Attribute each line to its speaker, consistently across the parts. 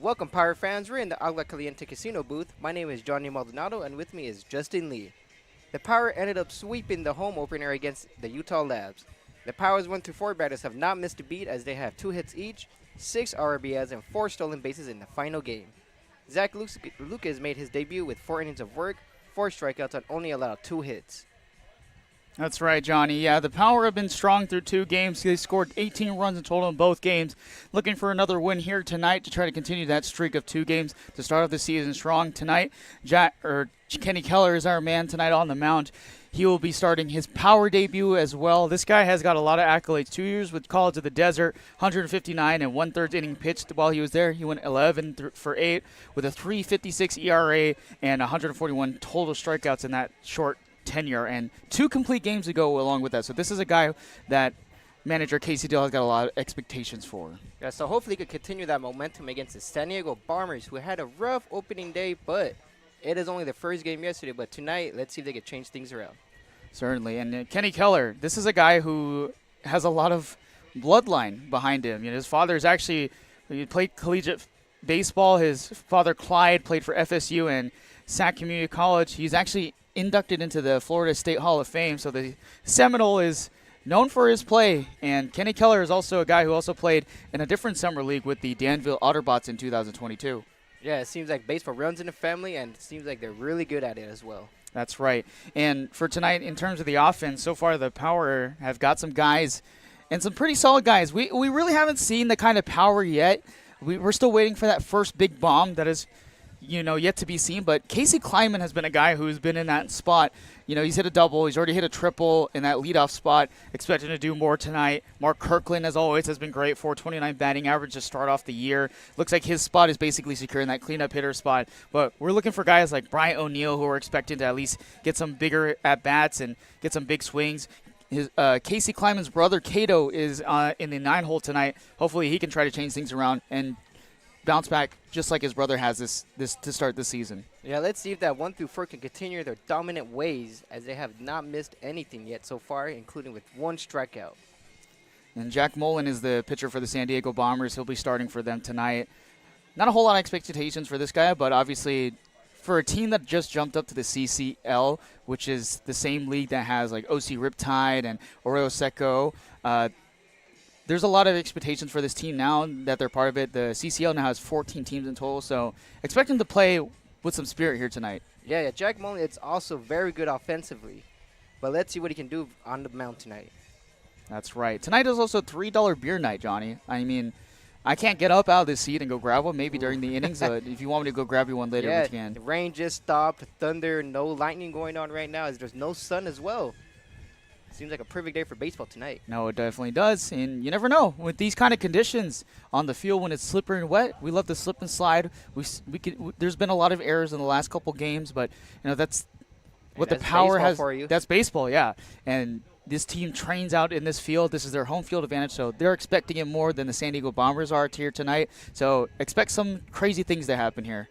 Speaker 1: Welcome, Pirate fans. We're in the Agua Caliente Casino booth. My name is Johnny Maldonado, and with me is Justin Lee. The Pirate ended up sweeping the home opener against the Utah Labs. The Pirates 1 through 4 batters have not missed a beat as they have 2 hits each, 6 RBIs, and 4 stolen bases in the final game. Zach Lucas made his debut with 4 innings of work, 4 strikeouts, and only allowed 2 hits.
Speaker 2: That's right, Johnny. Yeah, the Power have been strong through 2 games. They scored 18 runs in total in both games. Looking for another win here tonight to try to continue that streak of 2 games to start off the season strong. Tonight, Kenny Keller is our man tonight on the mound. He will be starting his Power debut as well. This guy has got a lot of accolades. 2 years with College of the Desert, 159 and 1/3 inning pitched while he was there. He went 11 for 8 with a 3.56 ERA and 141 total strikeouts in that short tenure, and 2 complete games to go along with that. So this is a guy that manager Casey Dill has got a lot of expectations for.
Speaker 1: Yeah, so hopefully he could continue that momentum against the San Diego Bombers, who had a rough opening day, but it is only the first game yesterday. But tonight, let's see if they can change things around.
Speaker 2: Certainly. And Kenny Keller, this is a guy who has a lot of bloodline behind him. You know, his father is actually, he played collegiate baseball. His father, Clyde, played for FSU and Sac Community College. He's actually inducted into the Florida State Hall of Fame. So the Seminole is known for his play. And Kenny Keller is also a guy who also played in a different summer league with the Danville Otterbots in 2022.
Speaker 1: Yeah, it seems like baseball runs in the family, and it seems like they're really good at it as well.
Speaker 2: That's right. And for tonight, in terms of the offense, so far the Power have got some guys and some pretty solid guys. We really haven't seen the kind of power yet. We're still waiting for that first big bomb that is, yet to be seen. But Casey Kleiman has been a guy who's been in that spot. He's hit a double. He's already hit a triple in that leadoff spot. Expecting to do more tonight. Mark Kirkland, as always, has been great. 429 batting average to start off the year. Looks like his spot is basically secure in that cleanup hitter spot. But we're looking for guys like Bryant O'Neill, who are expecting to at least get some bigger at-bats and get some big swings. Casey Kleiman's brother, Cato, is in the 9-hole tonight. Hopefully he can try to change things around and bounce back just like his brother has this to start the season.
Speaker 1: Yeah, let's see if that 1 through 4 can continue their dominant ways, as they have not missed anything yet so far, including with 1 strikeout.
Speaker 2: And Jack Mullen is the pitcher for the San Diego Bombers. He'll be starting for them tonight. Not a whole lot of expectations for this guy, but obviously for a team that just jumped up to the CCL, which is the same league that has like OC Riptide and Oreo Seco, there's a lot of expectations for this team now that they're part of it. The CCL now has 14 teams in total, so expect them to play with some spirit here tonight.
Speaker 1: Yeah, Jack Mullen is also very good offensively, but let's see what he can do on the mound tonight.
Speaker 2: That's right. Tonight is also $3 beer night, Johnny. I mean, I can't get up out of this seat and go grab one maybe during the innings. If you want me to go grab you one later, we can.
Speaker 1: The rain just stopped. Thunder, no lightning going on right now, as there's no sun as well. Seems like a perfect day for baseball tonight.
Speaker 2: No, it definitely does. And you never know. With these kind of conditions on the field when it's slippery and wet, we love to slip and slide. There's been a lot of errors in the last couple games, but that's what the Power has.
Speaker 1: For you.
Speaker 2: That's baseball, yeah. And this team trains out in this field. This is their home field advantage, so they're expecting it more than the San Diego Bombers are here tonight. So expect some crazy things to happen here.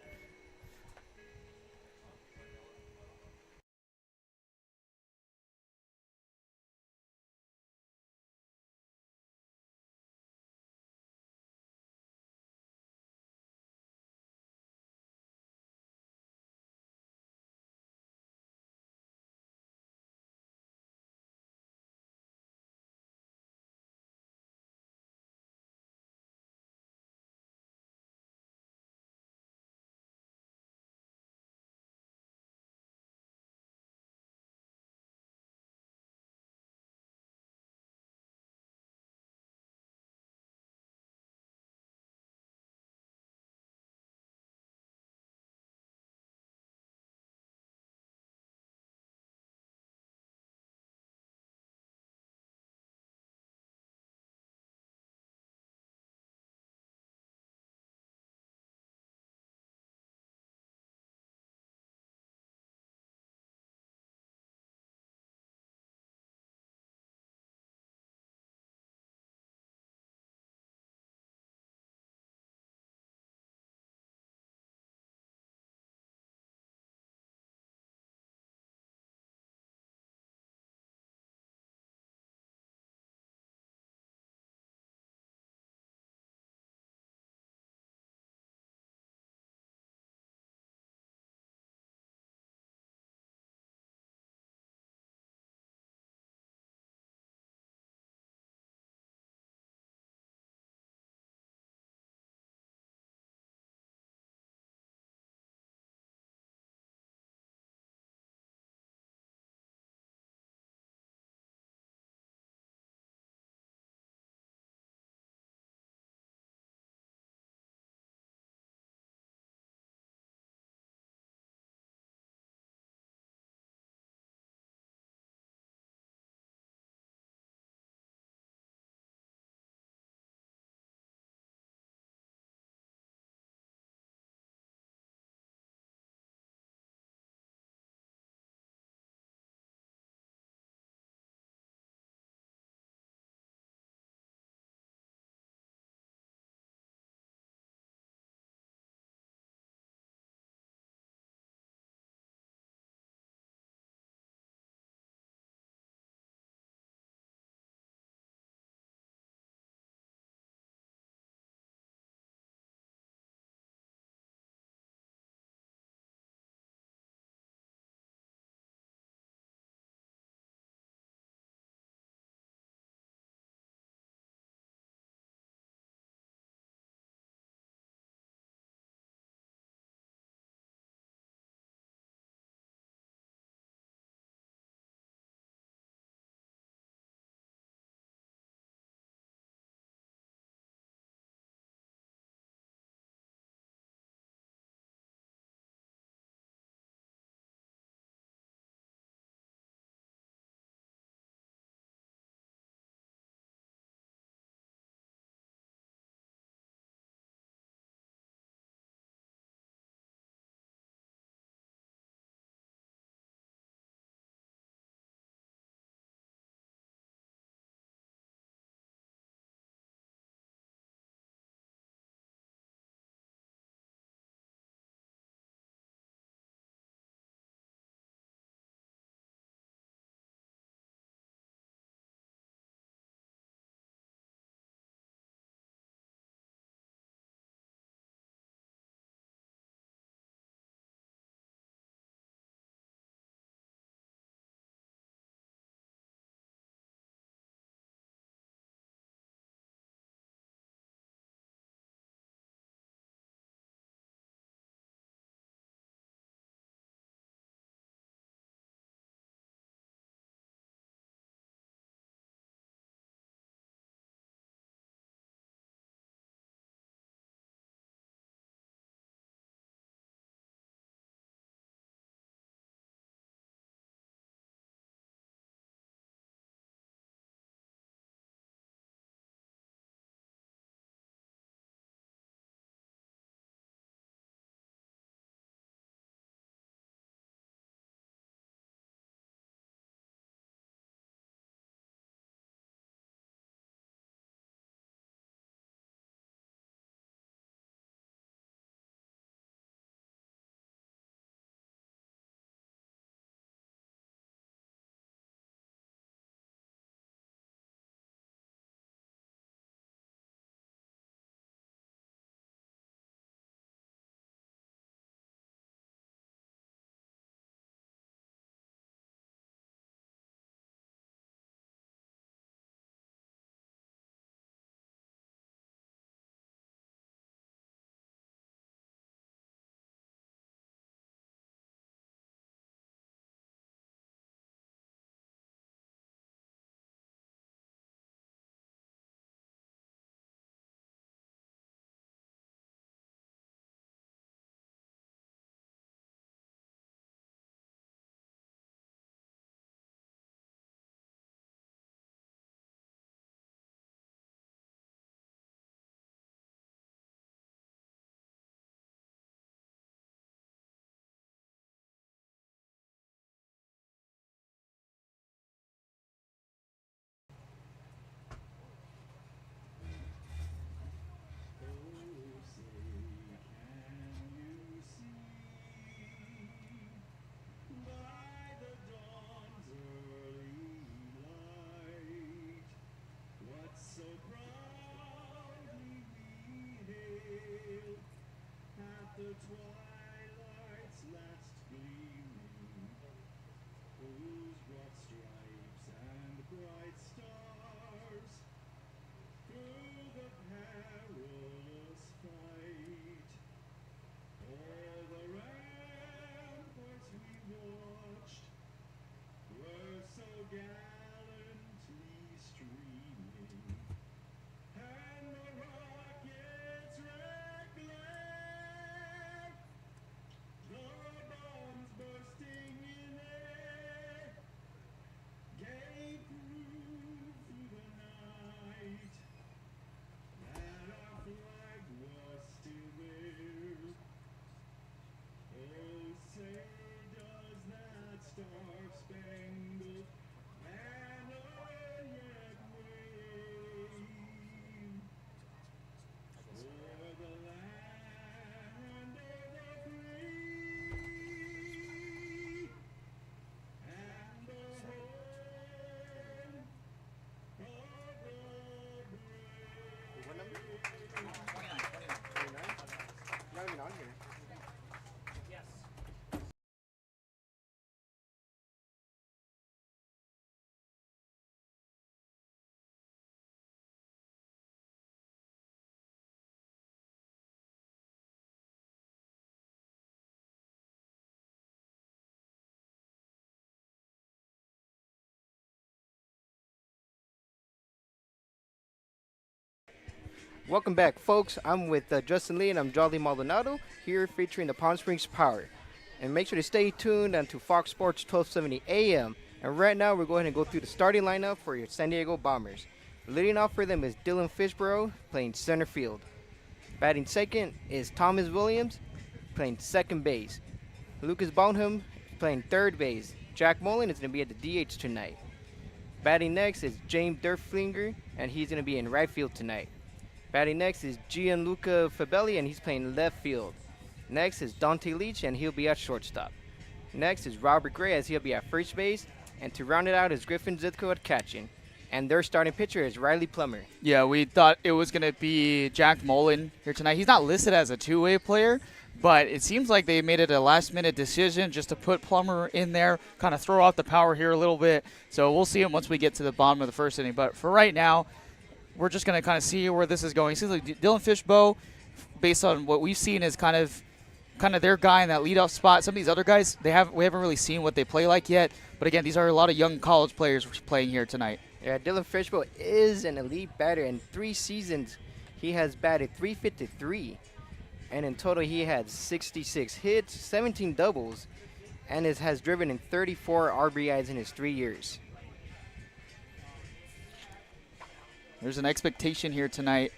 Speaker 1: What number? 29? Not even on here. Welcome back, folks. I'm with Justin Lee and I'm Jolly Maldonado here featuring the Palm Springs Power. And make sure to stay tuned onto Fox Sports 1270 AM. And right now we're going to go through the starting lineup for your San Diego Bombers. Leading off for them is Dylan Fishborough playing center field. Batting second is Thomas Williams playing second base. Lucas Bonham playing third base. Jack Mullen is going to be at the DH tonight. Batting next is James Durflinger, and he's going to be in right field tonight. Batting next is Gianluca Fabelli, and he's playing left field. Next is Dante Leach, and he'll be at shortstop. Next is Robert Gray, as he'll be at first base. And to round it out is Griffin Zitko at catching. And their starting pitcher is Riley Plummer.
Speaker 2: Yeah, we thought it was going to be Jack Mullen here tonight. He's not listed as a two-way player, but it seems like they made it a last-minute decision just to put Plummer in there, kind of throw out the power here a little bit. So we'll see him once we get to the bottom of the first inning. But for right now, we're just going to kind of see where this is going. It seems like Dylan Fishbow, based on what we've seen, is kind of their guy in that leadoff spot. Some of these other guys, we haven't really seen what they play like yet. But again, these are a lot of young college players playing here tonight.
Speaker 1: Yeah, Dylan Fishbow is an elite batter. In 3 seasons, he has batted .353. And in total, he had 66 hits, 17 doubles, and has driven in 34 RBIs in his 3 years.
Speaker 2: There's an expectation here tonight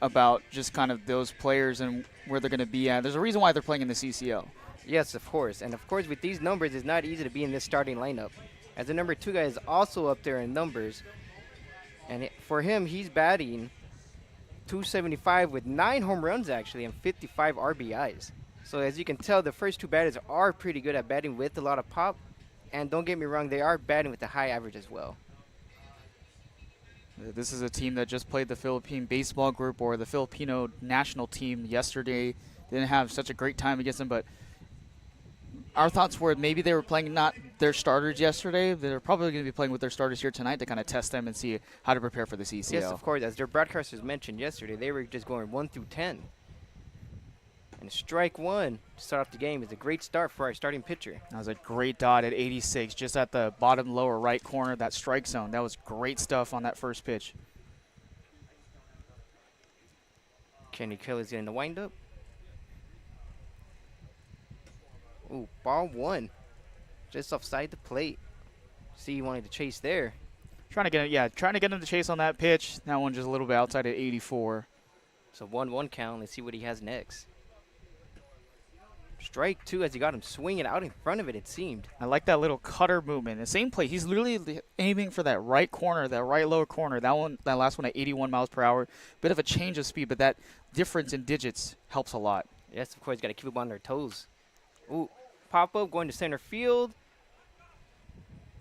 Speaker 2: about just kind of those players and where they're going to be at. There's a reason why they're playing in the CCL.
Speaker 1: Yes, of course. And of course, with these numbers, it's not easy to be in this starting lineup, as the number 2 guy is also up there in numbers. And for him, he's batting .275 with 9 home runs, actually, and 55 RBIs. So as you can tell, the first 2 batters are pretty good at batting with a lot of pop. And don't get me wrong, they are batting with a high average as well.
Speaker 2: This is a team that just played the Philippine baseball group or the Filipino national team yesterday. Didn't have such a great time against them, but our thoughts were maybe they were playing not their starters yesterday. They're probably going to be playing with their starters here tonight to kind of test them and see how to prepare for the CCL.
Speaker 1: Yes, of course. As their broadcasters mentioned yesterday, they were just going 1 through 10. And strike 1 to start off the game is a great start for our starting pitcher.
Speaker 2: That was a great dot at 86, just at the bottom lower right corner of that strike zone. That was great stuff on that first pitch.
Speaker 1: Kenny Kelly's getting the windup. Ooh, ball 1. Just offside the plate. See, he wanted to chase there.
Speaker 2: Trying to get him to chase on that pitch. That one just a little bit outside at 84.
Speaker 1: So 1-1 count. Let's see what he has next. Strike 2 as he got him swinging out in front of it seemed.
Speaker 2: I like that little cutter movement. The same play. He's literally aiming for that right corner, that right lower corner. That last one at 81 miles per hour. Bit of a change of speed, but that difference in digits helps a lot.
Speaker 1: Yes, of course, got to keep them on their toes. Ooh, pop-up going to center field.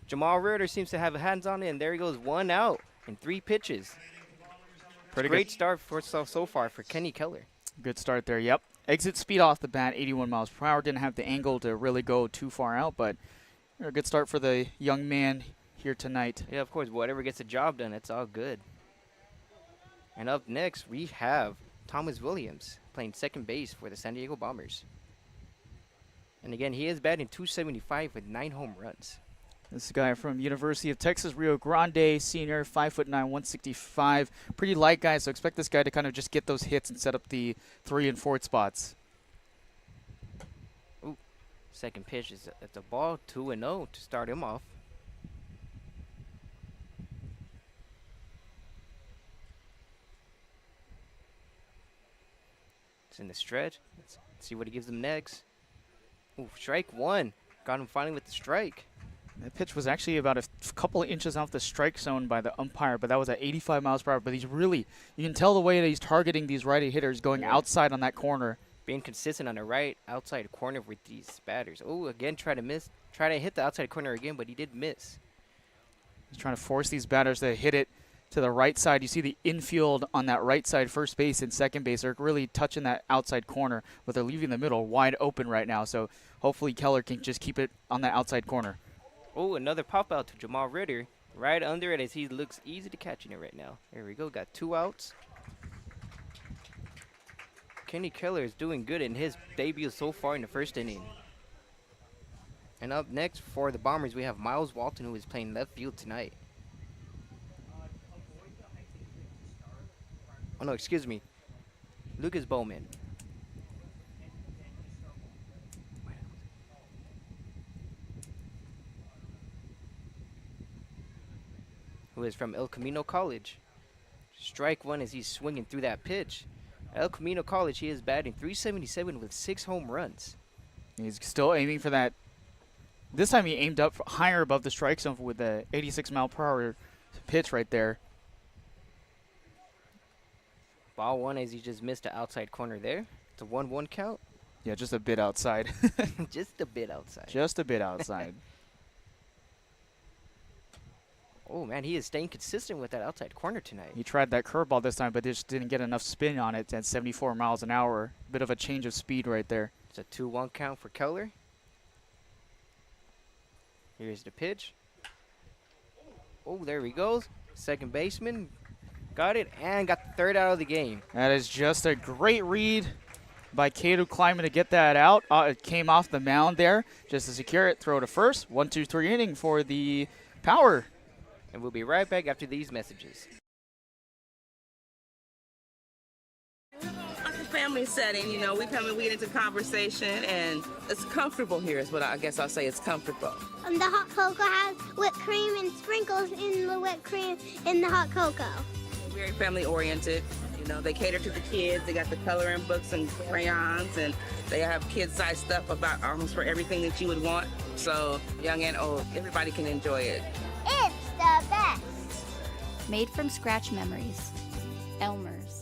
Speaker 1: Jamal Ritter seems to have hands on it, and there he goes, 1 out in 3 pitches.
Speaker 2: Pretty
Speaker 1: Great
Speaker 2: good
Speaker 1: start for so far for Kenny Keller.
Speaker 2: Good start there, yep. exit speed off the bat, 81 miles per hour. Didn't have the angle to really go too far out, but a good start for the young man here tonight.
Speaker 1: Yeah, of course, whatever gets the job done, it's all good. And up next, we have Thomas Williams playing second base for the San Diego Bombers. And again, he is batting .275 with 9 home runs.
Speaker 2: This guy from University of Texas, Rio Grande, senior, 5'9", 165. Pretty light guy, so expect this guy to kind of just get those hits and set up the 3 and 4 spots.
Speaker 1: Ooh, second pitch is at the ball, 2-0 to start him off. It's in the stretch. Let's see what he gives them next. Ooh, strike one. Got him finally with the strike.
Speaker 2: That pitch was actually about a couple of inches off the strike zone by the umpire, but that was at 85 miles per hour. But he's really, you can tell the way that he's targeting these righty hitters going outside on that corner.
Speaker 1: Being consistent on the right outside corner with these batters. Oh, again, try to hit the outside corner again, but he did miss.
Speaker 2: He's trying to force these batters to hit it to the right side. You see the infield on that right side, first base and second base are really touching that outside corner, but they're leaving the middle wide open right now. So hopefully Keller can just keep it on that outside corner.
Speaker 1: Oh, another pop out to Jamal Ritter. Right under it as he looks easy to catching it right now. There we go. Got 2 outs. Kenny Keller is doing good in his debut so far in the first inning. And up next for the Bombers, we have Miles Walton, who is playing left field tonight. Oh, no, excuse me. Lucas Bowman. Who is from El Camino College. Strike one as he's swinging through that pitch. At El Camino College, he is batting .377 with 6 home runs.
Speaker 2: He's still aiming for that. This time he aimed up higher above the strike zone with the 86 mile per hour pitch right there.
Speaker 1: Ball one as he just missed the outside corner there. It's a 1-1 count.
Speaker 2: Yeah, just a bit outside.
Speaker 1: Just a bit outside.
Speaker 2: Just a bit outside.
Speaker 1: Oh, man, he is staying consistent with that outside corner tonight.
Speaker 2: He tried that curveball this time, but just didn't get enough spin on it at 74 miles an hour. Bit of a change of speed right there.
Speaker 1: It's a 2-1 count for Keller. Here's the pitch. Oh, there he goes. Second baseman got it and got the 3rd out of the game.
Speaker 2: That is just a great read by Cato Kleiman to get that out. It came off the mound there just to secure it. Throw to first. 1-2-3 inning for the Power.
Speaker 1: And we'll be right back after these messages.
Speaker 3: Like a family setting, you know, we come and we get into conversation, and it's comfortable here is what I guess I'll say. It's comfortable.
Speaker 4: The hot cocoa has whipped cream and sprinkles in the whipped cream in the hot cocoa.
Speaker 3: Very family oriented. You know, they cater to the kids. They got the coloring books and crayons, and they have kid-sized stuff about almost for everything that you would want. So young and old, everybody can enjoy it.
Speaker 4: It's the best.
Speaker 5: Made from scratch memories. Elmer's.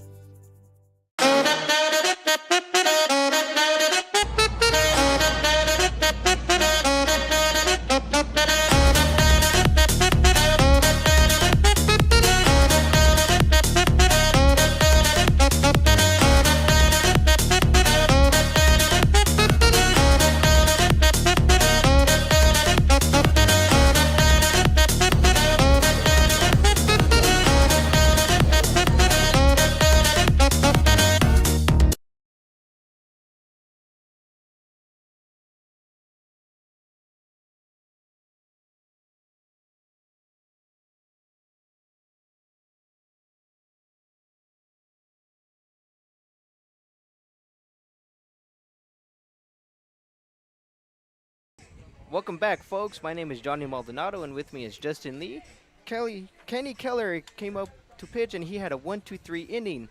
Speaker 1: Welcome back, folks. My name is Johnny Maldonado, and with me is Justin Lee. Kenny Keller came up to pitch, and he had a 1-2-3 inning.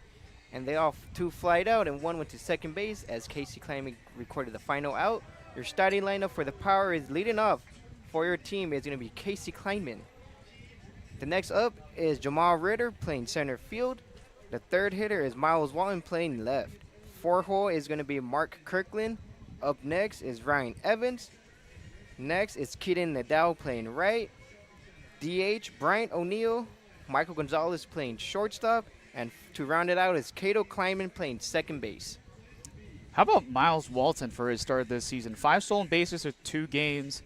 Speaker 1: And they all 2 flied out, and 1 went to second base as Casey Kleiman recorded the final out. Your starting lineup for the Power is leading off for your team is going to be Casey Kleiman. The next up is Jamal Ritter playing center field. The 3rd hitter is Miles Walton playing left. 4-hole is going to be Mark Kirkland. Up next is Ryan Evans. Next is Keaton Nadal playing right. DH, Bryant O'Neill. Michael Gonzalez playing shortstop. And to round it out is Cato Kleiman playing second base.
Speaker 2: How about Miles Walton for his start this season? 5 stolen bases with 2 games.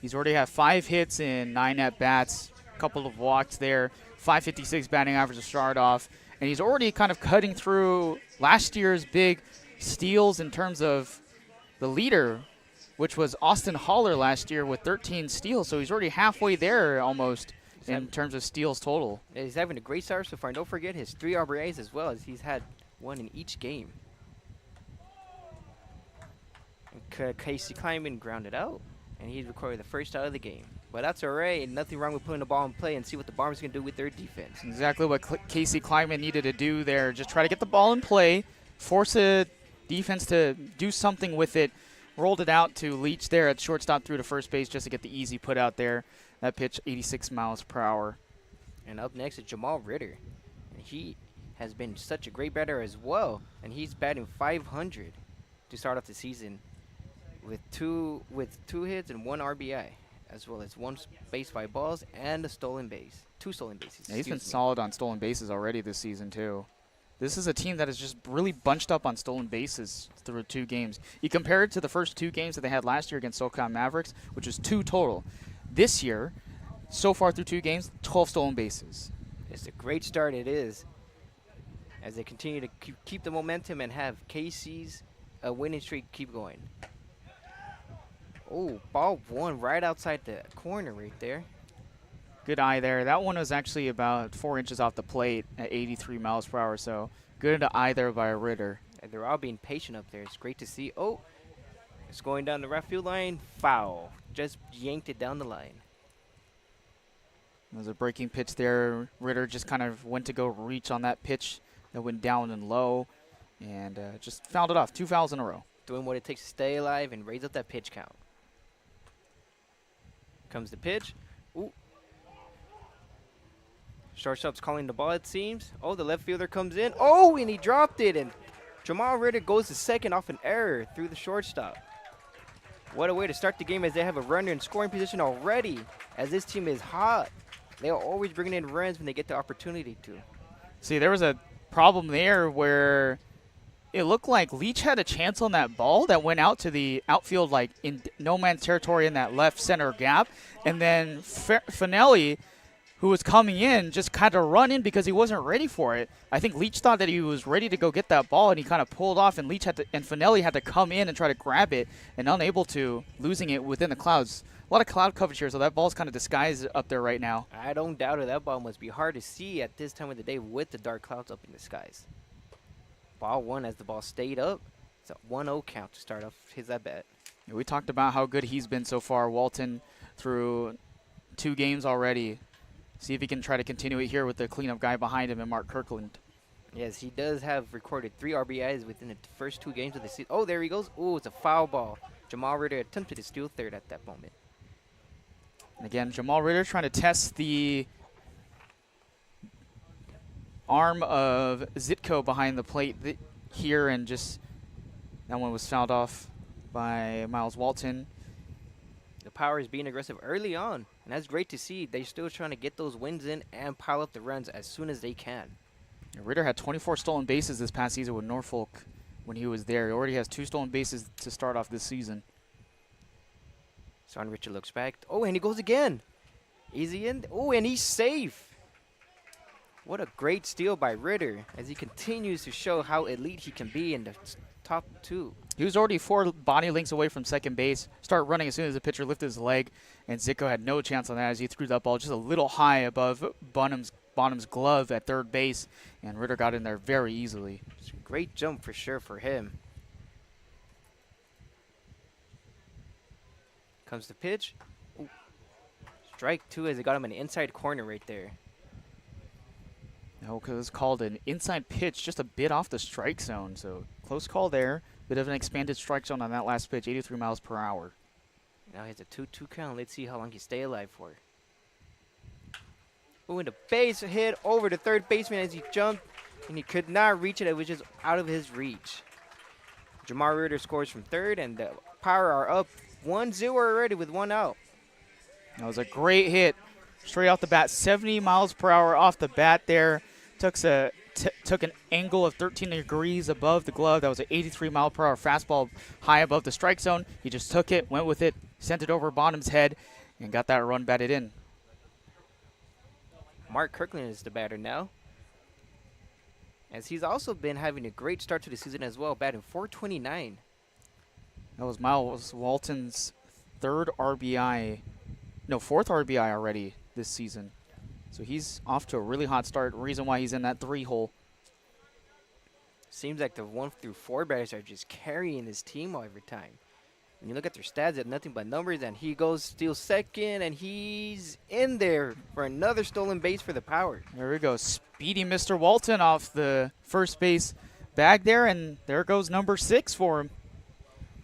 Speaker 2: He's already had 5 hits in 9 at-bats, a couple of walks there, 556 batting average to start off. And he's already kind of cutting through last year's big steals in terms of the leader, which was Austin Holler last year with 13 steals. So he's already halfway there almost in terms of steals total.
Speaker 1: He's having a great start so far. And don't forget his 3 RBIs as well, as he's had 1 in each game. And Casey Kleiman grounded out, and he recorded the first out of the game. But that's all right. Nothing wrong with putting the ball in play and see what the Bombers can do with their defense.
Speaker 2: Exactly what Casey Kleiman needed to do there. Just try to get the ball in play, force a defense to do something with it. Rolled it out to Leach there at shortstop through to first base just to get the easy put out there. That pitch, 86 miles per hour.
Speaker 1: And up next is Jamal Ritter. And he has been such a great batter as well. And he's batting .500 to start off the season with two hits and 1 RBI, as well as 1 base by balls and a stolen base. 2 stolen bases.
Speaker 2: Yeah, he's been
Speaker 1: excuse me.
Speaker 2: solid on stolen bases already this season, too. This is a team that is just really bunched up on stolen bases through 2 games. You compare it to the first 2 games that they had last year against SoCal Mavericks, which was 2 total. This year, so far through 2 games, 12 stolen bases.
Speaker 1: It's a great start, it is, as they continue to keep the momentum and have Casey's winning streak keep going. Oh, ball 1 right outside the corner right there.
Speaker 2: Good eye there. That one was actually about 4 inches off the plate at 83 miles per hour, so good eye there by Ritter.
Speaker 1: And they're all being patient up there. It's great to see. Oh, it's going down the right field line. Foul. Just yanked it down the line.
Speaker 2: There's a breaking pitch there. Ritter just kind of went to go reach on that pitch that went down and low and just fouled it off. 2 fouls in a row.
Speaker 1: Doing what it takes to stay alive and raise up that pitch count. Comes the pitch. Ooh. Shortstop's calling the ball, it seems. Oh, the left fielder comes in. Oh, and he dropped it. And Jamal Ritter goes to second off an error through the shortstop. What a way to start the game, as they have a runner in scoring position already, as this team is hot. They are always bringing in runs when they get the opportunity to.
Speaker 2: See, there was a problem there where it looked like Leach had a chance on that ball that went out to the outfield, like in no man's territory in that left center gap. And then Finelli, who was coming in, just kind of run in because he wasn't ready for it. I think Leach thought that he was ready to go get that ball, and he kind of pulled off, and Finelli had to come in and try to grab it, and unable to, losing it within the clouds. A lot of cloud coverage here, so that ball's kind of disguised up there right now.
Speaker 1: I don't doubt it. That ball must be hard to see at this time of the day with the dark clouds up in the skies. Ball 1 as the ball stayed up. It's a 1-0 count to start off his at-bat.
Speaker 2: Yeah, we talked about how good he's been so far. Walton through 2 games already. See if he can try to continue it here with the cleanup guy behind him and Mark Kirkland.
Speaker 1: Yes, he does have recorded 3 RBIs within the first 2 games of the season. Oh, there he goes. Oh, it's a foul ball. Jamal Ritter attempted to steal third at that moment.
Speaker 2: And again, Jamal Ritter trying to test the arm of Zitko behind the plate here, and just that one was fouled off by Miles Walton.
Speaker 1: The Power is being aggressive early on, and that's great to see. They're still trying to get those wins in and pile up the runs as soon as they can.
Speaker 2: Ritter had 24 stolen bases this past season with Norfolk when he was there. He already has 2 stolen bases to start off this season.
Speaker 1: Son Richard looks back. Oh, and he goes again. Easy in. Oh, and he's safe. What a great steal by Ritter, as he continues to show how elite he can be in the top 2.
Speaker 2: He was already 4 body lengths away from second base. Start running as soon as the pitcher lifted his leg, and Zitko had no chance on that as he threw that ball just a little high above Bonham's glove at third base, and Ritter got in there very easily.
Speaker 1: It's a great jump for sure for him. Comes the pitch. Ooh. Strike 2 as it got him in the inside corner right there.
Speaker 2: No, because it's called an inside pitch, just a bit off the strike zone. So close call there. Bit of an expanded strike zone on that last pitch, 83 miles per hour.
Speaker 1: Now he has a 2-2 count. Let's see how long he stay alive for. Oh, and a base hit over the third baseman as he jumped, and he could not reach it. It was just out of his reach. Jamal Ritter scores from third, and the Power are up 1-0 already with 1 out.
Speaker 2: That was a great hit. Straight off the bat, 70 miles per hour off the bat there. Took took an angle of 13 degrees above the glove. That was an 83-mile-per-hour fastball high above the strike zone. He just took it, went with it, sent it over Bonham's head, and got that run batted in.
Speaker 1: Mark Kirkland is the batter now, as he's also been having a great start to the season as well, batting .429.
Speaker 2: That was Miles Walton's fourth RBI already this season. So he's off to a really hot start, reason why he's in that 3 hole.
Speaker 1: Seems like the 1 through 4 batters are just carrying his team every time. When you look at their stats, at nothing but numbers, and he goes steals second, and he's in there for another stolen base for the Power.
Speaker 2: There we go. Speedy Mr. Walton off the first base bag there, and there goes number 6 for him.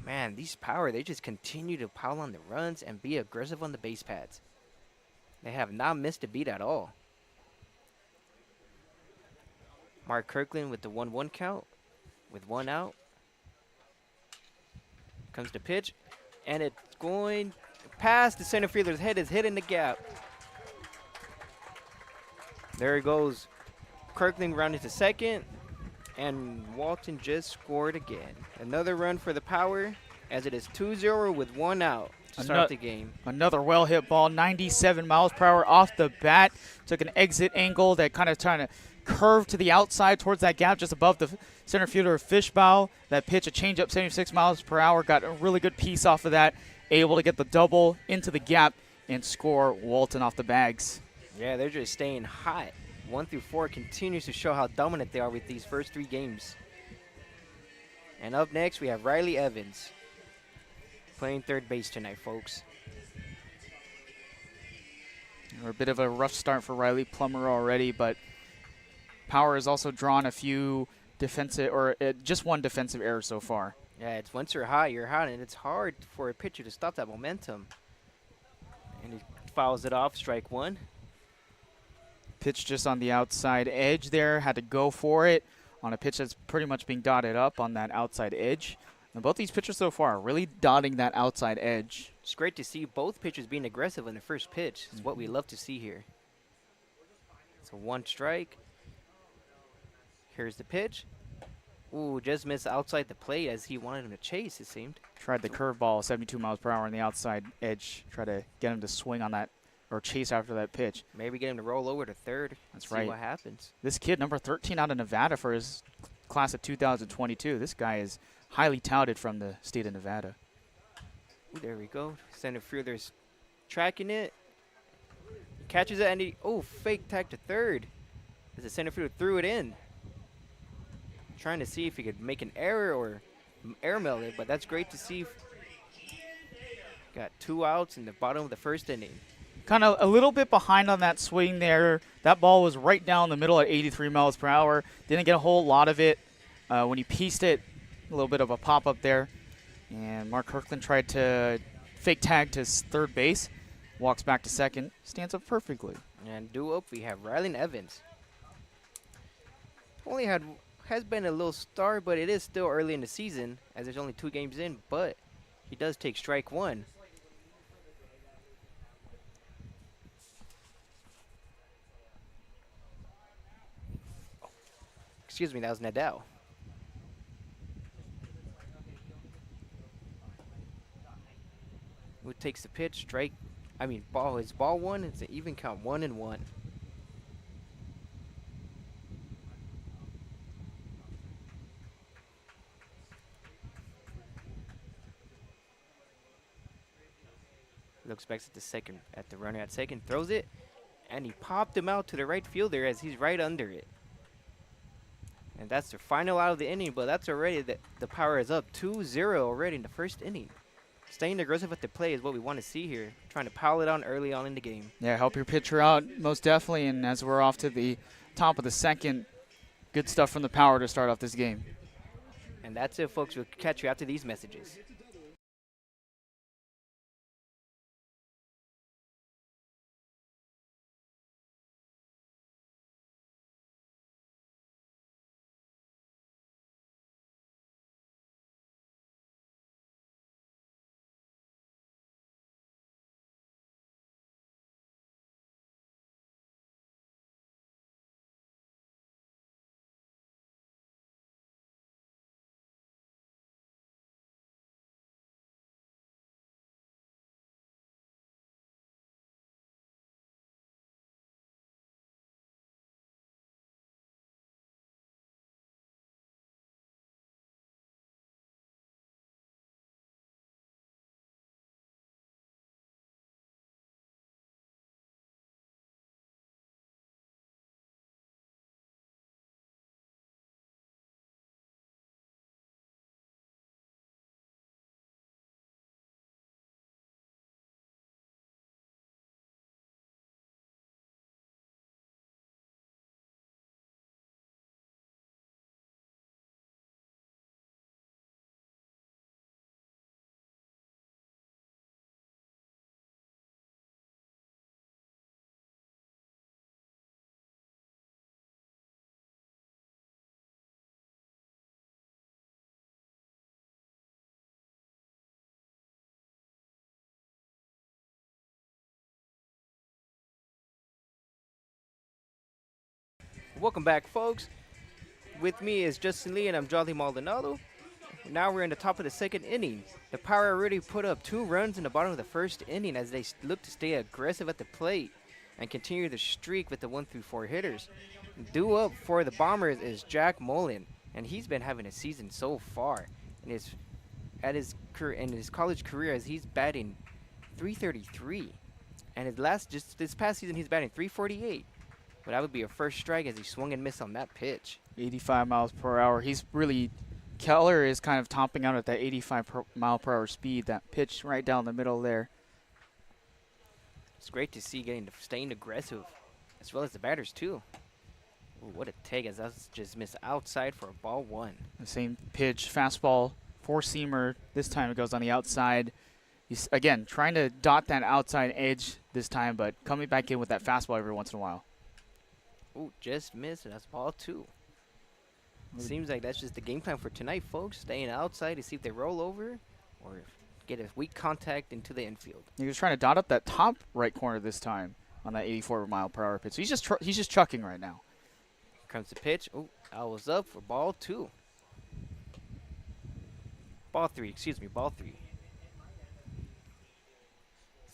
Speaker 1: Man, these Power, they just continue to pile on the runs and be aggressive on the base pads. They have not missed a beat at all. Mark Kirkland with the 1-1 count with 1 out. Comes the pitch, and it's going past the center fielder's head. Is hitting the gap. There he goes. Kirkland rounded to second, and Walton just scored again. Another run for the Power, as it is 2-0 with 1 out to start the game.
Speaker 2: Another well-hit ball, 97 miles per hour off the bat. Took an exit angle that kind of trying to curve to the outside towards that gap just above the center fielder Fishbowl. That pitch, a changeup, 76 miles per hour. Got a really good piece off of that. Able to get the double into the gap and score Walton off the bags.
Speaker 1: Yeah, they're just staying hot. 1 through 4 continues to show how dominant they are with these first 3 games. And up next, we have Riley Evans playing third base tonight, folks.
Speaker 2: A bit of a rough start for Riley Plummer already, but Power has also drawn a few defensive, or just 1 defensive error so far.
Speaker 1: Yeah, it's once you're hot, and it's hard for a pitcher to stop that momentum. And he fouls it off, strike 1.
Speaker 2: Pitch just on the outside edge there, had to go for it on a pitch that's pretty much being dotted up on that outside edge. And both these pitchers so far are really dotting that outside edge.
Speaker 1: It's great to see both pitchers being aggressive on the first pitch. It's what we love to see here. So 1 strike. Here's the pitch. Ooh, just missed outside the plate as he wanted him to chase, it seemed.
Speaker 2: Tried the curveball, 72 miles per hour on the outside edge. Try to get him to swing on that or chase after that pitch.
Speaker 1: Maybe get him to roll over to third.
Speaker 2: That's
Speaker 1: see
Speaker 2: right.
Speaker 1: what happens.
Speaker 2: This kid, number 13 out of Nevada for his class of 2022. This guy is highly touted from the state of Nevada.
Speaker 1: Ooh, there we go. Center fielder's tracking it. Catches it, and he, fake tag to third. As the center fielder threw it in. Trying to see if he could make an error or airmail it, but that's great to see. Got 2 outs in the bottom of the first inning.
Speaker 2: Kind of a little bit behind on that swing there. That ball was right down the middle at 83 miles per hour. Didn't get a whole lot of it. When he pieced it, a little bit of a pop-up there. And Mark Kirkland tried to fake tag to third base. Walks back to second. Stands up perfectly.
Speaker 1: And due up, we have Rylan Evans. Has been a little star, but it is still early in the season, as there's only 2 games in, but he does take strike 1. Excuse me, that was Nadal. Who takes the pitch, ball. It's ball 1, it's an even count, 1-1. Looks back at the runner at second, throws it, and he popped him out to the right fielder as he's right under it. And that's the final out of the inning, but that's already the Power is up 2-0 already in the first inning. Staying aggressive at the play is what we want to see here, trying to pile it on early on in the game.
Speaker 2: Yeah, help your pitcher out most definitely, and as we're off to the top of the second, good stuff from the Power to start off this game.
Speaker 1: And that's it, folks. We'll catch you after these messages. Welcome back, folks. With me is Justin Lee, and I'm Jolly Maldonado. Now we're in the top of the second inning. The Power already put up 2 runs in the bottom of the first inning as they look to stay aggressive at the plate and continue the streak with the 1-4 hitters. Due up for the Bombers is Jack Mullen, and he's been having a season so far in his college career as he's batting .333, and this past season he's batting .348. But that would be a first strike as he swung and missed on that pitch.
Speaker 2: 85 miles per hour. Keller is kind of topping out at that 85 mile per hour speed. That pitch right down the middle there.
Speaker 1: It's great to see staying aggressive, as well as the batters too. Ooh, what a take as that's just missed outside for a ball 1.
Speaker 2: The same pitch, fastball, 4-seamer. This time it goes on the outside. He's, again, trying to dot that outside edge this time, but coming back in with that fastball every once in a while.
Speaker 1: Ooh, just missed. That's ball 2. Seems like that's just the game plan for tonight, folks. Staying outside to see if they roll over or get a weak contact into the infield.
Speaker 2: He was trying to dot up that top right corner this time on that 84 mile per hour pitch. So he's just chucking right now.
Speaker 1: Here comes the pitch. Ooh, I was up for ball 2. Ball 3. It's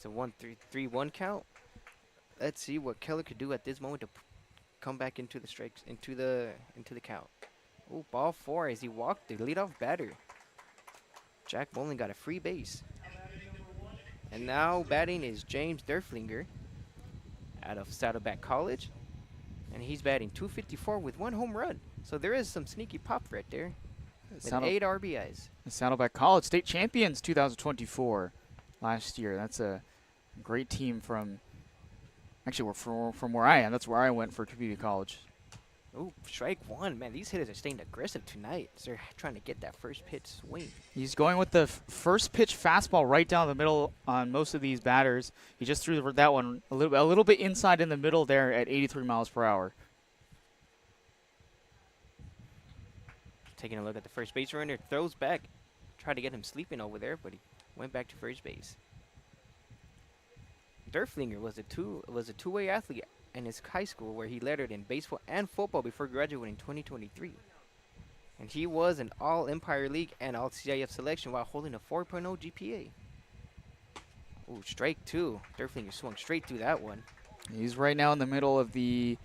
Speaker 1: a 1-3-1 count. Let's see what Keller could do at this moment to come back into the strikes, into the count. Ooh, ball 4 as he walked the leadoff batter. Jack Mullen got a free base. And now batting is James Derflinger out of Saddleback College. And he's batting .254 with 1 home run. So there is some sneaky pop right there with 8 RBIs.
Speaker 2: The Saddleback College state champions 2024 last year. That's a great team from, actually, from where I am. That's where I went for community college.
Speaker 1: Ooh, strike 1. Man, these hitters are staying aggressive tonight. So they're trying to get that first pitch swing.
Speaker 2: He's going with the first pitch fastball right down the middle on most of these batters. He just threw that one a little bit inside in the middle there at 83 miles per hour.
Speaker 1: Taking a look at the first base runner, throws back. Tried to get him sleeping over there, but he went back to first base. Derflinger was a two-way athlete in his high school where he lettered in baseball and football before graduating in 2023. And he was an All-Empire League and All-CIF selection while holding a 4.0 GPA. Ooh, strike 2. Derflinger swung straight through that one.
Speaker 2: He's right now in the middle of the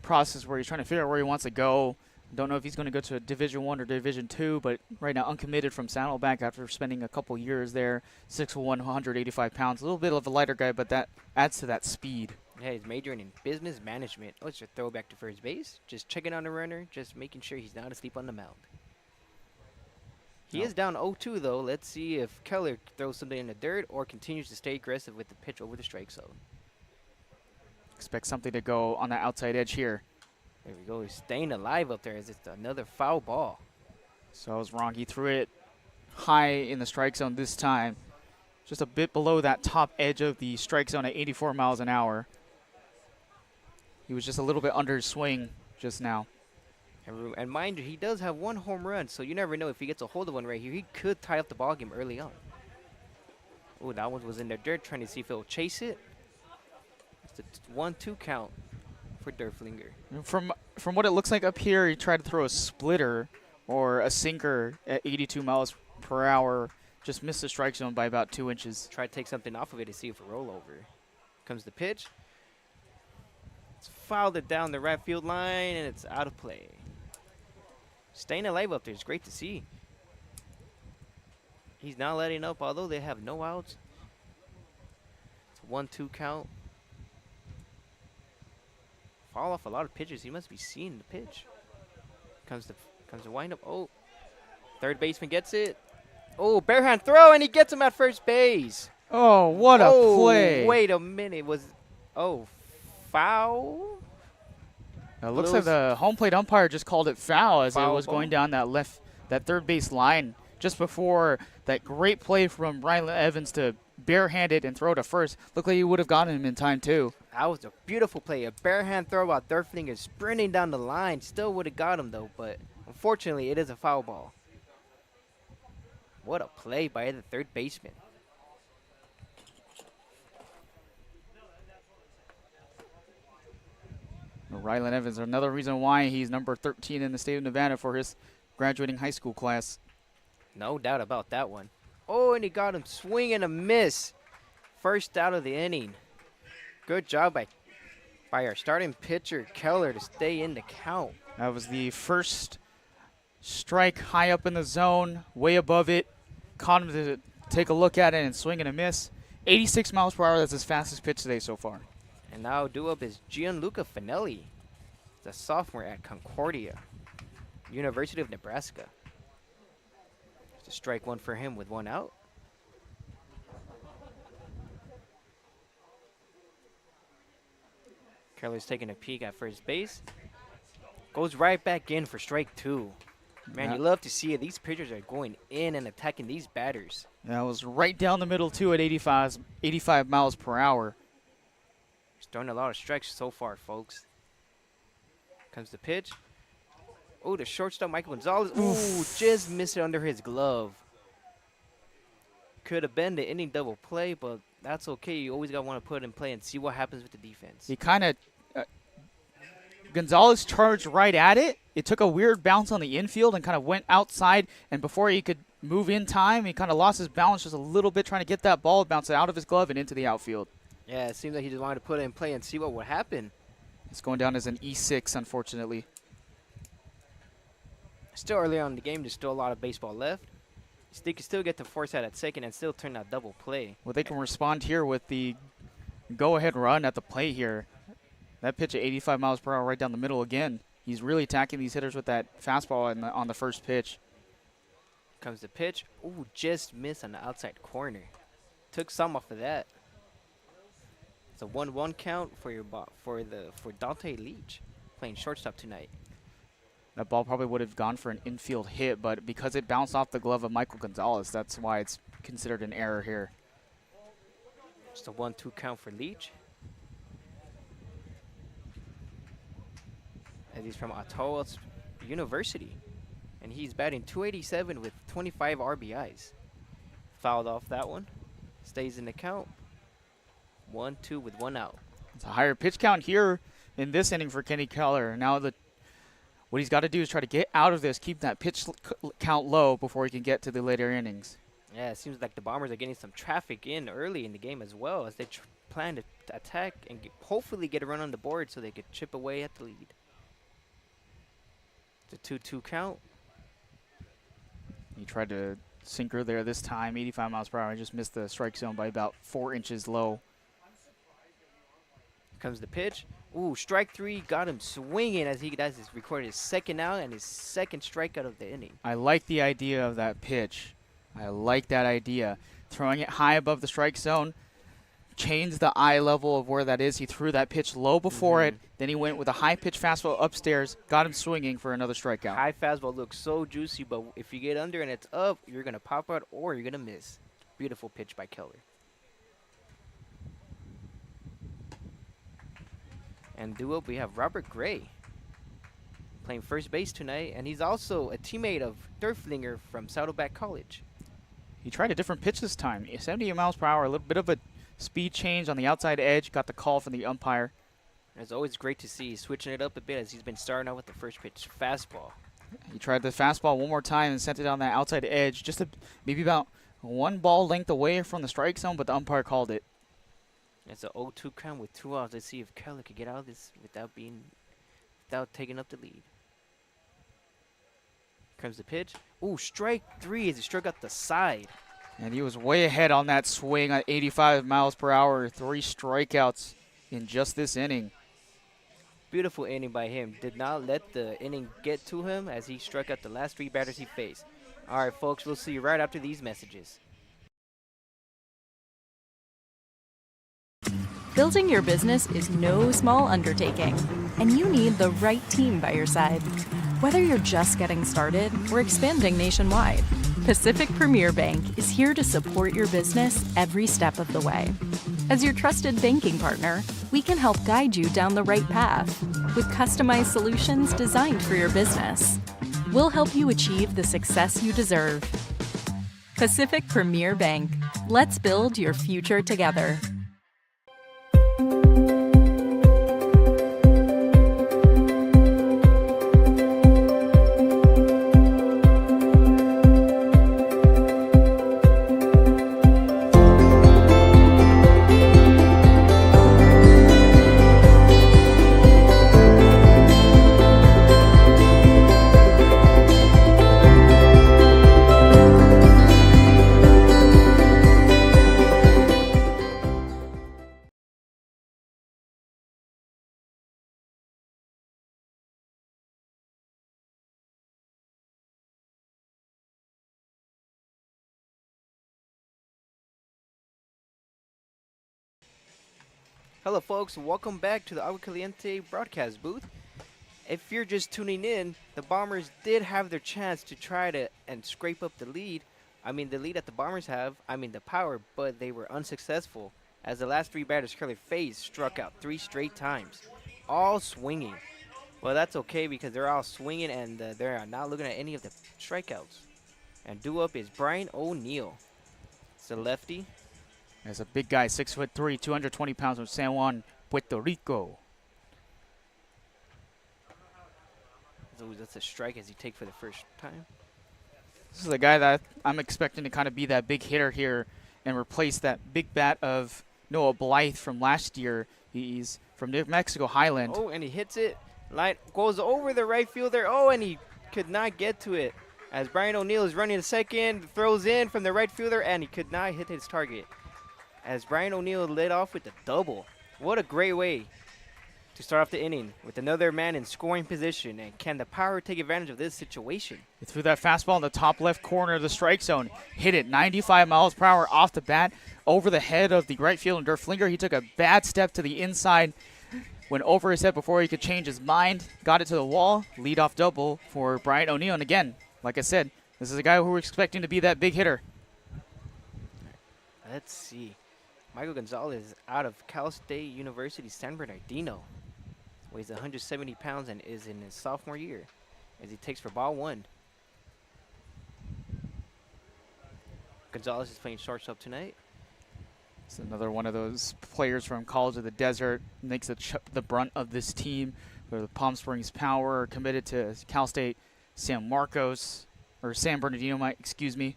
Speaker 2: process where he's trying to figure out where he wants to go. Don't know if he's going to go to Division I or Division II, but right now uncommitted from Saddleback after spending a couple years there. 6'1", 185 pounds. A little bit of a lighter guy, but that adds to that speed.
Speaker 1: Yeah, he's majoring in business management. Oh, it's a throwback to first base. Just checking on the runner, just making sure he's not asleep on the mound. He is down 0-2, though. Let's see if Keller throws something in the dirt or continues to stay aggressive with the pitch over the strike zone.
Speaker 2: Expect something to go on the outside edge here.
Speaker 1: There we go. He's staying alive up there as it's another foul ball.
Speaker 2: So I was wrong. He threw it high in the strike zone this time. Just a bit below that top edge of the strike zone at 84 miles an hour. He was just a little bit under his swing just now.
Speaker 1: And mind you, he does have 1 home run, so you never know if he gets a hold of one right here. He could tie up the ball game early on. Oh, that one was in the dirt, trying to see if he'll chase it. It's a 1-2 count for Derflinger.
Speaker 2: From what it looks like up here, he tried to throw a splitter or a sinker at 82 miles per hour. Just missed the strike zone by about 2 inches.
Speaker 1: Try to take something off of it to see if a rollover. Comes the pitch. It's fouled it down the right field line, and it's out of play. Staying alive up there is great to see. He's not letting up, although they have no outs. It's a 1-2 count. Fall off a lot of pitches. He must be seeing the pitch. Comes the windup. Oh, third baseman gets it. Oh, bare hand throw, and he gets him at first base.
Speaker 2: Oh, what a play.
Speaker 1: Wait a minute. Foul?
Speaker 2: It looks like the home plate umpire just called it foul as it was
Speaker 1: ball.
Speaker 2: going down that third base line just before that great play from Ryan Evans to barehand it and throw to first. Looked like he would have gotten him in time too.
Speaker 1: That was a beautiful play. A bare hand throw while Derflinger sprinting down the line. Still would have got him though, but unfortunately it is a foul ball. What a play by the third baseman.
Speaker 2: Rylan Evans, another reason why he's number 13 in the state of Nevada for his graduating high school class.
Speaker 1: No doubt about that one. Oh, and he got him swing and a miss. First out of the inning. Good job by our starting pitcher, Keller, to stay in the count.
Speaker 2: That was the first strike high up in the zone, way above it. Caught him to take a look at it and swing and a miss. 86 miles per hour, that's his fastest pitch today so far.
Speaker 1: And now due up is Gianluca Finelli, the sophomore at Concordia, University of Nebraska. It's a strike one for him with one out. Keller's taking a peek at first base. Goes right back in for strike two. Man,
Speaker 2: Yeah.
Speaker 1: you love to see it. These pitchers are going in and attacking these batters.
Speaker 2: That was right down the middle, too, at 85 miles per hour.
Speaker 1: He's throwing a lot of strikes so far, folks. Comes the pitch. Oh, the shortstop, Michael Gonzalez. Ooh, just missed it under his glove. Could have been the inning double play, but that's okay. You always got to want to put it in play and see what happens with the defense.
Speaker 2: He kind of Gonzalez charged right at it. It took a weird bounce on the infield and kind of went outside, and before he could move in time, he kind of lost his balance just a little bit trying to get that ball, bounce it out of his glove and into the outfield.
Speaker 1: Yeah, it seems like he just wanted to put it in play and see what would happen.
Speaker 2: It's going down as an E6, unfortunately.
Speaker 1: Still early on in the game, there's still a lot of baseball left. They can still get the force out at second and still turn that double play.
Speaker 2: Well, they can respond here with the go-ahead run at the plate here. That pitch at 85 miles per hour right down the middle again. He's really attacking these hitters with that fastball on the first pitch.
Speaker 1: Comes the pitch. Ooh, just missed on the outside corner. Took some off of that. It's a 1-1 count for Dante Leach playing shortstop tonight.
Speaker 2: That ball probably would have gone for an infield hit, but because it bounced off the glove of Michael Gonzalez, that's why it's considered an error here.
Speaker 1: Just a 1-2 count for Leach. And he's from Ottawa University. And he's batting .287 with 25 RBIs. Fouled off that one. Stays in the count. 1-2 with one out.
Speaker 2: It's a higher pitch count here in this inning for Kenny Keller. Now what he's got to do is try to get out of this, keep that pitch count low before he can get to the later innings.
Speaker 1: Yeah, it seems like the Bombers are getting some traffic in early in the game as well as they plan to attack and hopefully get a run on the board so they could chip away at the lead. It's a 2-2 count.
Speaker 2: He tried to sinker there this time, 85 miles per hour. He just missed the strike zone by about 4 inches low.
Speaker 1: Comes the pitch. Ooh, strike three. Got him swinging as he does his recorded his second out and his second strikeout of the inning.
Speaker 2: I like the idea of that pitch. I like that idea. Throwing it high above the strike zone. Changed the eye level of where that is. He threw that pitch low before it. Then he went with a high pitch fastball upstairs. Got him swinging for another strikeout.
Speaker 1: High fastball looks so juicy, but if you get under and it's up, you're going to pop out or you're going to miss. Beautiful pitch by Keller. And due up, we have Robert Gray playing first base tonight, and he's also a teammate of Durflinger from Saddleback College.
Speaker 2: He tried a different pitch this time. 78 miles per hour, a little bit of a speed change on the outside edge. Got the call from the umpire.
Speaker 1: It's always great to see switching it up a bit as he's been starting out with the first pitch fastball.
Speaker 2: He tried the fastball one more time and sent it on that outside edge, just maybe about one ball length away from the strike zone, but the umpire called it.
Speaker 1: It's an 0-2 count with 2 outs. Let's see if Keller could get out of this without taking up the lead. Comes the pitch. Ooh, strike three as he struck out the side.
Speaker 2: And he was way ahead on that swing at 85 miles per hour. 3 strikeouts in just this inning.
Speaker 1: Beautiful inning by him. Did not let the inning get to him as he struck out the last 3 batters he faced. All right, folks, we'll see you right after these messages.
Speaker 6: Building your business is no small undertaking, and you need the right team by your side. Whether you're just getting started or expanding nationwide, Pacific Premier Bank is here to support your business every step of the way. As your trusted banking partner, we can help guide you down the right path with customized solutions designed for your business. We'll help you achieve the success you deserve. Pacific Premier Bank. Let's build your future together.
Speaker 1: Hello, folks. Welcome back to the Agua Caliente broadcast booth. If you're just tuning in, the Bombers did have their chance to try to and scrape up the lead. The lead that the Bombers have, the power, but they were unsuccessful as the last three batters Curly Faze struck out 3 straight times, all swinging. Well, that's okay because they're all swinging and they're not looking at any of the strikeouts. And due up is Brian O'Neill. It's a lefty.
Speaker 2: There's a big guy, 6'3", 220 pounds from San Juan, Puerto Rico.
Speaker 1: Ooh, that's a strike as he take for the first time.
Speaker 2: This is a guy that I'm expecting to kind of be that big hitter here and replace that big bat of Noah Blythe from last year. He's from New Mexico Highland.
Speaker 1: Oh, and he hits it. Line goes over the right fielder. Oh, and he could not get to it. As Brian O'Neill is running to second, throws in from the right fielder, and he could not hit his target. As Brian O'Neill led off with a double. What a great way to start off the inning with another man in scoring position. And can the Power take advantage of this situation?
Speaker 2: He threw that fastball in the top left corner of the strike zone. Hit it 95 miles per hour off the bat over the head of the right fielder, Derflinger. He took a bad step to the inside, went over his head before he could change his mind, got it to the wall. Leadoff double for Brian O'Neill. And again, like I said, this is a guy who we're expecting to be that big hitter.
Speaker 1: Let's see. Michael Gonzalez out of Cal State University San Bernardino. Weighs 170 pounds and is in his sophomore year as he takes for ball 1. Gonzalez is playing shortstop tonight.
Speaker 2: It's another one of those players from College of the Desert, makes the brunt of this team. Where the Palm Springs Power committed to Cal State San Bernardino, excuse me.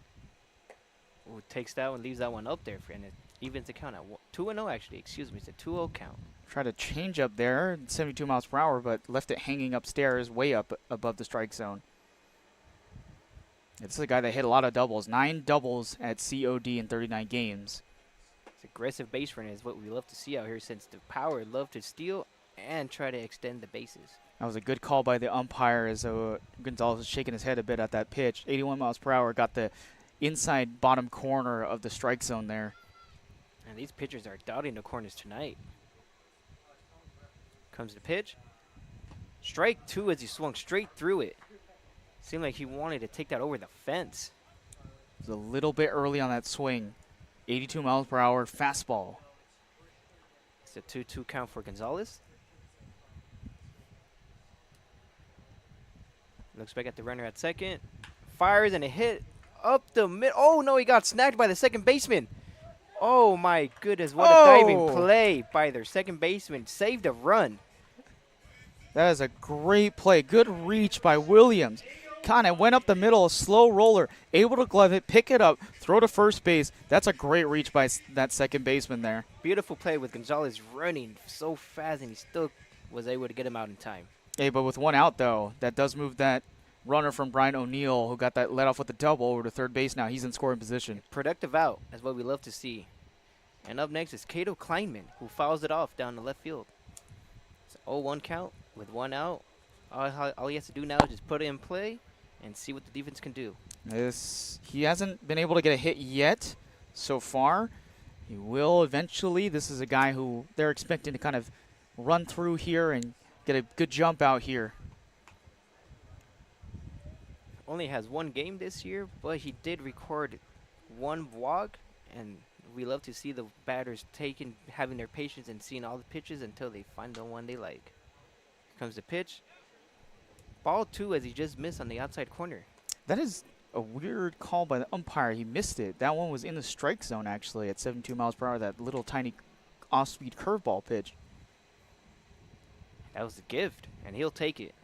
Speaker 1: Ooh, takes that one, leaves that one up there, and it evens the count at 2-0 actually, excuse me, it's a 2-0 count.
Speaker 2: Tried to change up there, 72 miles per hour, but left it hanging upstairs, way up above the strike zone. This is a guy that hit a lot of doubles, 9 doubles at COD in 39 games.
Speaker 1: It's aggressive base running is what we love to see out here since the Power love to steal and try to extend the bases.
Speaker 2: That was a good call by the umpire as Gonzalez was shaking his head a bit at that pitch. 81 miles per hour, got the inside bottom corner of the strike zone there.
Speaker 1: And these pitchers are dotting the corners tonight. Comes the pitch. Strike 2 as he swung straight through it. Seemed like he wanted to take that over the fence.
Speaker 2: It was a little bit early on that swing. 82 miles per hour fastball.
Speaker 1: It's a 2-2 count for Gonzalez. Looks back at the runner at second. Fires and a hit up the mid. Oh no, he got snagged by the second baseman. Oh my goodness, what a diving play by their second baseman. Saved a run.
Speaker 2: That is a great play. Good reach by Williams. Kind of went up the middle, a slow roller, able to glove it, pick it up, throw to first base. That's a great reach by that second baseman there.
Speaker 1: Beautiful play with Gonzalez running so fast, and he still was able to get him out in time.
Speaker 2: Hey, but with one out, though, that does move that runner from Brian O'Neill, who got that let off with the double, over to third base now. He's in scoring position.
Speaker 1: Productive out is what we love to see. And up next is Cato Kleinman, who fouls it off down the left field. It's an 0-1 count with 1 out. All he has to do now is just put it in play and see what the defense can do.
Speaker 2: He hasn't been able to get a hit yet so far. He will eventually. This is a guy who they're expecting to kind of run through here and get a good jump out here.
Speaker 1: Only has 1 game this year, but he did record 1 walk, and we love to see the batters having their patience and seeing all the pitches until they find the one they like. Here comes the pitch. Ball 2 as he just missed on the outside corner.
Speaker 2: That is a weird call by the umpire. He missed it. That one was in the strike zone, actually, at 72 miles per hour, that little tiny off-speed curveball pitch.
Speaker 1: That was the gift, and he'll take it.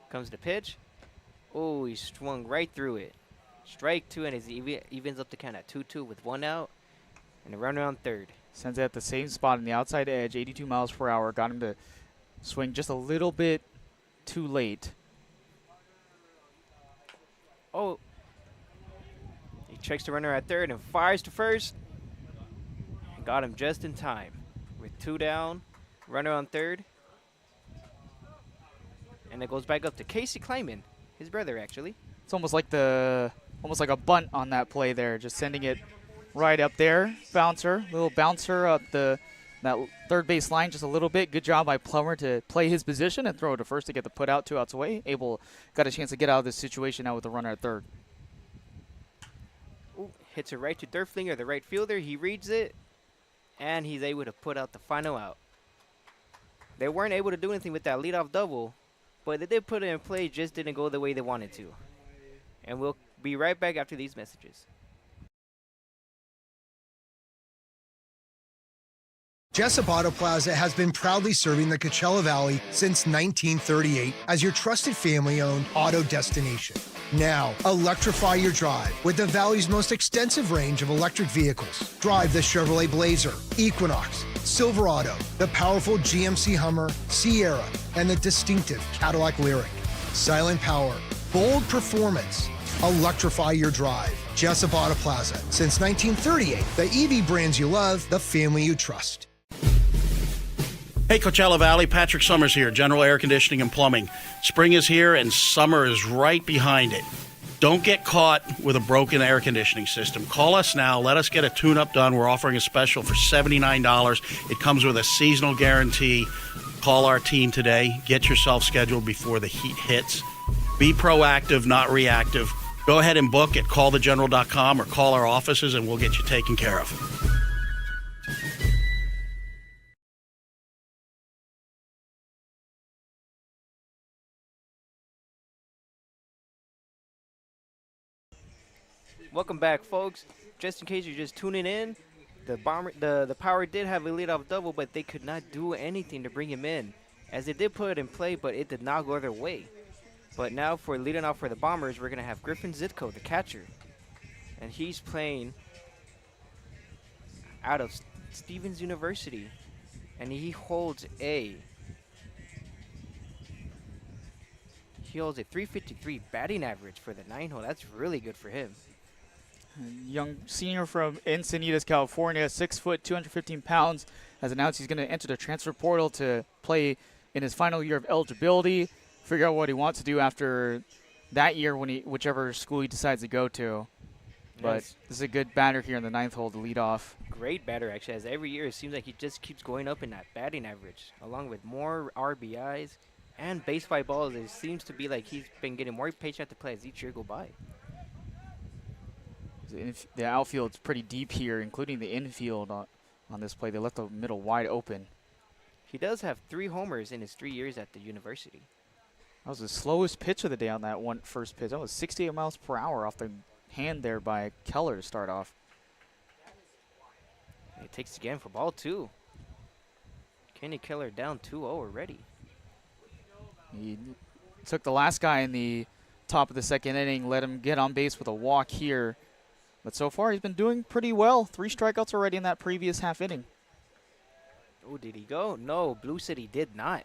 Speaker 1: Comes the pitch. Oh, he swung right through it. Strike 2, and he evens up the count at 2-2 with 1 out and a runner on third.
Speaker 2: Sends it at the same spot on the outside edge, 82 miles per hour. Got him to swing just a little bit too late.
Speaker 1: Oh, he checks the runner at third and fires to first. And got him just in time. With 2 down, runner on third. And it goes back up to Casey Kleinman, his brother actually.
Speaker 2: It's almost like a bunt on that play there, just sending it right up there. Bouncer, little bouncer up the that third base line just a little bit. Good job by Plummer to play his position and throw to first to get the put out, 2 outs away. Abel got a chance to get out of this situation now with the runner at third.
Speaker 1: Ooh, hits it right to Derflinger, the right fielder. He reads it, and he's able to put out the final out. They weren't able to do anything with that leadoff double, but they did put it in play, just didn't go the way they wanted to. And we'll be right back after these messages.
Speaker 7: Jessup Auto Plaza has been proudly serving the Coachella Valley since 1938 as your trusted family-owned auto destination. Now, electrify your drive with the Valley's most extensive range of electric vehicles. Drive the Chevrolet Blazer, Equinox, Silverado, the powerful GMC Hummer, Sierra, and the distinctive Cadillac Lyriq. Silent power, bold performance. Electrify your drive. Jessup Auto Plaza. Since 1938, the EV brands you love, the family you trust.
Speaker 8: Hey, Coachella Valley, Patrick Summers here, General Air Conditioning and Plumbing. Spring is here and summer is right behind it. Don't get caught with a broken air conditioning system. Call us now. Let us get a tune-up done. We're offering a special for $79. It comes with a seasonal guarantee. Call our team today. Get yourself scheduled before the heat hits. Be proactive, not reactive. Go ahead and book at callthegeneral.com or call our offices and we'll get you taken care of.
Speaker 1: Welcome back, folks. Just in case you're just tuning in, the Power did have a leadoff double, but they could not do anything to bring him in, as they did put it in play, but it did not go their way. But now for leading off for the Bombers, we're gonna have Griffin Zitko, the catcher, and he's playing out of Stevens University, and he holds a 353 batting average for the 9-hole. That's really good for him.
Speaker 2: Young senior from Encinitas, California, 6 foot, 215 pounds, has announced he's going to enter the transfer portal to play in his final year of eligibility, figure out what he wants to do after that year when whichever school he decides to go to. But
Speaker 1: Yes.
Speaker 2: this is a good batter here in the 9th hole to lead off.
Speaker 1: Great batter, actually, as every year it seems like he just keeps going up in that batting average, along with more RBIs and base fly balls. It seems to be like he's been getting more patient to play as each year go by.
Speaker 2: The outfield's pretty deep here, including the infield on this play. They left the middle wide open.
Speaker 1: He does have 3 homers in his 3 years at the university.
Speaker 2: That was the slowest pitch of the day on that one first pitch. That was 68 miles per hour off the hand there by Keller to start off.
Speaker 1: And he takes again for ball 2. Kenny Keller down 2-0 already.
Speaker 2: He took the last guy in the top of the 2nd inning, let him get on base with a walk here. But so far, he's been doing pretty well. 3 strikeouts already in that previous half inning.
Speaker 1: Oh, did he go? No, Blue City did not.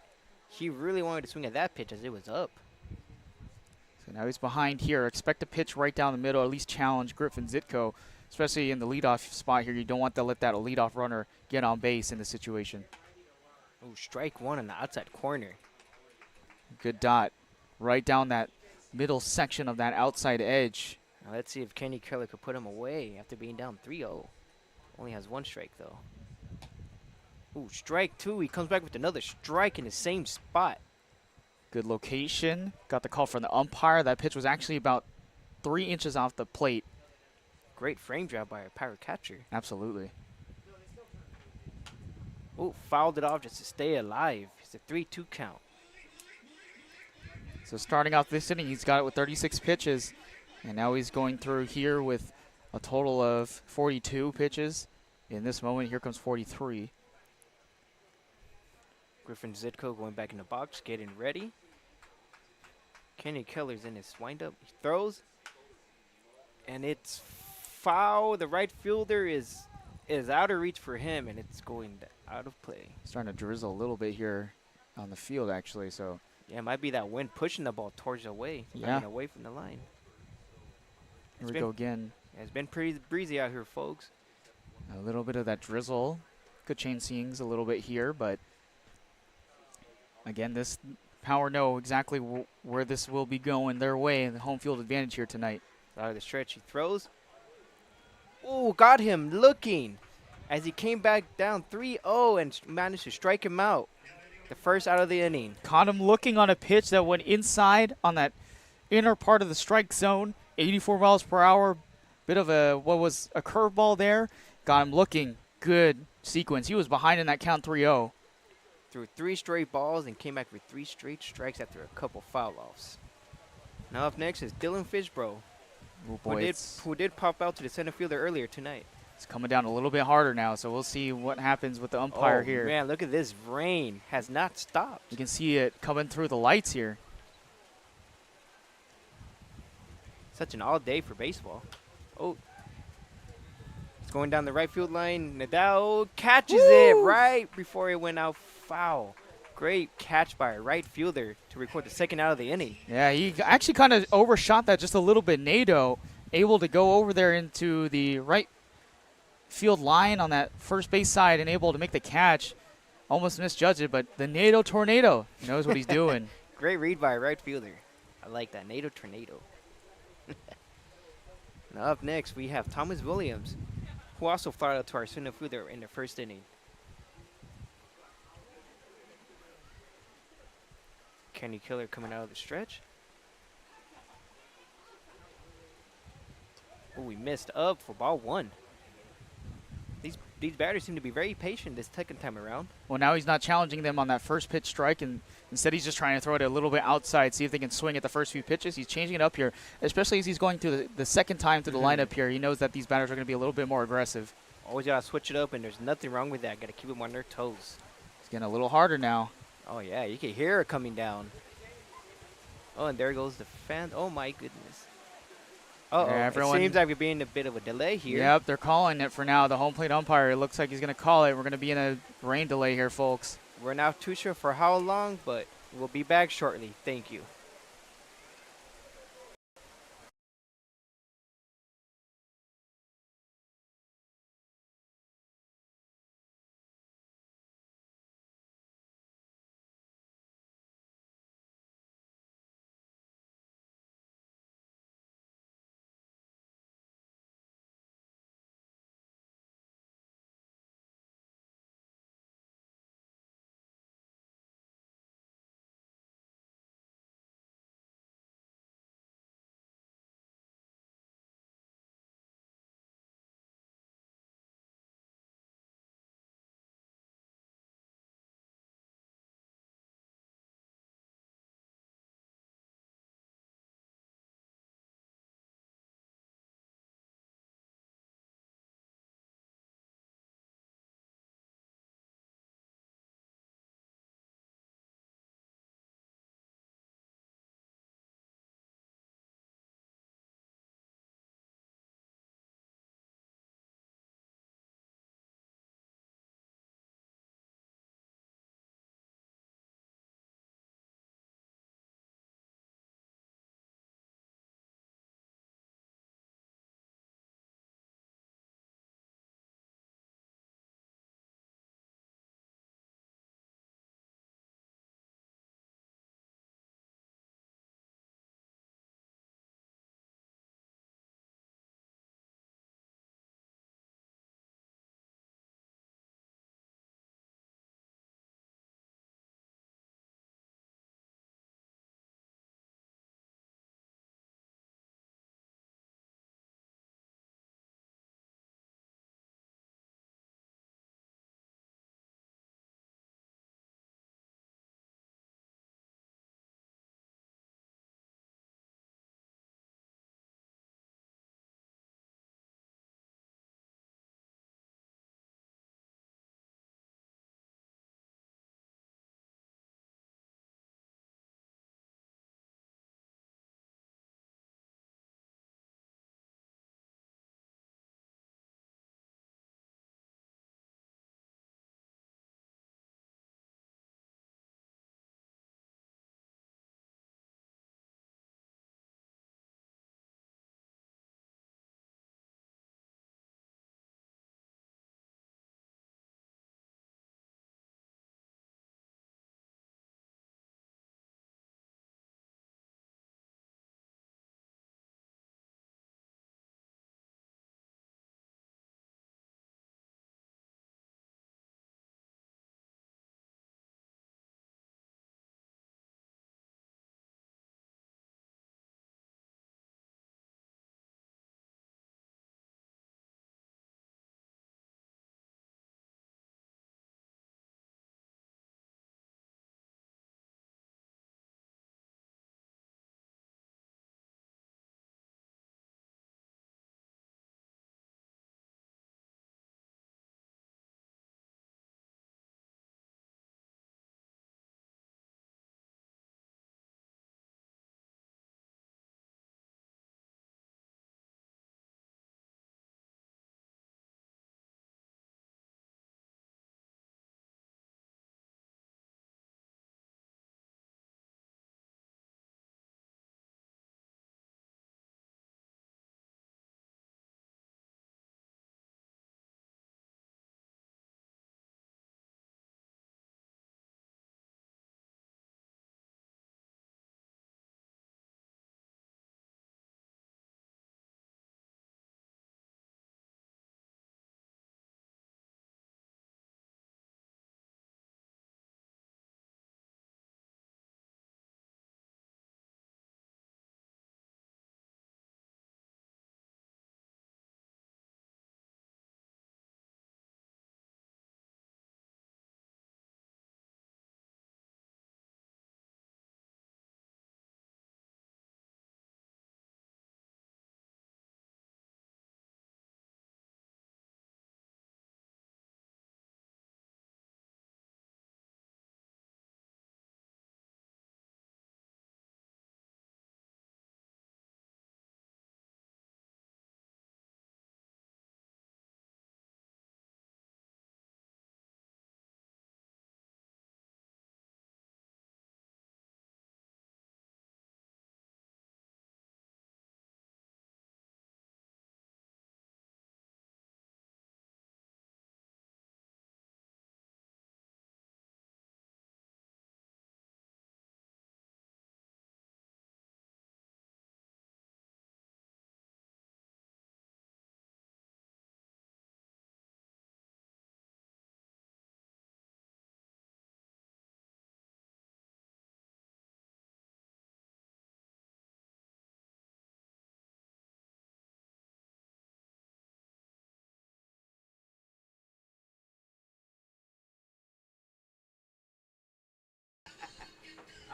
Speaker 1: He really wanted to swing at that pitch as it was up.
Speaker 2: So now he's behind here. Expect a pitch right down the middle, at least challenge Griffin Zitko, especially in the leadoff spot here. You don't want to let that leadoff runner get on base in the situation.
Speaker 1: Oh, strike 1 on the outside corner.
Speaker 2: Good dot. Right down that middle section of that outside edge.
Speaker 1: Now let's see if Kenny Keller could put him away after being down 3-0. Only has 1 strike, though. Ooh, strike 2. He comes back with another strike in the same spot.
Speaker 2: Good location. Got the call from the umpire. That pitch was actually about 3 inches off the plate.
Speaker 1: Great frame job by our Power catcher.
Speaker 2: Absolutely.
Speaker 1: Ooh, fouled it off just to stay alive. It's a 3-2 count.
Speaker 2: So starting off this inning, he's got it with 36 pitches. And now he's going through here with a total of 42 pitches. In this moment, here comes 43.
Speaker 1: Griffin Zitko going back in the box, getting ready. Kenny Keller's in his windup. He throws. And it's foul. The right fielder is out of reach for him, and it's going out of play.
Speaker 2: Starting to drizzle a little bit here on the field, actually. So
Speaker 1: Yeah, it might be that wind pushing the ball towards the way.
Speaker 2: Yeah.
Speaker 1: Away from the line.
Speaker 2: here we go again.
Speaker 1: It's been pretty breezy out here, folks.
Speaker 2: A little bit of that drizzle. Could change scenes a little bit here, but again, this Power know exactly where this will be going their way, and the home field advantage here tonight.
Speaker 1: Out of the stretch, he throws. Oh, got him looking. as he came back down 3-0 and managed to strike him out. The first out of the inning.
Speaker 2: Caught him looking on a pitch that went inside on that inner part of the strike zone. 84 miles per hour. Bit of what was a curveball there. Got him looking. Good sequence. He was behind in that count 3-0.
Speaker 1: Threw 3 straight balls and came back with 3 straight strikes after a couple foul offs. Now up next is Dylan Fishbro,
Speaker 2: Oh boy,
Speaker 1: who did pop out to the center fielder earlier tonight.
Speaker 2: it's coming down a little bit harder now, so we'll see what happens with the umpire
Speaker 1: Oh,
Speaker 2: here.
Speaker 1: man, look at this. Rain has not stopped.
Speaker 2: You can see it coming through the lights here.
Speaker 1: Such an all day for baseball. Oh. It's going down the right field line. Nadal catches it right before it went out foul. Great catch by a right fielder to record the second out of the inning.
Speaker 2: Yeah, he actually kind of overshot that just a little bit. Nadeau able to go over there into the right field line on that first base side and able to make the catch. Almost misjudged it, but the Nadeau Tornado knows what he's doing.
Speaker 1: Great read by a right fielder. I like that. NATO Tornado. Now up next, we have Thomas Williams, who also fly out to our center fielder in the first inning. Kenny Killer coming out of the stretch. Oh, we missed up for ball 1. These batters seem to be very patient this second time around.
Speaker 2: Well, now he's not challenging them on that first pitch strike, and instead he's just trying to throw it a little bit outside, see if they can swing at the first few pitches. He's changing it up here, especially as he's going through the second time through the lineup here. He knows that these batters are going to be a little bit more aggressive.
Speaker 1: Always got to switch it up, and there's nothing wrong with that. Got to keep them on their toes.
Speaker 2: It's getting a little harder now.
Speaker 1: Oh, yeah, you can hear it coming down. Oh, and there goes the fan. Oh, my goodness. Uh-oh,
Speaker 2: Yeah,
Speaker 1: it seems like we're being a bit of a delay here.
Speaker 2: Yep, they're calling it for now. The home plate umpire, it looks like he's going to call it. We're going to be in a rain delay here, folks.
Speaker 1: We're not too sure for how long, but we'll be back shortly. Thank you.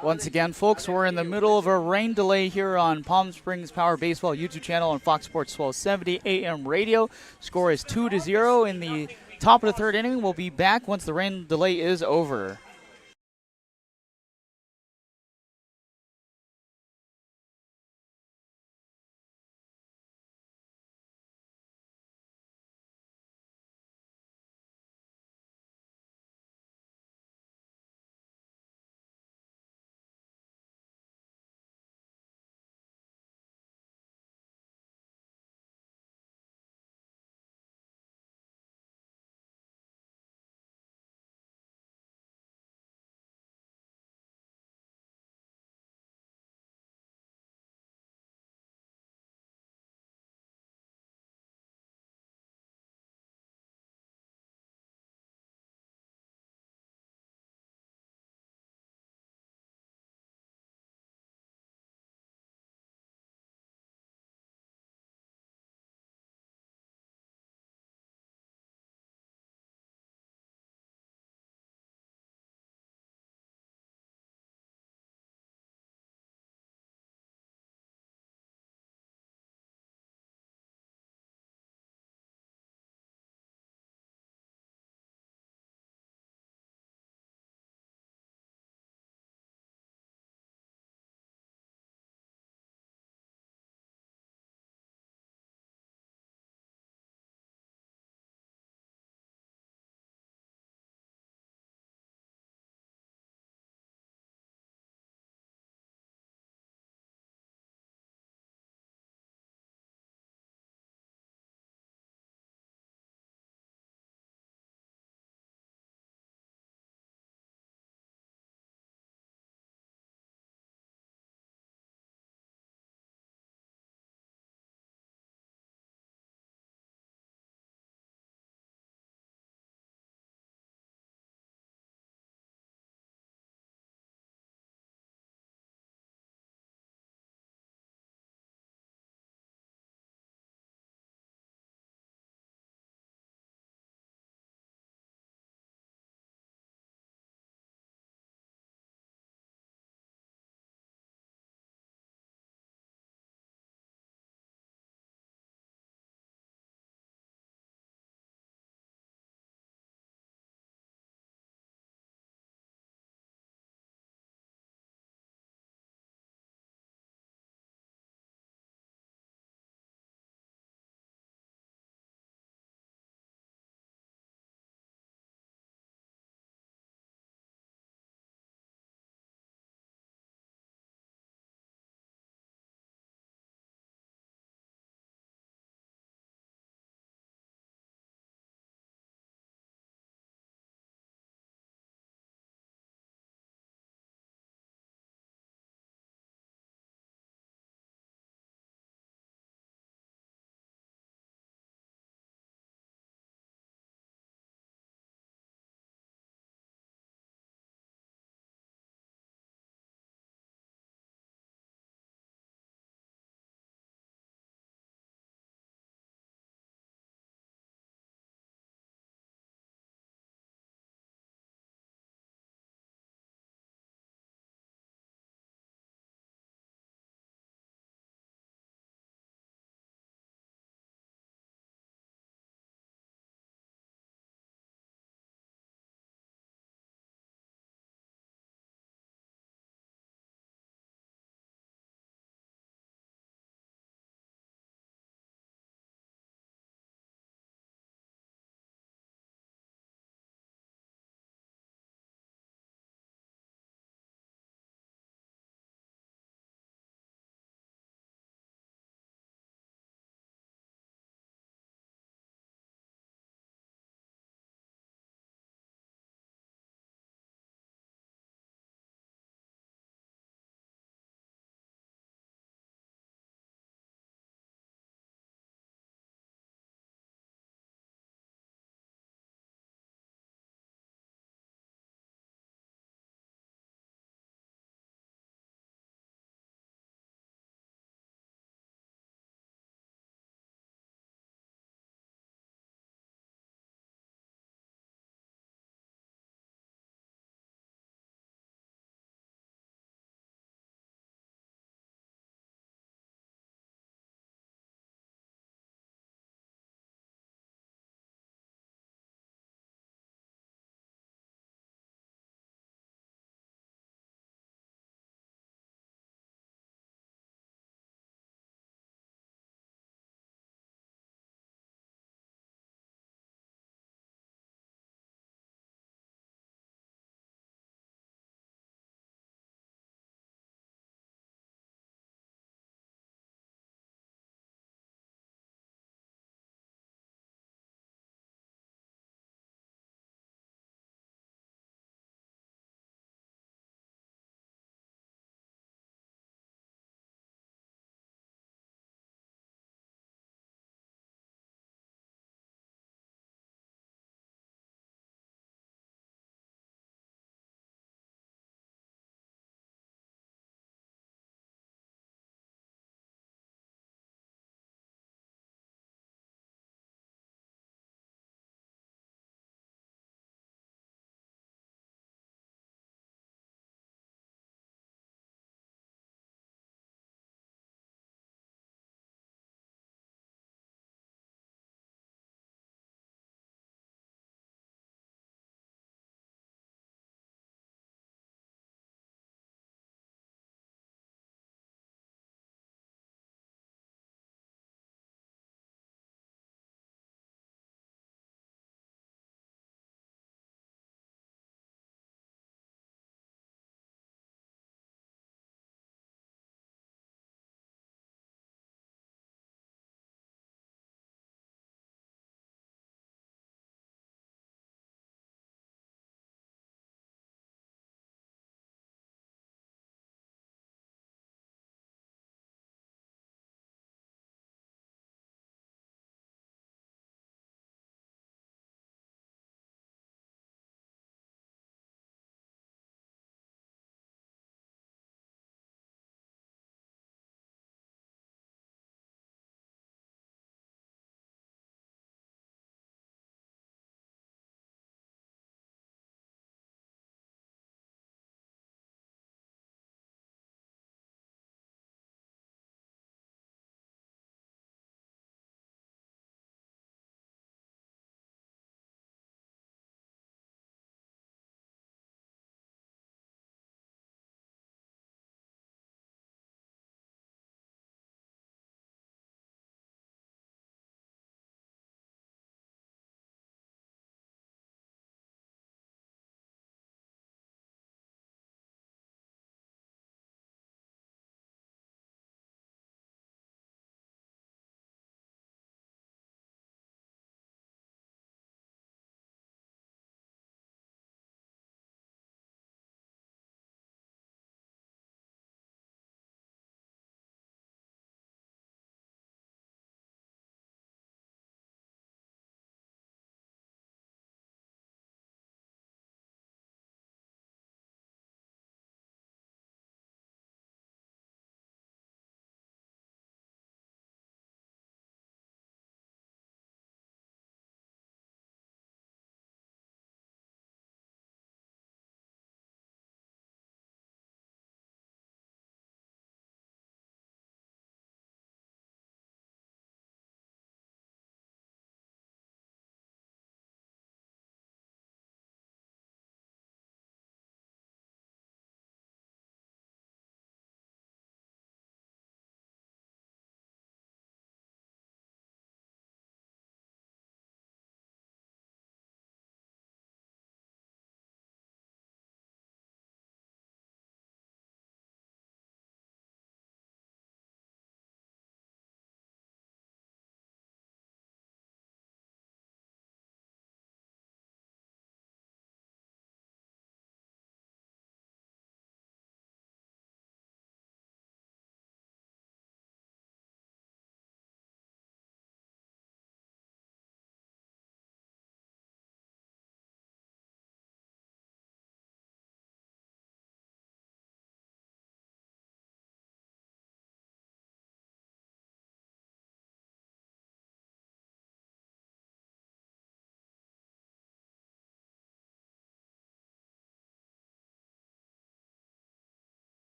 Speaker 2: Once again, folks, we're in the middle of a rain delay here on Palm Springs Power Baseball YouTube channel on Fox Sports 1270 AM radio. Score is 2-0 in the top of the third inning. We'll be back once the rain delay is over.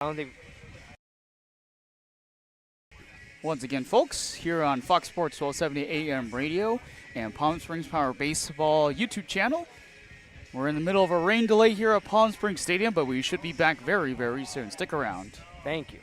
Speaker 1: I don't think.
Speaker 2: Once again, folks, here on Fox Sports 1270 AM radio and Palm Springs Power Baseball YouTube channel. We're in the middle of a rain delay here at Palm Springs Stadium, but we should be back very, very soon. Stick around.
Speaker 1: Thank you.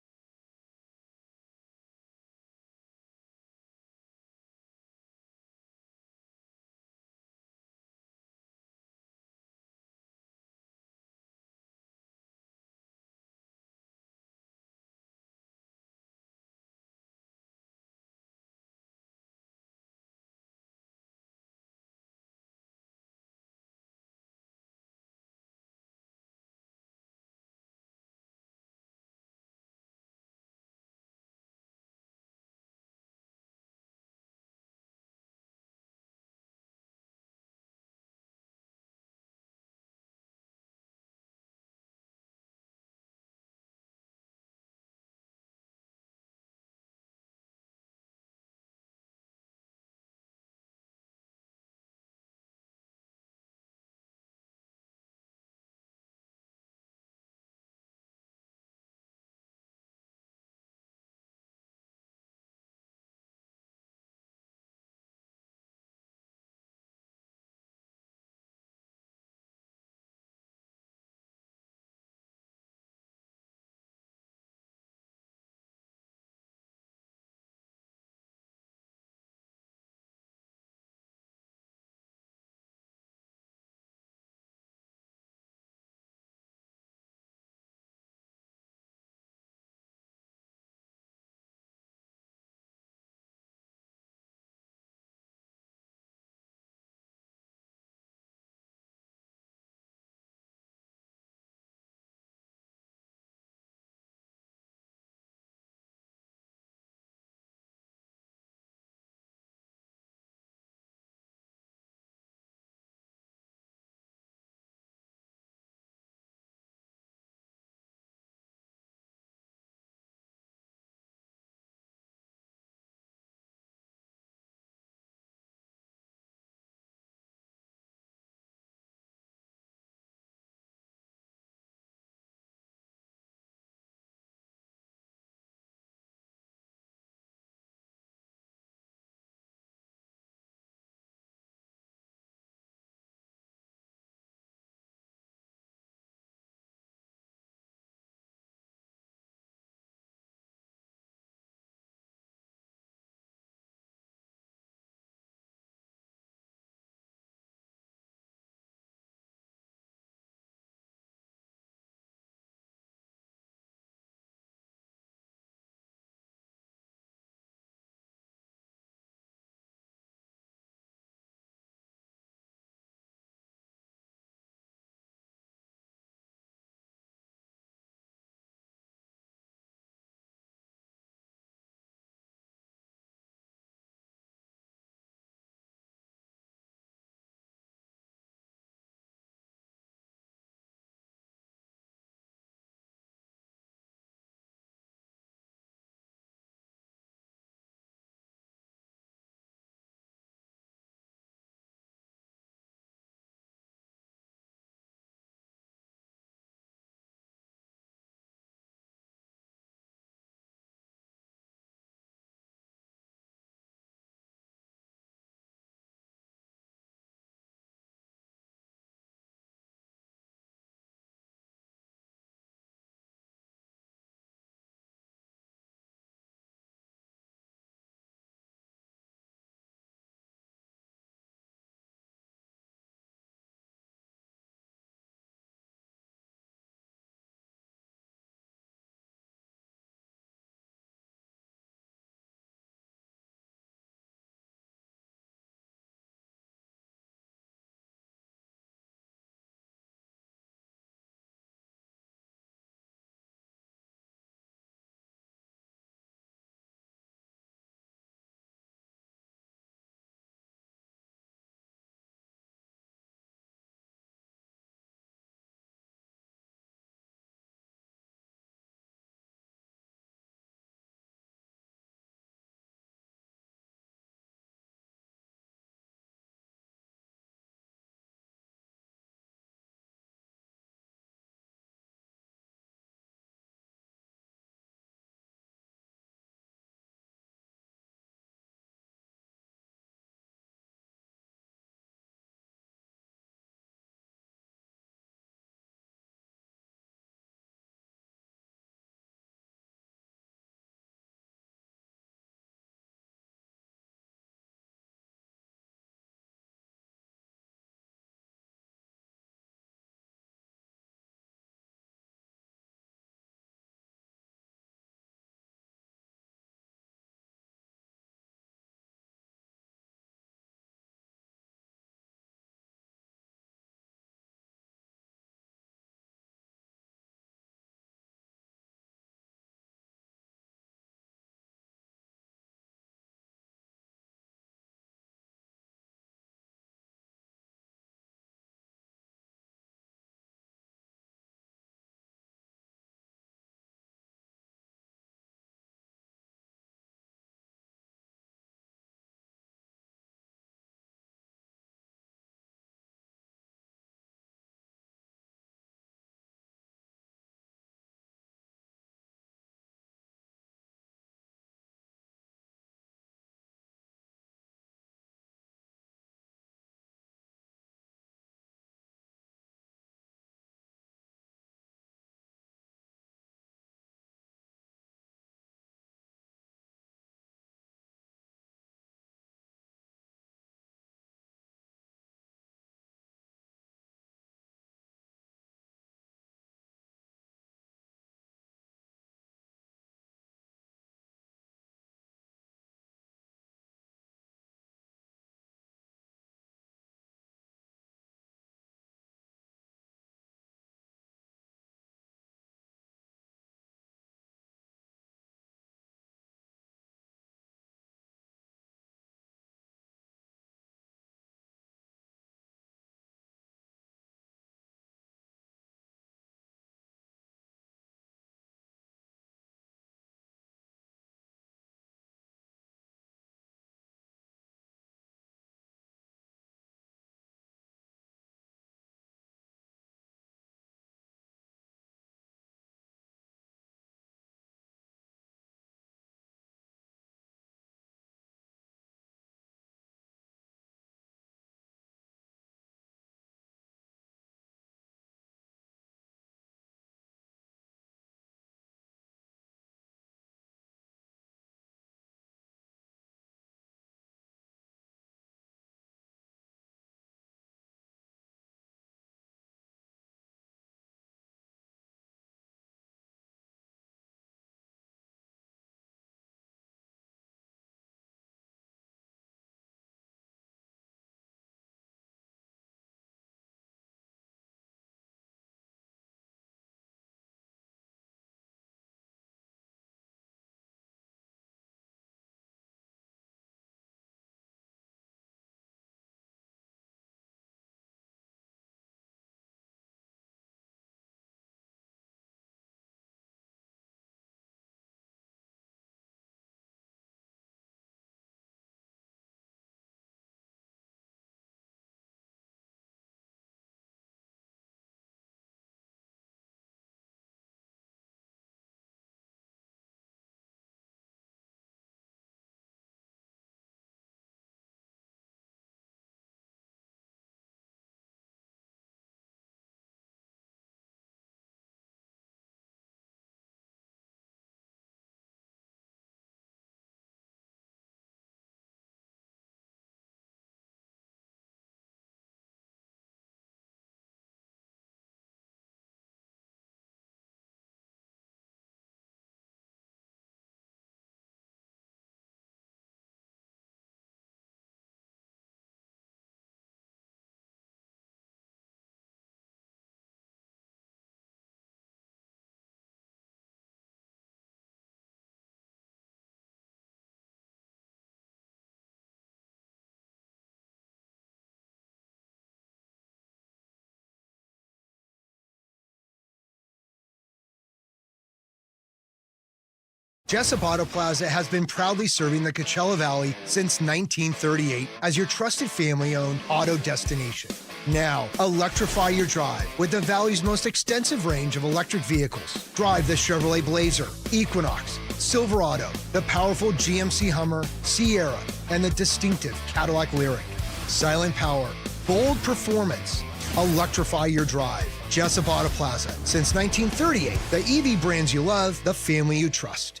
Speaker 7: Jessup Auto Plaza has been proudly serving the Coachella Valley since 1938 as your trusted family-owned auto destination. Now, electrify your drive with the Valley's most extensive range of electric vehicles. Drive the Chevrolet Blazer, Equinox, Silverado, the powerful GMC Hummer, Sierra, and the distinctive Cadillac Lyriq. Silent power, bold performance. Electrify your drive. Jessup Auto Plaza. Since 1938, the EV brands you love, the family you trust.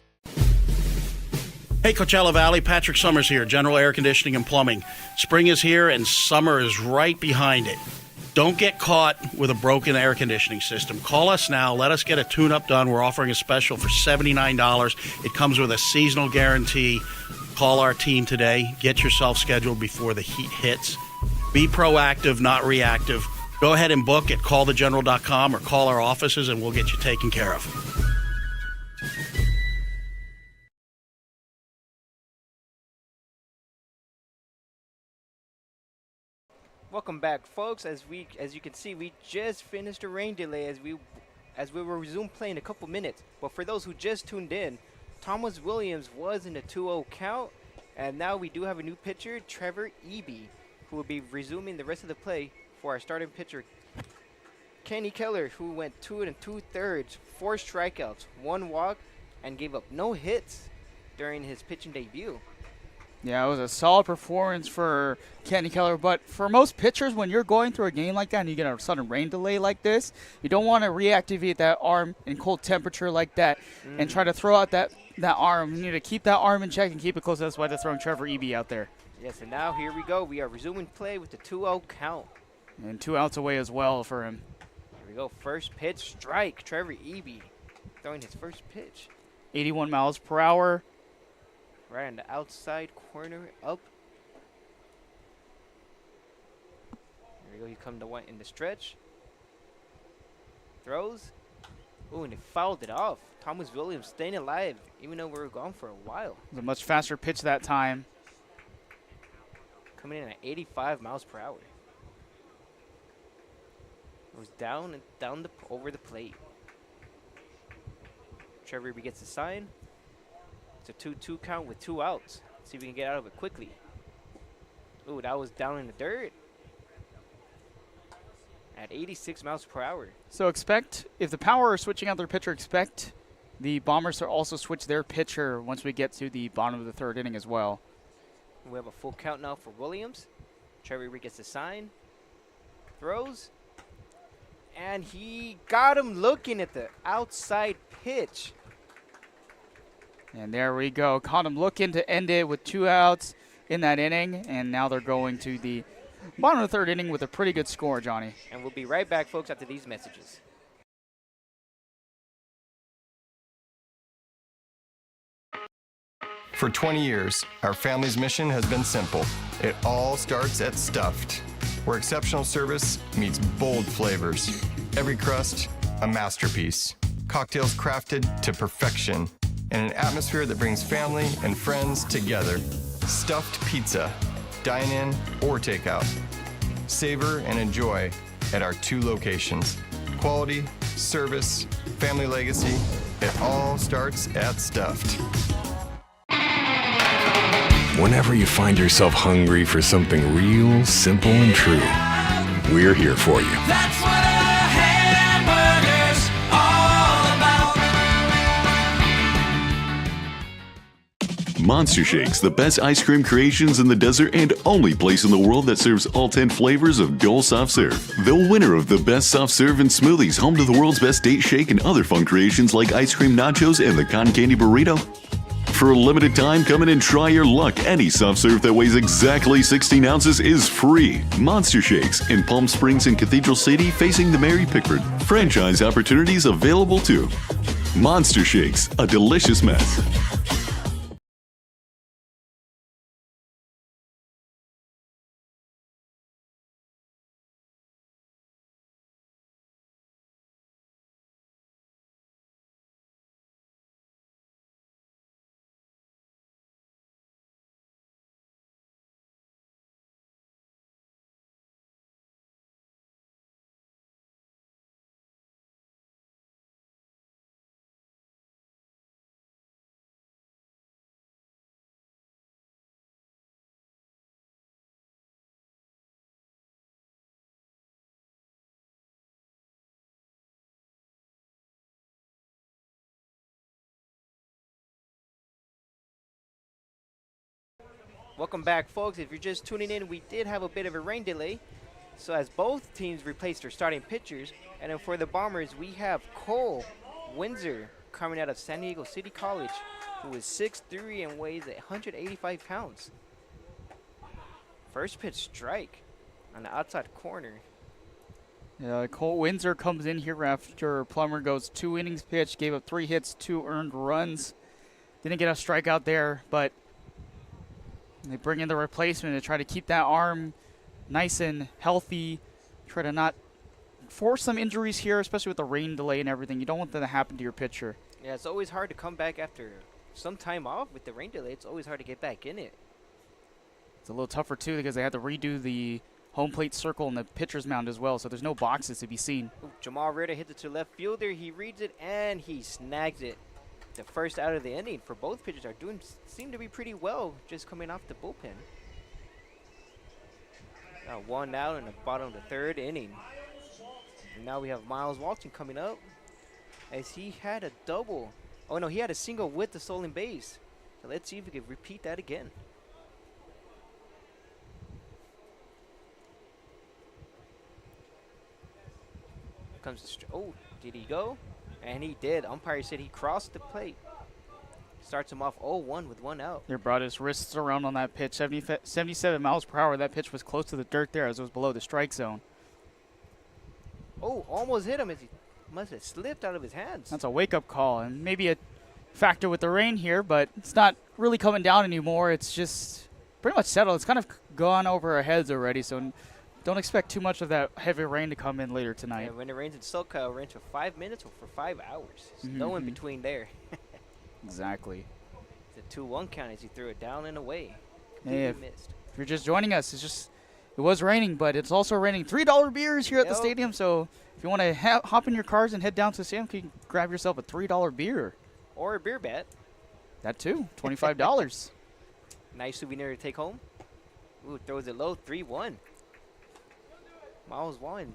Speaker 8: Hey, Coachella Valley, Patrick Summers here, General Air Conditioning and Plumbing. Spring is here and summer is right behind it. Don't get caught with a broken air conditioning system. Call us now. Let us get a tune-up done. We're offering a special for $79. It comes with a seasonal guarantee. Call our team today. Get yourself scheduled before the heat hits. Be proactive, not reactive. Go ahead and book at callthegeneral.com or call our offices and we'll get you taken care of.
Speaker 1: Welcome back, folks. As you can see, we just finished a rain delay as we will resume playing in a couple minutes. But for those who just tuned in, Thomas Williams was in a 2-0 count, and now we do have a new pitcher, Trevor Eby, who will be resuming the rest of the play for our starting pitcher, Kenny Keller, who went 2 2/3, 4 strikeouts, 1 walk, and gave up no hits during his pitching debut.
Speaker 2: Yeah, it was a solid performance for Kenny Keller. But for most pitchers, when you're going through a game like that and you get a sudden rain delay like this, you don't want to reactivate that arm in cold temperature like that and try to throw out that arm. You need to keep that arm in check and keep it close. That's why they're throwing Trevor Eby out there.
Speaker 1: Yes, and now here we go. We are resuming play with the 2-0 count.
Speaker 2: And 2 outs away as well for him.
Speaker 1: Here we go. First pitch, strike. Trevor Eby throwing his first pitch.
Speaker 2: 81 miles per hour.
Speaker 1: Right on the outside corner, up. Here we go. He come to one in the stretch. Throws. Ooh, and he fouled it off. Thomas Williams staying alive, even though we were gone for a while.
Speaker 2: It was a much faster pitch that time.
Speaker 1: Coming in at 85 miles per hour. It was down over the plate. Trevor Eby gets the sign. It's a 2-2 count with 2 outs. See if we can get out of it quickly. Ooh, that was down in the dirt. At 86 miles per hour.
Speaker 2: So expect, if the Power are switching out their pitcher, expect the Bombers to also switch their pitcher once we get to the bottom of the 3rd inning as well.
Speaker 1: We have a full count now for Williams. Trevor Eby gets the sign. Throws. And he got him looking at the outside pitch.
Speaker 2: And there we go. Caught him looking to end it with 2 outs in that inning. And now they're going to the bottom of the 3rd inning with a pretty good score, Johnny.
Speaker 1: And we'll be right back, folks, after these messages.
Speaker 9: For 20 years, our family's mission has been simple. It all starts at Stuffed, where exceptional service meets bold flavors. Every crust, a masterpiece. Cocktails crafted to perfection. In an atmosphere that brings family and friends together. Stuffed pizza, dine-in or takeout. Savor and enjoy at our 2 locations. Quality, service, family legacy, it all starts at Stuffed.
Speaker 10: Whenever you find yourself hungry for something real, simple, and true, we're here for you.
Speaker 11: That's what a hamburger's all about.
Speaker 10: Monster Shakes, the best ice cream creations in the desert and only place in the world that serves all 10 flavors of Dole Soft Serve. The winner of the best soft serve and smoothies, home to the world's best date shake and other fun creations like ice cream nachos and the cotton candy burrito. For a limited time, come in and try your luck. Any soft serve that weighs exactly 16 ounces is free. Monster Shakes in Palm Springs and Cathedral City facing the Mary Pickford. Franchise opportunities available too. Monster Shakes, a delicious mess.
Speaker 1: Welcome back, folks. If you're just tuning in, we did have a bit of a rain delay. So as both teams replaced their starting pitchers, and then for the Bombers, we have Cole Windsor coming out of San Diego City College, who is 6'3" and weighs 185 pounds. First pitch strike on the outside corner.
Speaker 2: Yeah, Cole Windsor comes in here after Plummer goes 2 innings pitched, gave up 3 hits, 2 earned runs. Didn't get a strikeout there, but they bring in the replacement to try to keep that arm nice and healthy, try to not force some injuries here, especially with the rain delay and everything. You don't want that to happen to your pitcher.
Speaker 1: Yeah, it's always hard to come back after some time off with the rain delay. It's always hard to get back in it.
Speaker 2: It's a little tougher, too, because they had to redo the home plate circle and the pitcher's mound as well, so there's no boxes to be seen.
Speaker 1: Ooh, Jamal Ritter hits it to left fielder. He reads it, and he snags it. The first out of the inning for both pitchers seem to be pretty well, just coming off the bullpen. Now 1 out in the bottom of the 3rd inning. And now we have Miles Walton coming up, as he had a double. Oh no, he had a single with the stolen base. So let's see if we can repeat that again. Comes the oh, did he go? And he did. Umpire said he crossed the plate. Starts him off 0-1 with 1 out.
Speaker 2: They brought his wrists around on that pitch, 77 miles per hour. That pitch was close to the dirt there as it was below the strike zone.
Speaker 1: Oh, almost hit him as he must have slipped out of his hands.
Speaker 2: That's a wake-up call, and maybe a factor with the rain here, but it's not really coming down anymore. It's just pretty much settled. It's kind of gone over our heads already, so don't expect too much of that heavy rain to come in later tonight.
Speaker 1: Yeah, when it rains in SoCal, it rains for 5 minutes or for 5 hours. There's no in between there.
Speaker 2: Exactly.
Speaker 1: It's a 2-1 count as he threw it down and away.
Speaker 2: Hey,
Speaker 1: Completely missed.
Speaker 2: If you're just joining us, it was raining, but it's also raining $3 beers here at the
Speaker 1: Yep.
Speaker 2: stadium. So if you want to hop in your cars and head down to Sam, you can grab yourself a $3 beer.
Speaker 1: Or a beer bat.
Speaker 2: That too, $25.
Speaker 1: Nice souvenir to take home. Ooh, throws it low, 3-1. Miles Walton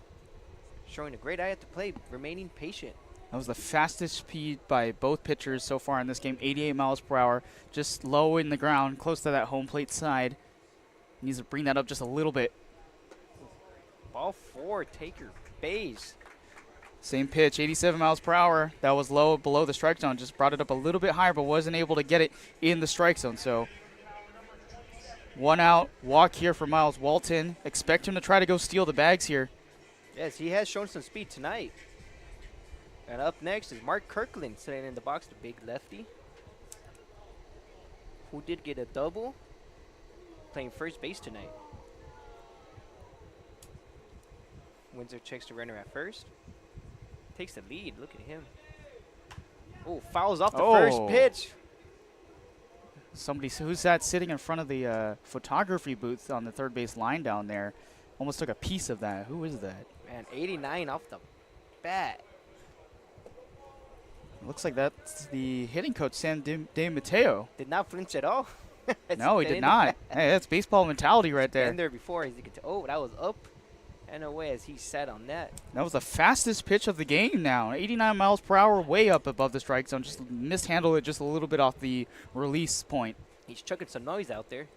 Speaker 1: showing a great eye at the plate, remaining patient.
Speaker 2: That was the fastest speed by both pitchers so far in this game, 88 miles per hour, just low in the ground, close to that home plate side. Needs to bring that up just a little bit.
Speaker 1: Ball 4, take your base.
Speaker 2: Same pitch, 87 miles per hour. That was low below the strike zone. Just brought it up a little bit higher, but wasn't able to get it in the strike zone. So 1 out, walk here for Miles Walton. Expect him to try to go steal the bags here.
Speaker 1: Yes, he has shown some speed tonight. And up next is Mark Kirkland sitting in the box, the big lefty, who did get a double, playing first base tonight. Windsor checks the runner at first. Takes the lead. Look at him. Oh, fouls off the first pitch.
Speaker 2: Who's that sitting in front of the photography booth on the third base line down there? Almost took a piece of that. Who is that?
Speaker 1: Man, 89 off the bat.
Speaker 2: Looks like that's the hitting coach, Sam De Matteo.
Speaker 1: Did not flinch at all.
Speaker 2: No, he did not. Hey, that's baseball mentality right there.
Speaker 1: Been there before, as you can tell. Oh, that was up and away as he sat on that.
Speaker 2: That was the fastest pitch of the game now. 89 miles per hour, way up above the strike zone. Just mishandled it just a little bit off the release point.
Speaker 1: He's chucking some noise out there.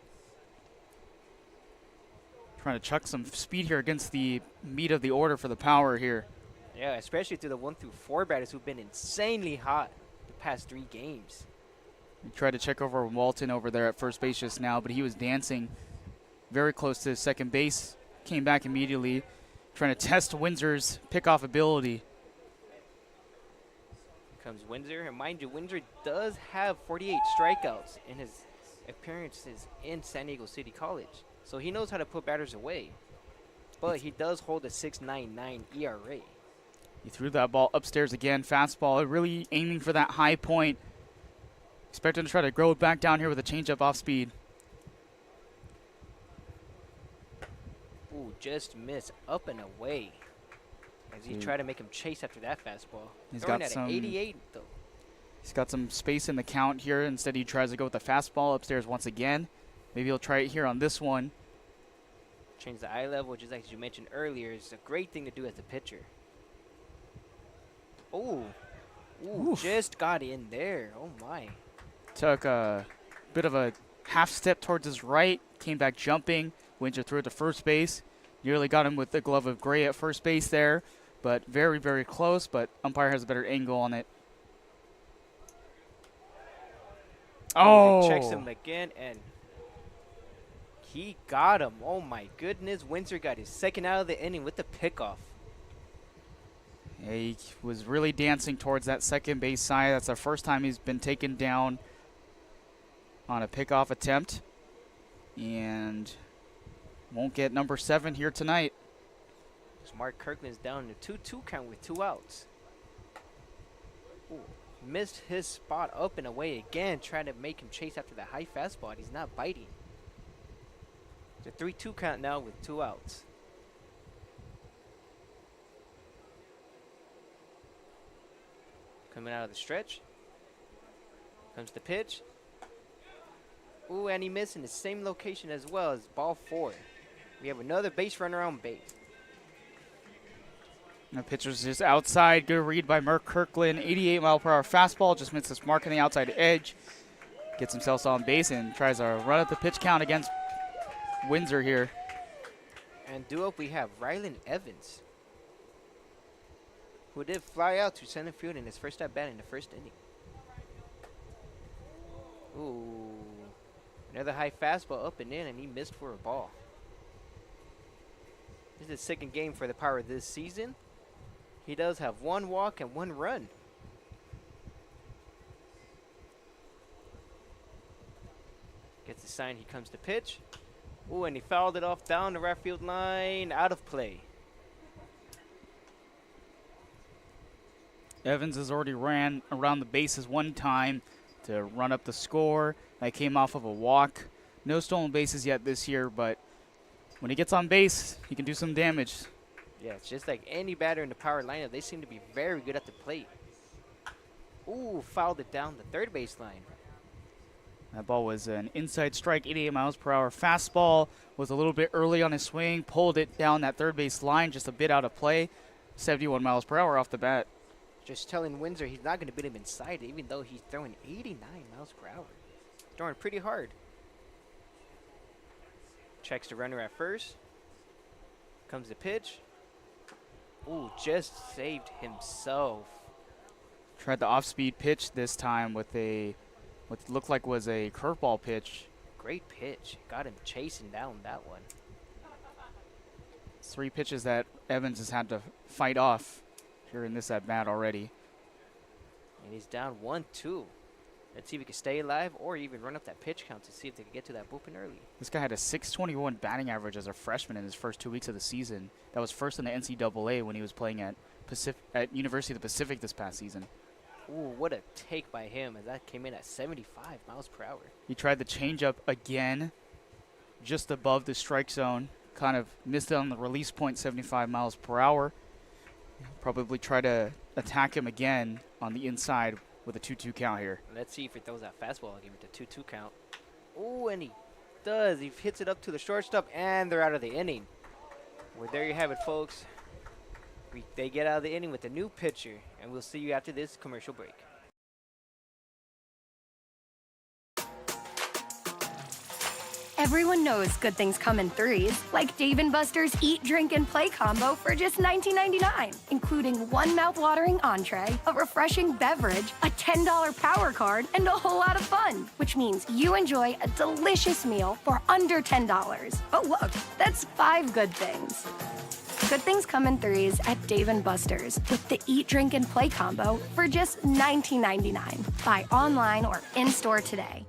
Speaker 2: Trying to chuck some speed here against the meat of the order for the power here.
Speaker 1: Yeah, especially through the 1 through 4 batters who've been insanely hot the past 3 games.
Speaker 2: We tried to check over Walton over there at first base just now, but he was dancing very close to second base. Came back immediately, trying to test Windsor's pickoff ability.
Speaker 1: Here comes Windsor, and mind you, Windsor does have 48 strikeouts in his appearances in San Diego City College. So he knows how to put batters away. But he does hold a 6.99 ERA.
Speaker 2: He threw that ball upstairs again, fastball, really aiming for that high point. Expecting to try to grow it back down here with a changeup off speed.
Speaker 1: Ooh, just missed up and away. As he tried to make him chase after that fastball.
Speaker 2: He's
Speaker 1: Throwing
Speaker 2: got
Speaker 1: at
Speaker 2: some
Speaker 1: 88 though.
Speaker 2: He's got some space in the count here. Instead, he tries to go with the fastball upstairs once again. Maybe he'll try it here on this one.
Speaker 1: Change the eye level, just like you mentioned earlier, is a great thing to do as a pitcher. Oh, ooh, just got in there. Oh my.
Speaker 2: Took a bit of a half step towards his right, came back jumping. Windsor threw it to first base. Nearly got him with the glove of Gray at first base there, but very, very close, but umpire has a better angle on it.
Speaker 1: Oh! He checks him again, and he got him. Oh, my goodness. Windsor got his second out of the inning with the pickoff.
Speaker 2: Yeah, he was really dancing towards that second base side. That's the first time he's been taken down on a pickoff attempt. And won't get number 7 here tonight.
Speaker 1: Mark Kirkland's down to 2-2 count with 2 outs. Ooh, missed his spot up and away again, trying to make him chase after the high fastball. He's not biting. It's a 3-2 count now with 2 outs. Coming out of the stretch. Comes the pitch. Ooh, and he missed in the same location as well as ball 4. We have another base runner on base.
Speaker 2: The pitcher's just outside. Good read by Mark Kirkland. 88-mile-per-hour fastball. Just missed his mark on the outside edge. Gets himself on base and tries to run up the pitch count against Windsor here.
Speaker 1: And due up, we have Rylan Evans, who did fly out to center field in his first at bat in the first inning. Ooh. Another high fastball up and in, and he missed for a ball. This is the second game for the Power this season. He does have 1 walk and 1 run. Gets the sign, he comes to pitch. Ooh, and he fouled it off down the right field line, out of play.
Speaker 2: Evans has already ran around the bases 1 time to run up the score. That came off of a walk. No stolen bases yet this year, but when he gets on base, he can do some damage.
Speaker 1: Yeah, it's just like any batter in the Power lineup. They seem to be very good at the plate. Ooh, fouled it down the third base line.
Speaker 2: That ball was an inside strike, 88 miles per hour fastball. Was a little bit early on his swing, pulled it down that third base line, just a bit out of play. 71 miles per hour off the bat.
Speaker 1: Just telling Windsor he's not going to beat him inside, even though he's throwing 89 miles per hour. Throwing pretty hard. Checks the runner at first. Comes the pitch. Ooh, just saved himself.
Speaker 2: Tried the off-speed pitch this time with what looked like was a curveball pitch.
Speaker 1: Great pitch. Got him chasing down that one.
Speaker 2: 3 pitches that Evans has had to fight off here in this at-bat already.
Speaker 1: And he's down 1-2. Let's see if he can stay alive or even run up that pitch count to see if they can get to that bullpen early.
Speaker 2: This guy had a .621 batting average as a freshman in his first 2 weeks of the season. That was first in the NCAA when he was playing at University of the Pacific this past season.
Speaker 1: Ooh, what a take by him as that came in at 75 miles per hour.
Speaker 2: He tried the changeup again, just above the strike zone. Kind of missed it on the release point, 75 miles per hour. Probably try to attack him again on the inside with a 2-2 count here.
Speaker 1: Let's see if he throws that fastball. I'll give it a 2-2 count. Ooh, and he does. He hits it up to the shortstop, and they're out of the inning. Well, there you have it, folks. They get out of the inning with a new pitcher, and we'll see you after this commercial break.
Speaker 12: Everyone knows good things come in threes, like Dave & Buster's Eat, Drink, and Play combo for just $19.99, including 1 mouth-watering entree, a refreshing beverage, a $10 power card, and a whole lot of fun, which means you enjoy a delicious meal for under $10. Oh, look, that's 5 good things. Good things come in threes at Dave & Buster's with the Eat, Drink, and Play combo for just $19.99. Buy online or in-store today.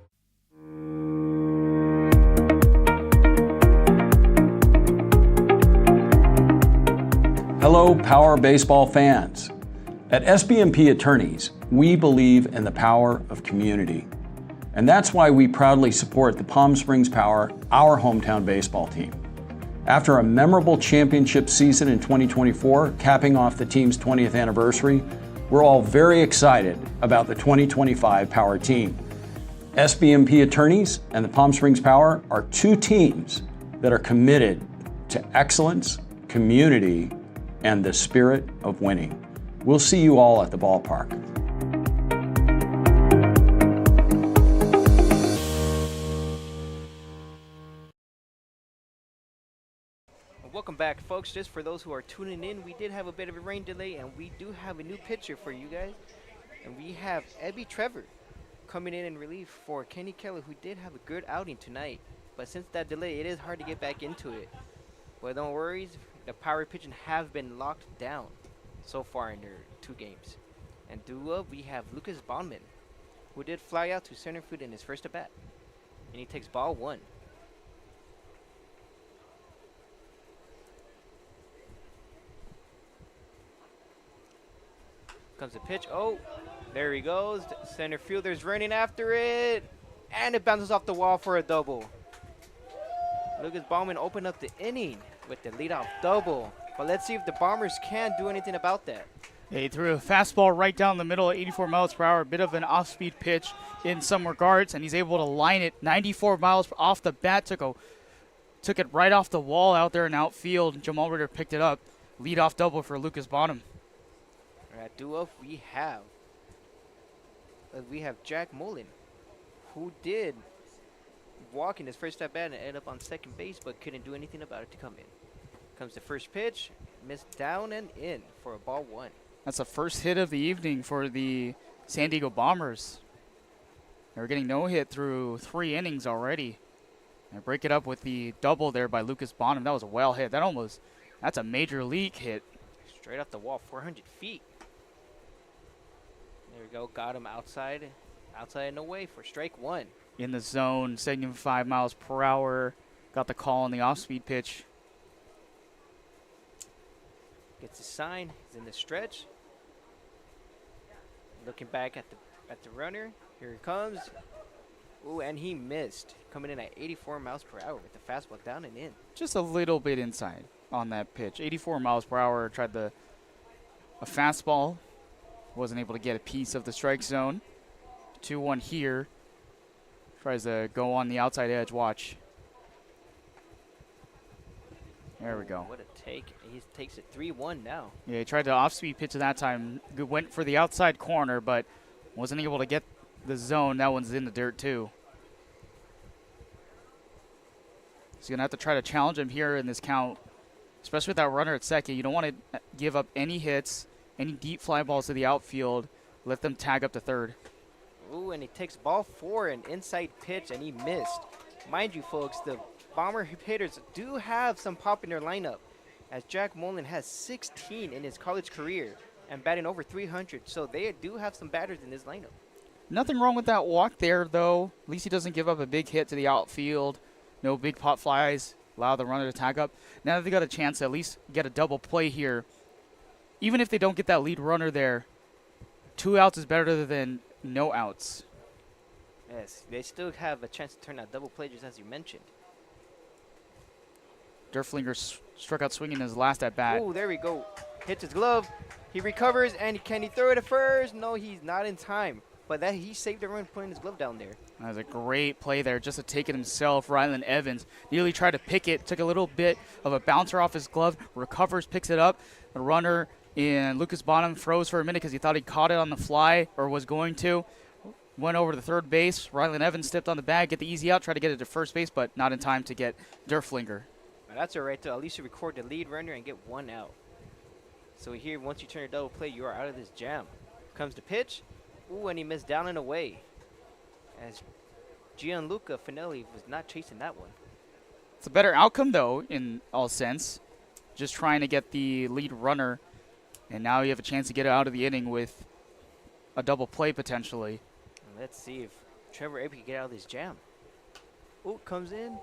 Speaker 13: Hello, Power Baseball fans. At SBMP Attorneys, we believe in the power of community. And that's why we proudly support the Palm Springs Power, our hometown baseball team. After a memorable championship season in 2024, capping off the team's 20th anniversary, we're all very excited about the 2025 Power team. SBMP Attorneys and the Palm Springs Power are 2 teams that are committed to excellence, community, and the spirit of winning. We'll see you all at the ballpark.
Speaker 1: welcome back, folks. Just for those who are tuning in, we did have a bit of a rain delay, and we do have a new pitcher for you guys. And we have Ebby Trevor coming in relief for Kenny Keller, who did have a good outing tonight. But since that delay, it is hard to get back into it. But don't worry, the power pitching have been locked down so far in their 2 games. And due up, we have Lucas Bondman, who did fly out to center field in his first at-bat. And he takes ball 1. Comes the pitch. Oh, there he goes. The center fielder's running after it. And it bounces off the wall for a double. Lucas Baumann opened up the inning with the leadoff double. But let's see if the Bombers can do anything about that.
Speaker 2: He threw a fastball right down the middle at 84 miles per hour, a bit of an off-speed pitch in some regards, and he's able to line it 94 miles off the bat, took it right off the wall out there in outfield. Jamal Ritter picked it up. Leadoff double for Lucas Bonham.
Speaker 1: At duo, we have Jack Mullen, who did walk in his first at bat and ended up on second base, but couldn't do anything about it to come in. Comes the first pitch, missed down and in for a ball 1.
Speaker 2: That's the first hit of the evening for the San Diego Bombers. They're getting no hit through 3 innings already. And break it up with the double there by Lucas Bonham. That was a well hit. That's a major league hit.
Speaker 1: Straight off the wall, 400 feet. There we go, got him outside and away for strike 1.
Speaker 2: In the zone, 75 miles per hour. Got the call on the off-speed pitch.
Speaker 1: Gets his sign, he's in the stretch. Looking back at the runner, here he comes. Ooh, and he missed. Coming in at 84 miles per hour with the fastball down and in.
Speaker 2: Just a little bit inside on that pitch. 84 miles per hour, tried a fastball. Wasn't able to get a piece of the strike zone. 2-1 here. Tries to go on the outside edge. Watch. There we go.
Speaker 1: What a take. He takes it 3-1 now.
Speaker 2: Yeah, he tried to off-speed pitch at that time. Went for the outside corner, but wasn't able to get the zone. That one's in the dirt, too. He's going to have to try to challenge him here in this count, especially with that runner at second. You don't want to give up any hits, any deep fly balls to the outfield. Let them tag up to third.
Speaker 1: Ooh, and he takes ball 4, an inside pitch, and he missed. Mind you, folks, the Bomber hitters do have some pop in their lineup, as Jack Mullen has 16 in his college career and batting over 300, so they do have some batters in his lineup.
Speaker 2: Nothing wrong with that walk there, though. At least he doesn't give up a big hit to the outfield. No big pop flies. Allow the runner to tag up. Now that they got a chance to at least get a double play here, even if they don't get that lead runner there, 2 outs is better than no outs.
Speaker 1: Yes, they still have a chance to turn out double play, just as you mentioned.
Speaker 2: Derflinger struck out swinging his last at bat.
Speaker 1: Oh, there we go. Hits his glove. He recovers, and can he throw it at first? No, he's not in time. But he saved the run putting his glove down there.
Speaker 2: That was a great play there just to take it himself. Rylan Evans nearly tried to pick it. Took a little bit of a bouncer off his glove. Recovers, picks it up. The runner in Lucas Bonham froze for a minute because he thought he caught it on the fly or was going to. Went over to third base. Rylan Evans stepped on the bag, get the easy out, tried to get it to first base, but not in time to get Derflinger.
Speaker 1: That's all right, though. At least you record the lead runner and get 1 out. So here, once you turn a double play, you are out of this jam. Comes the pitch. Ooh, and he missed down and away. As Gianluca Finelli was not chasing that one.
Speaker 2: It's a better outcome, though, in all sense. Just trying to get the lead runner. And now you have a chance to get out of the inning with a double play, potentially.
Speaker 1: Let's see if Trevor Abe can get out of this jam. Ooh, comes in.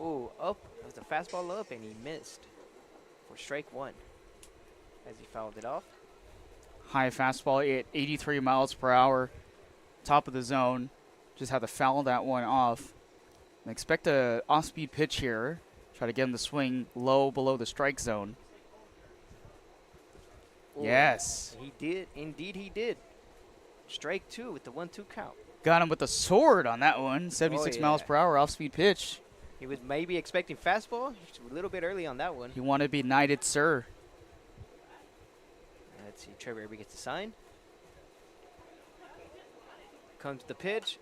Speaker 1: Ooh, up. It was a fastball up, and he missed for strike 1 as he fouled it off.
Speaker 2: High fastball at 83 miles per hour. Top of the zone. Just had to foul that one off. And expect a off-speed pitch here. Try to get him to swing low below the strike zone.
Speaker 1: Ooh,
Speaker 2: yes.
Speaker 1: He did. Indeed, he did. Strike 2 with the 1-2 count.
Speaker 2: Got him with the sword on that one. 76 miles per hour off-speed pitch.
Speaker 1: He was maybe expecting fastball. A little bit early on that one.
Speaker 2: He wanted to be knighted, sir.
Speaker 1: Let's see. Trevor Abe gets the sign. Comes the pitch.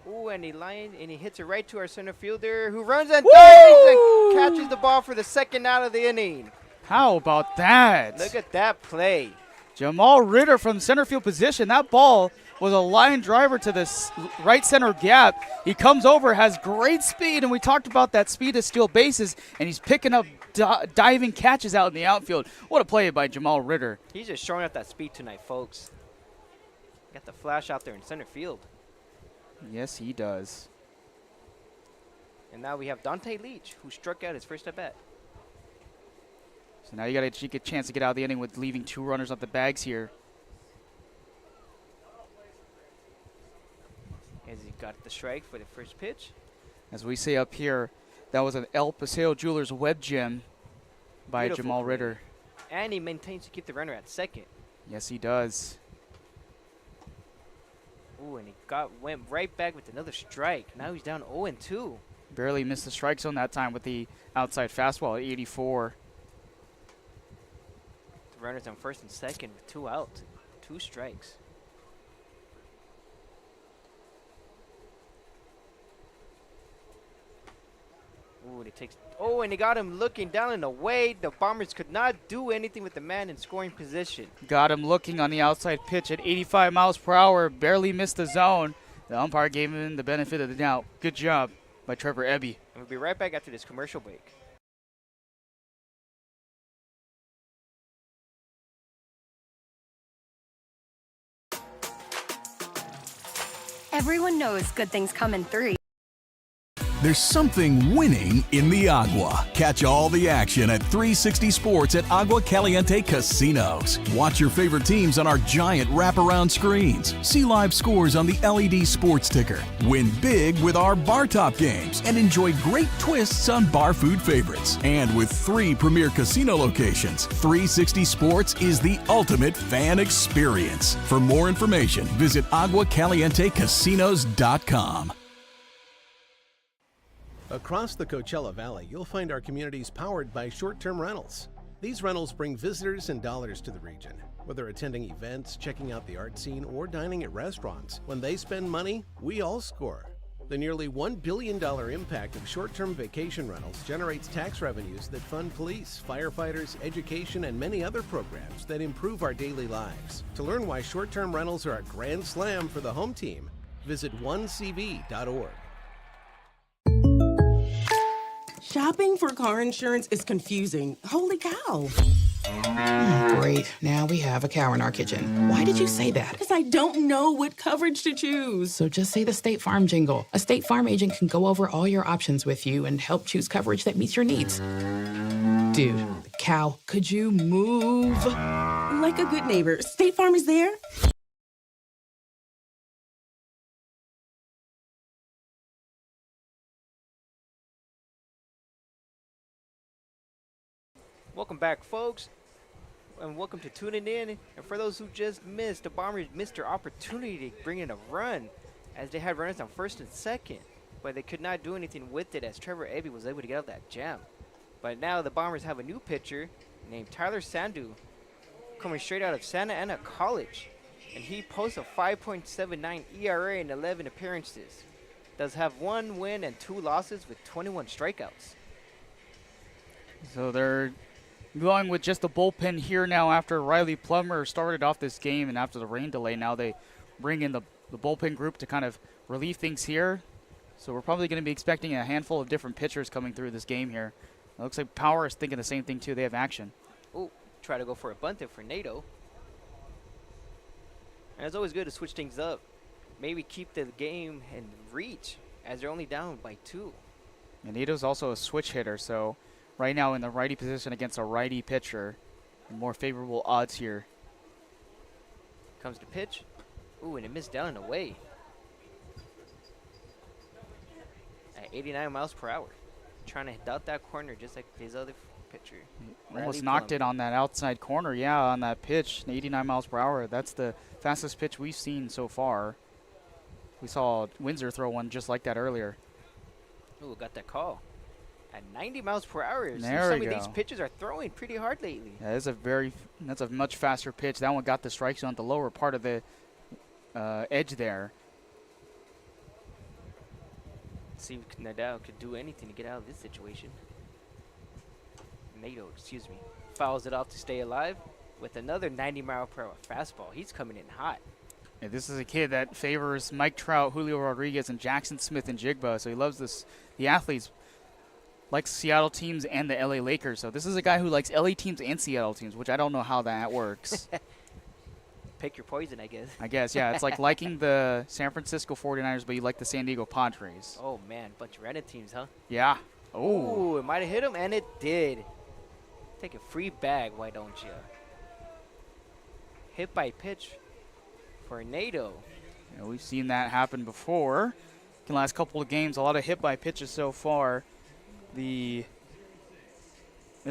Speaker 1: Ooh, and he hits it right to our center fielder, who runs and dives and catches the ball for the second out of the inning.
Speaker 2: How about that?
Speaker 1: Look at that play.
Speaker 2: Jamal Ritter from center field position. That ball was a line driver to the right center gap. He comes over, has great speed, and we talked about that speed to steal bases, and he's picking up diving catches out in the outfield. What a play by Jamal Ritter.
Speaker 1: He's just showing off that speed tonight, folks. Got the flash out there in center field.
Speaker 2: Yes, he does.
Speaker 1: And now we have Dante Leach, who struck out his first at bat.
Speaker 2: So now you got a chance to get out of the inning with leaving 2 runners off the bags here.
Speaker 1: As he got the strike for the first pitch.
Speaker 2: As we say up here, that was an El Paseo Jewelers web gem by
Speaker 1: Beautiful
Speaker 2: Jamal
Speaker 1: play.
Speaker 2: Ritter.
Speaker 1: And he maintains to keep the runner at second.
Speaker 2: Yes, he does.
Speaker 1: Ooh, and he went right back with another strike. Now he's down 0-2.
Speaker 2: Barely missed the strike zone that time with the outside fastball at 84.
Speaker 1: The runner's on first and second with 2 outs, 2 strikes. Ooh, and he takes. Oh, and he got him looking down and away. The Bombers could not do anything with the man in scoring position.
Speaker 2: Got him looking on the outside pitch at 85 miles per hour. Barely missed the zone. The umpire gave him the benefit of the doubt. Good job by Trevor Eby.
Speaker 1: And we'll be right back after this commercial break.
Speaker 12: Everyone knows good things come in 3.
Speaker 14: There's something winning in the Agua. Catch all the action at 360 Sports at Agua Caliente Casinos. Watch your favorite teams on our giant wraparound screens. See live scores on the LED sports ticker. Win big with our bar top games and enjoy great twists on bar food favorites. And with 3 premier casino locations, 360 Sports is the ultimate fan experience. For more information, visit aguacalientecasinos.com.
Speaker 15: Across the Coachella Valley, you'll find our communities powered by short-term rentals. These rentals bring visitors and dollars to the region. Whether attending events, checking out the art scene, or dining at restaurants, when they spend money, we all score. The nearly $1 billion impact of short-term vacation rentals generates tax revenues that fund police, firefighters, education, and many other programs that improve our daily lives. To learn why short-term rentals are a grand slam for the home team, visit onecv.org.
Speaker 16: Shopping for car insurance is confusing. Holy cow.
Speaker 17: Great. Now we have a cow in our kitchen. Why did you say that?
Speaker 16: Because I don't know what coverage to choose.
Speaker 17: So just say the State Farm jingle. A State Farm agent can go over all your options with you and help choose coverage that meets your needs. Dude, cow, could you move?
Speaker 16: Like a good neighbor, State Farm is there.
Speaker 1: Welcome back, folks, and welcome to Tuning In. And for those who just missed, the Bombers missed their opportunity to bring in a run as they had runners on first and second, but they could not do anything with it as Trevor Eby was able to get out that jam. But now the Bombers have a new pitcher named Tyler Sandu coming straight out of Santa Ana College, and he posts a 5.79 ERA in 11 appearances. Does have 1 win and 2 losses with 21 strikeouts.
Speaker 2: So they're going with just the bullpen here now after Riley Plummer started off this game, and after the rain delay, now they bring in the bullpen group to kind of relieve things here. So we're probably going to be expecting a handful of different pitchers coming through this game here. It looks like Power is thinking the same thing too. They have action.
Speaker 1: Oh, try to go for a bunted for Nato. And it's always good to switch things up. Maybe keep the game in reach as they're only down by 2.
Speaker 2: And Nato's also a switch hitter, so right now in the righty position against a righty pitcher, more favorable odds here.
Speaker 1: Comes the pitch. Ooh, and it missed down and away. At 89 miles per hour. Trying to hit out that corner just like his other pitcher.
Speaker 2: Almost knocked it on that outside corner, yeah, on that pitch, 89 miles per hour. That's the fastest pitch we've seen so far. We saw Windsor throw one just like that earlier.
Speaker 1: Ooh, got that call. At 90 miles per hour.
Speaker 2: There
Speaker 1: Some
Speaker 2: we
Speaker 1: of
Speaker 2: go.
Speaker 1: these pitches are throwing pretty hard lately.
Speaker 2: Yeah, that's a much faster pitch. That one got the strike zone at the lower part of the edge there.
Speaker 1: See if Nadal could do anything to get out of this situation. NATO, excuse me, fouls it off to stay alive with another 90-mile-per-hour fastball. He's coming in hot.
Speaker 2: Yeah, this is a kid that favors Mike Trout, Julio Rodriguez, and Jackson Smith and Jigba, so he loves the athletes, likes Seattle teams and the LA Lakers. So this is a guy who likes LA teams and Seattle teams, which I don't know how that works.
Speaker 1: Pick your poison, I guess.
Speaker 2: I guess, yeah. It's like liking the San Francisco 49ers, but you like the San Diego Padres.
Speaker 1: Oh, man. Bunch of random teams, huh?
Speaker 2: Yeah.
Speaker 1: Oh, it might have hit him, and it did. Take a free bag, why don't you? Hit by pitch for NATO.
Speaker 2: Yeah, we've seen that happen before. In the last couple of games, a lot of hit by pitches so far. There's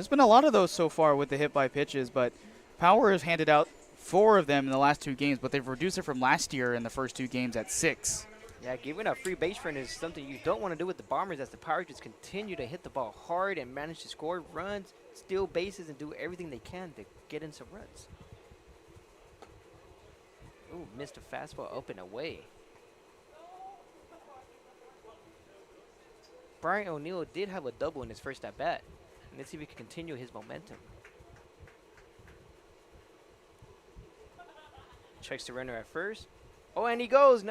Speaker 2: been a lot of those so far with the hit by pitches, but Power has handed out 4 of them in the last 2 games, but they've reduced it from last year in the first 2 games at 6.
Speaker 1: Yeah, giving a free base run is something you don't want to do with the Bombers, as the Pirates just continue to hit the ball hard and manage to score runs, steal bases, and do everything they can to get in some runs. Ooh, missed a fastball up and away. Brian O'Neill did have a double in his first at-bat. Let's see if he can continue his momentum. Checks the runner at first. Oh, and he goes.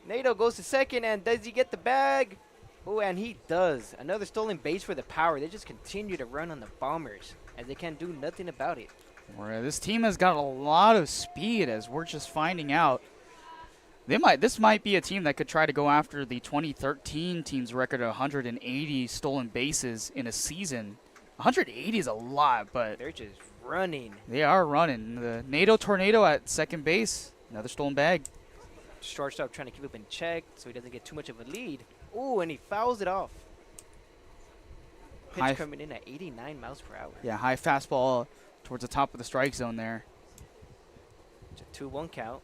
Speaker 1: NATO goes to second, and does he get the bag? Oh, and he does. Another stolen base for the Power. They just continue to run on the Bombers, as they can do nothing about it.
Speaker 2: This team has got a lot of speed, as we're just finding out. This might be a team that could try to go after the 2013 team's record of 180 stolen bases in a season. 180 is a lot, but
Speaker 1: they're just running.
Speaker 2: They are running. The NATO Tornado at second base, another stolen bag.
Speaker 1: Shortstop trying to keep him in check so he doesn't get too much of a lead. Ooh, and he fouls it off. Pitch coming in at 89 miles per hour.
Speaker 2: Yeah, high fastball towards the top of the strike zone there.
Speaker 1: It's a 2-1 count.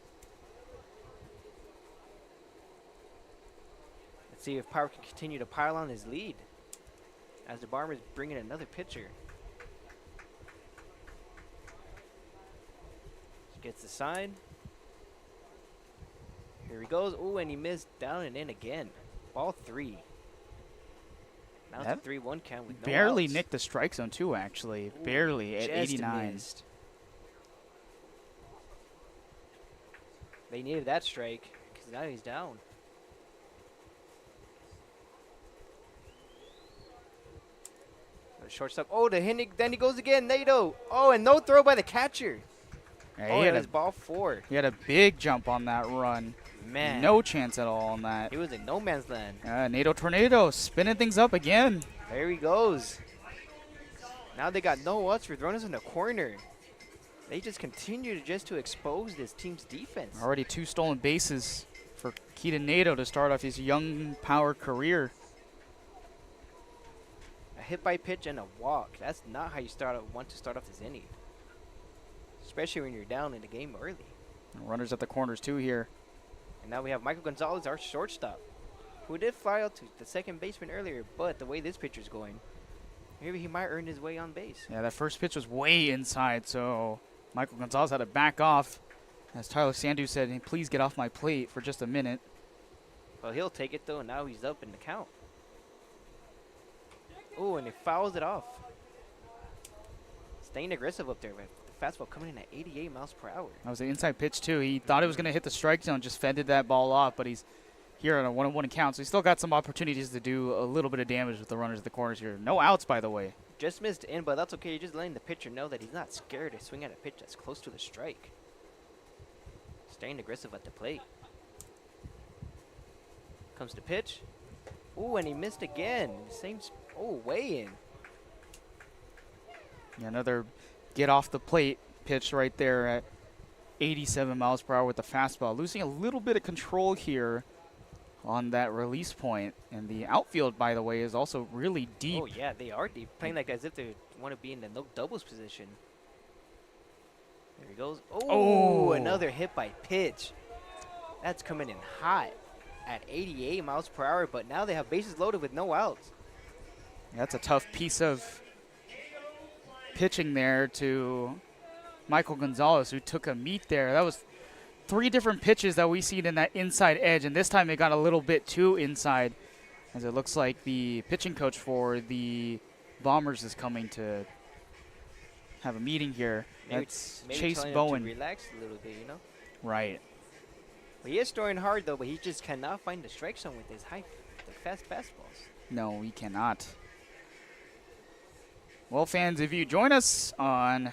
Speaker 1: Let's see if Power can continue to pile on his lead as the Bombers bring in another pitcher. Gets the sign. Here he goes. Ooh, and he missed down and in again. Ball 3. Now it's a 3-1 count with no
Speaker 2: barely
Speaker 1: outs.
Speaker 2: nicked the strike zone too, actually. Ooh, barely at 89.
Speaker 1: Missed. They needed that strike because now he's down. Shortstop. Oh, then he goes again. NATO. Oh, and no throw by the catcher.
Speaker 2: Yeah,
Speaker 1: oh, it was ball 4.
Speaker 2: He had a big jump on that run.
Speaker 1: Man.
Speaker 2: No chance at all on that.
Speaker 1: He was in no man's land.
Speaker 2: NATO Tornado spinning things up again.
Speaker 1: There he goes. Now they got no outs with runners in the corner. They just continue to expose this team's defense.
Speaker 2: Already 2 stolen bases for Keaton NATO to start off his young Power career.
Speaker 1: A hit by pitch and a walk. That's not how you want to start off this inning. Especially when you're down in the game early.
Speaker 2: Runners at the corners too here.
Speaker 1: And now we have Michael Gonzalez, our shortstop, who did fly out to the second baseman earlier, but the way this pitcher's going, maybe he might earn his way on base.
Speaker 2: Yeah, that first pitch was way inside, so Michael Gonzalez had to back off. As Tyler Sandu said, hey, please get off my plate for just a minute.
Speaker 1: Well, he'll take it, though, and now he's up in the count. Oh, and he fouls it off. Staying aggressive up there, but the fastball coming in at 88 miles per hour.
Speaker 2: That was an inside pitch, too. He thought it was going to hit the strike zone, just fended that ball off, but he's here on a 1-1 count, so he's still got some opportunities to do a little bit of damage with the runners at the corners here. No outs, by the way.
Speaker 1: Just missed in, but that's okay. You're just letting the pitcher know that he's not scared to swing at a pitch that's close to the strike. Staying aggressive at the plate. Comes the pitch. Ooh, and he missed again. Way in.
Speaker 2: Yeah, another get off the plate pitch right there at 87 miles per hour with the fastball. Losing a little bit of control here on that release point. And the outfield, by the way, is also really deep.
Speaker 1: Oh, yeah, they are deep. Playing like as if they want to be in the no doubles position. There he goes. Oh, another hit by pitch. That's coming in hot at 88 miles per hour, but now they have bases loaded with no outs.
Speaker 2: That's a tough piece of pitching there to Michael Gonzalez, who took a meat there. That was 3 different pitches that we seen in that inside edge, and this time it got a little bit too inside, as it looks like the pitching coach for the Bombers is coming to have a meeting here.
Speaker 1: Maybe,
Speaker 2: That's
Speaker 1: maybe
Speaker 2: Chase
Speaker 1: telling him
Speaker 2: Bowen.
Speaker 1: to relax a little bit, you know.
Speaker 2: Right.
Speaker 1: But he is throwing hard though, but he just cannot find the strike zone with his fast fastballs.
Speaker 2: No, he cannot. Well, fans, if you join us on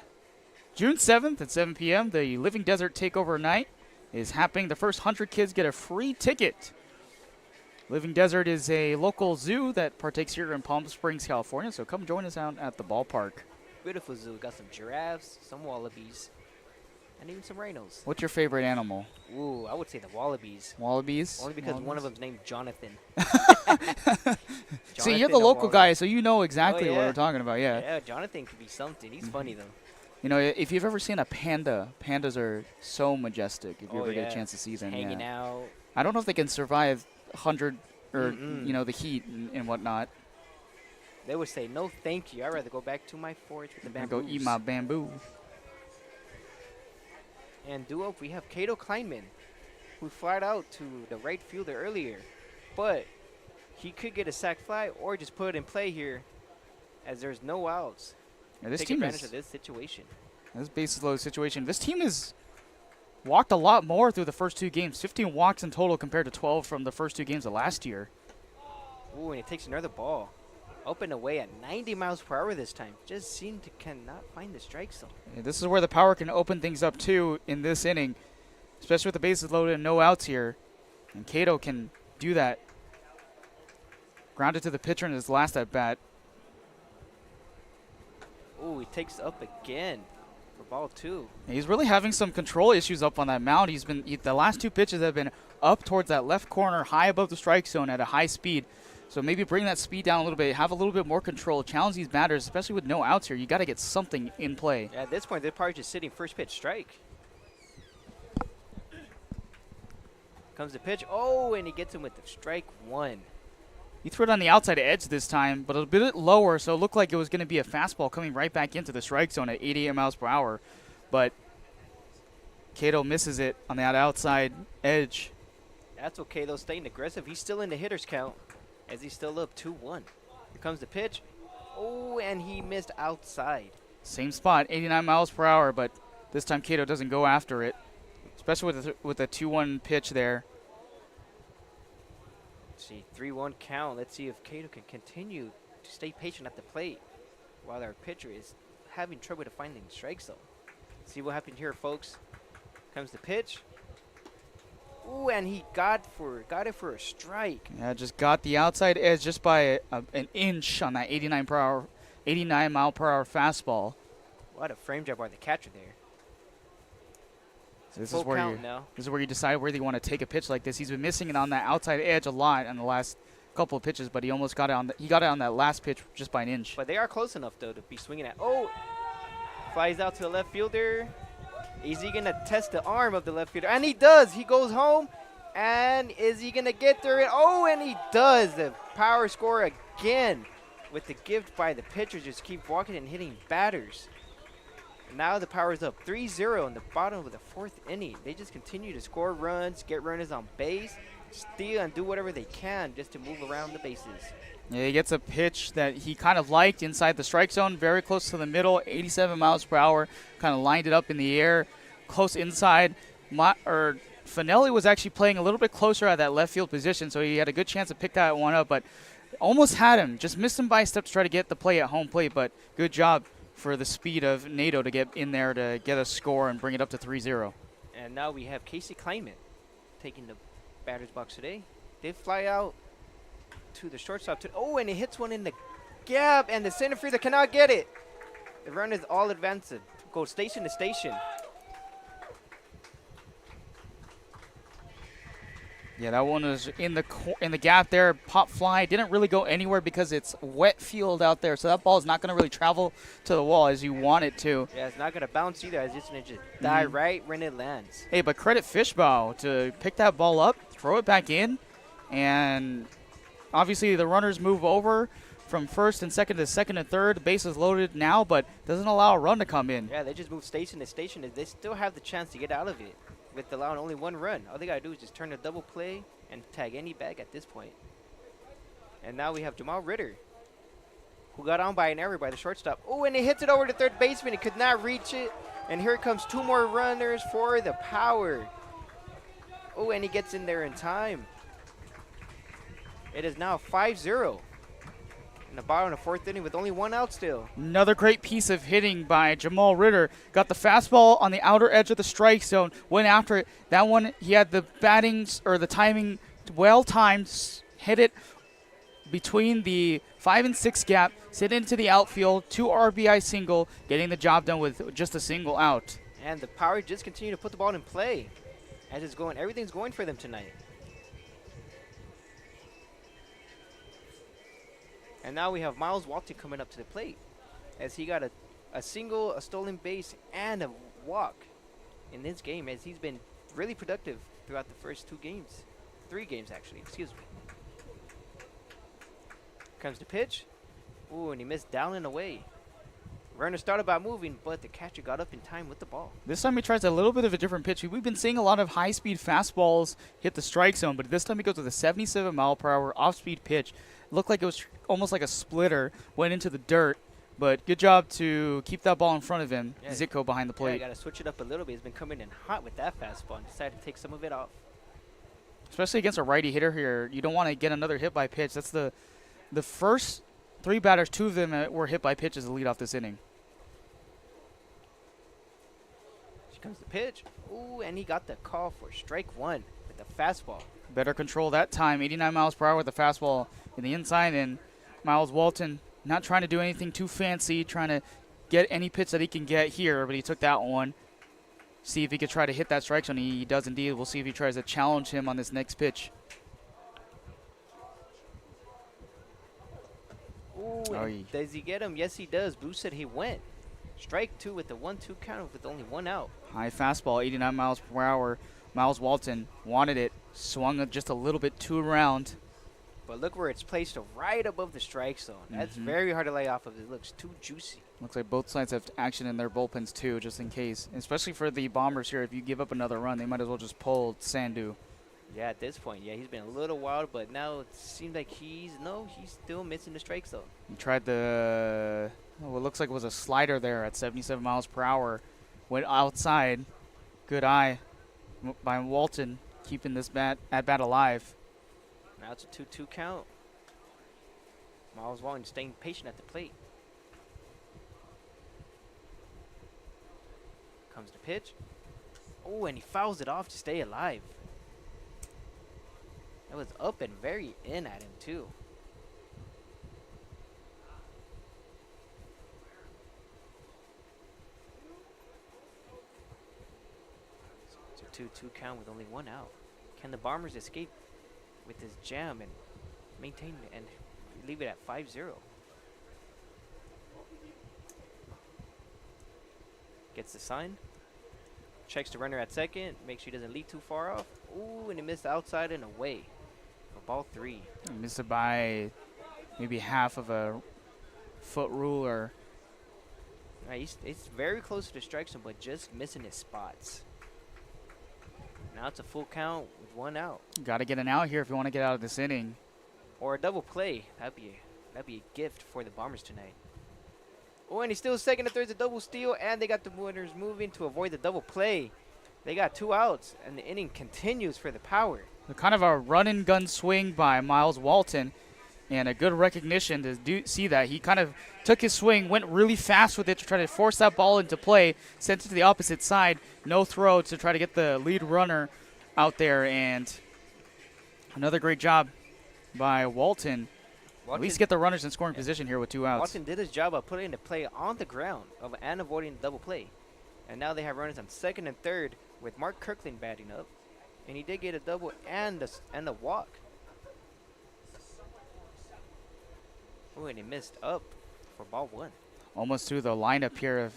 Speaker 2: June 7th at 7 p.m., the Living Desert Takeover Night is happening. The first 100 kids get a free ticket. Living Desert is a local zoo that partakes here in Palm Springs, California, so come join us out at the ballpark.
Speaker 1: Beautiful zoo. Got some giraffes, some wallabies, and even some rhinos.
Speaker 2: What's your favorite animal?
Speaker 1: Ooh, I would say the wallabies.
Speaker 2: Wallabies?
Speaker 1: Only because one of them's named Jonathan.
Speaker 2: See, you're
Speaker 1: Jonathan
Speaker 2: the local
Speaker 1: wallaby.
Speaker 2: guy, so you know exactly
Speaker 1: Oh,
Speaker 2: what
Speaker 1: yeah.
Speaker 2: we're talking about, yeah.
Speaker 1: Yeah, Jonathan could be something. He's funny though.
Speaker 2: You know, if you've ever seen a panda, pandas are so majestic if you
Speaker 1: Oh,
Speaker 2: ever get
Speaker 1: yeah.
Speaker 2: a chance to see
Speaker 1: Just
Speaker 2: them.
Speaker 1: hanging
Speaker 2: yeah.
Speaker 1: out.
Speaker 2: I don't know if they can survive 100 or,
Speaker 1: Mm-mm.
Speaker 2: you know, the heat and whatnot.
Speaker 1: They would say, no thank you. I'd rather go back to my forage with the
Speaker 2: I'm
Speaker 1: bamboo.
Speaker 2: going to go eat my bamboo.
Speaker 1: And due up, we have Cato Kleinman, who flied out to the right fielder earlier. But he could get a sac fly or just put it in play here as there's no outs.
Speaker 2: Yeah, this
Speaker 1: Take
Speaker 2: team
Speaker 1: advantage
Speaker 2: is
Speaker 1: of this situation.
Speaker 2: this bases loaded situation. This team has walked a lot more through the first two games. 15 walks in total compared to 12 from the first two games of last year.
Speaker 1: Ooh, and he takes another ball. Up and away at 90 miles per hour this time. Just seemed to cannot find the strike zone.
Speaker 2: Yeah, this is where the power can open things up too in this inning, especially with the bases loaded and no outs here. And Cato can do that. Grounded to the pitcher in his last at bat.
Speaker 1: Ooh, he takes up again for ball 2.
Speaker 2: And he's really having some control issues up on that mound. The last two pitches have been up towards that left corner, high above the strike zone at a high speed. So maybe bring that speed down a little bit, have a little bit more control, challenge these batters, especially with no outs here. You got to get something in play.
Speaker 1: Yeah, at this point, they're probably just sitting first pitch strike. Comes the pitch. Oh, and he gets him with the strike 1.
Speaker 2: He threw it on the outside edge this time, but a bit lower, so it looked like it was going to be a fastball coming right back into the strike zone at 88 miles per hour. But Cato misses it on that outside edge.
Speaker 1: That's okay, though, staying aggressive. He's still in the hitter's count as he's still up 2-1. Here comes the pitch. Oh, and he missed outside.
Speaker 2: Same spot, 89 miles per hour, but this time Cato doesn't go after it, especially with a 2-1 pitch there.
Speaker 1: Let's see, 3-1 count. Let's see if Cato can continue to stay patient at the plate while our pitcher is having trouble to finding the strike zone. See what happened here, folks. Comes the pitch. Ooh, and he got it for a strike.
Speaker 2: Yeah, just got the outside edge just by an inch on that 89 mile per hour fastball.
Speaker 1: What a frame job by the catcher there.
Speaker 2: So this
Speaker 1: Full
Speaker 2: is where
Speaker 1: count now.
Speaker 2: This is where you decide whether you want to take a pitch like this. He's been missing it on that outside edge a lot on the last couple of pitches, but he almost got it on. He got it on that last pitch just by an inch.
Speaker 1: But they are close enough though to be swinging at. Oh, flies out to the left fielder. Is he gonna test the arm of the left fielder? And he does. He goes home. And is he gonna get there? Oh, and he does. The power score again with the gift by the pitcher. Just keep walking and hitting batters. Now the Power's up 3-0 in the bottom of the 4th inning. They just continue to score runs, get runners on base, steal, and do whatever they can just to move around the bases.
Speaker 2: Yeah, he gets a pitch that he kind of liked inside the strike zone, very close to the middle, 87 miles per hour, kind of lined it up in the air, close inside. Finelli was actually playing a little bit closer at that left field position, so he had a good chance to pick that one up, but almost had him. Just missed him by a step to try to get the play at home plate, but good job for the speed of Nato to get in there to get a score and bring it up to 3-0.
Speaker 1: And now we have Casey Kleinman taking the batter's box today. They fly out to the shortstop. And he hits one in the gap, and the center fielder cannot get it. The run is all advanced. Go station to station.
Speaker 2: Yeah, that one was in the gap there. Pop fly. Didn't really go anywhere because it's wet field out there. So that ball is not going to really travel to the wall as you want it to.
Speaker 1: Yeah, it's not going to bounce either. It's just going to die right when it lands.
Speaker 2: Hey, but credit Fishbaugh to pick that ball up, throw it back in, and obviously the runners move over from first and second to second and third. The base is loaded now, but doesn't allow a run to come in.
Speaker 1: Yeah, they just move station to station. They still have the chance to get out of it with allowing only one run. All they got to do is just turn a double play and tag any bag at this point. And now we have Jamal Ritter, who got on by an error by the shortstop. Oh, and he hits it over to third baseman. He could not reach it. And here comes 2 more runners for the Power. Oh, and he gets in there in time. It is now 5-0. In the bottom of the 4th inning with only 1 out still.
Speaker 2: Another great piece of hitting by Jamal Ritter. Got the fastball on the outer edge of the strike zone. Went after it. That one, he had the battings or the timing well timed. Hit it between the 5 and 6 gap. Sit into the outfield. 2 RBI single. Getting the job done with just a single out.
Speaker 1: And the Power just continue to put the ball in play. As it's going, everything's going for them tonight. And now we have Miles Walton coming up to the plate as he got a single, a stolen base, and a walk in this game as he's been really productive throughout the first 2 games. 3 games, actually. Excuse me. Comes the pitch. Ooh, and he missed down and away. Runner started by moving, but the catcher got up in time with the ball.
Speaker 2: This time he tries a little bit of a different pitch. We've been seeing a lot of high-speed fastballs hit the strike zone, but this time he goes with a 77-mile-per-hour off-speed pitch. Looked like it was almost like a splitter, went into the dirt, but good job to keep that ball in front of him.
Speaker 1: Yeah.
Speaker 2: Zitko behind the plate.
Speaker 1: Yeah, got to switch it up a little bit. He's been coming in hot with that fastball and decided to take some of it off.
Speaker 2: Especially against a righty hitter here, you don't want to get another hit by pitch. That's the first 3 batters, 2 of them were hit by pitches to lead off this inning.
Speaker 1: Here comes the pitch. Ooh, and he got the call for strike 1 with the fastball.
Speaker 2: Better control that time. 89 miles per hour with the fastball in the inside. And Miles Walton not trying to do anything too fancy, trying to get any pitch that he can get here, but he took that one. See if he could try to hit that strike zone. He does indeed. We'll see if he tries to challenge him on this next pitch.
Speaker 1: Ooh, does he get him? Yes, he does. Blue said he went. Strike 2 with the 1-2 count with only 1 out.
Speaker 2: High fastball, 89 miles per hour. Miles Walton wanted it, swung it just a little bit too around.
Speaker 1: But look where it's placed, right above the strike zone. That's very hard to lay off of. It looks too juicy.
Speaker 2: Looks like both sides have action in their bullpens too, just in case. Especially for the Bombers here, if you give up another run, they might as well just pull Sandu.
Speaker 1: Yeah, at this point, yeah, he's been a little wild, but now it seems like he's still missing the strike zone.
Speaker 2: He tried the, what looks like it was a slider there at 77 miles per hour. Went outside. Good eye by Walton, keeping this at bat alive.
Speaker 1: Now it's a 2-2 count. Miles Walton staying patient at the plate. Comes the pitch. Oh, and he fouls it off to stay alive. That was up and very in at him, too. It's a 2-2 count with only 1 out. Can the Bombers escape with this jam and maintain and leave it at 5-0? Gets the sign. Checks the runner at second. Make sure he doesn't leave too far off. Ooh, and he missed outside and away. For ball 3.
Speaker 2: He missed it by maybe half of a foot rule or.
Speaker 1: It's very close to the strike zone, but just missing his spots. Now it's a full count with 1 out.
Speaker 2: Got to get an out here if you want to get out of this inning.
Speaker 1: Or a double play. That'd be a gift for the Bombers tonight. Oh, and he's still second and third, a double steal, and they got the runners moving to avoid the double play. They got 2 outs, and the inning continues for the Power.
Speaker 2: Kind of a run-and-gun swing by Miles Walton, and a good recognition to see that. He kind of took his swing, went really fast with it to try to force that ball into play, sent it to the opposite side. No throw to try to get the lead runner out there, and another great job by Walton. At least get the runners in scoring position here with 2 outs.
Speaker 1: Walton did his job of putting the play on the ground and avoiding the double play. And now they have runners on second and third with Mark Kirkland batting up. And he did get a double and a walk. Oh, and he missed up for ball 1.
Speaker 2: Almost through the lineup here of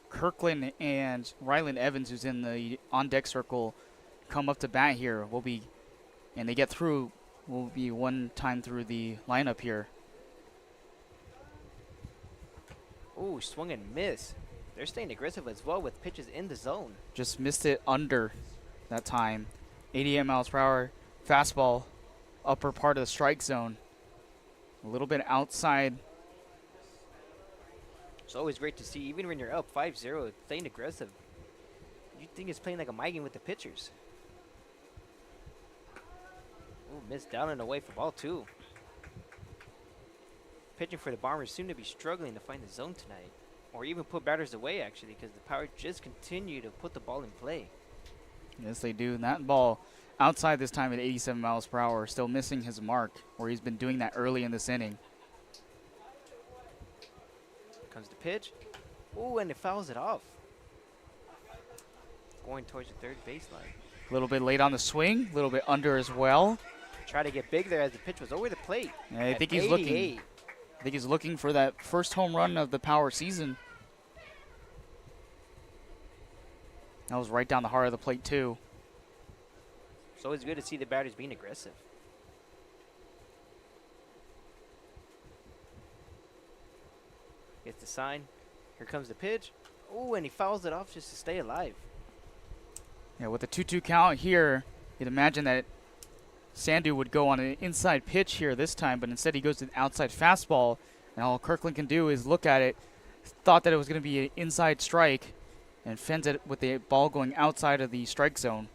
Speaker 2: Kirkland and Ryland Evans, who's in the on-deck circle, come up to bat here. And they get through. Will be 1 time through the lineup here.
Speaker 1: Ooh, swung and miss. They're staying aggressive as well with pitches in the zone.
Speaker 2: Just missed it under that time. 88 miles per hour. Fastball, upper part of the strike zone. A little bit outside
Speaker 1: It's always great to see, even when you're up 5-0, playing aggressive. You think it's playing like a mind game with the pitchers. Ooh, missed down and away for ball 2. Pitching for the Bombers seem to be struggling to find the zone tonight. Or even put batters away, actually, because the Power just continue to put the ball in play.
Speaker 2: Yes, they do. And that ball outside this time at 87 miles per hour, still missing his mark, where he's been doing that early in this inning.
Speaker 1: Comes the pitch. Ooh, and it fouls it off. Going towards the third baseline.
Speaker 2: A little bit late on the swing, a little bit under as well.
Speaker 1: Try to get big there as the pitch was over the plate.
Speaker 2: Yeah, I think he's looking. I think he's looking for that first home run of the Power season. That was right down the heart of the plate too.
Speaker 1: It's always good to see the batters being aggressive. Gets the sign. Here comes the pitch. Ooh, and he fouls it off just to stay alive.
Speaker 2: Yeah, with the 2-2 count here, you'd imagine that Sandu would go on an inside pitch here this time, but instead he goes to an outside fastball, and all Kirkland can do is look at it, thought that it was going to be an inside strike, and fends it with the ball going outside of the strike zone.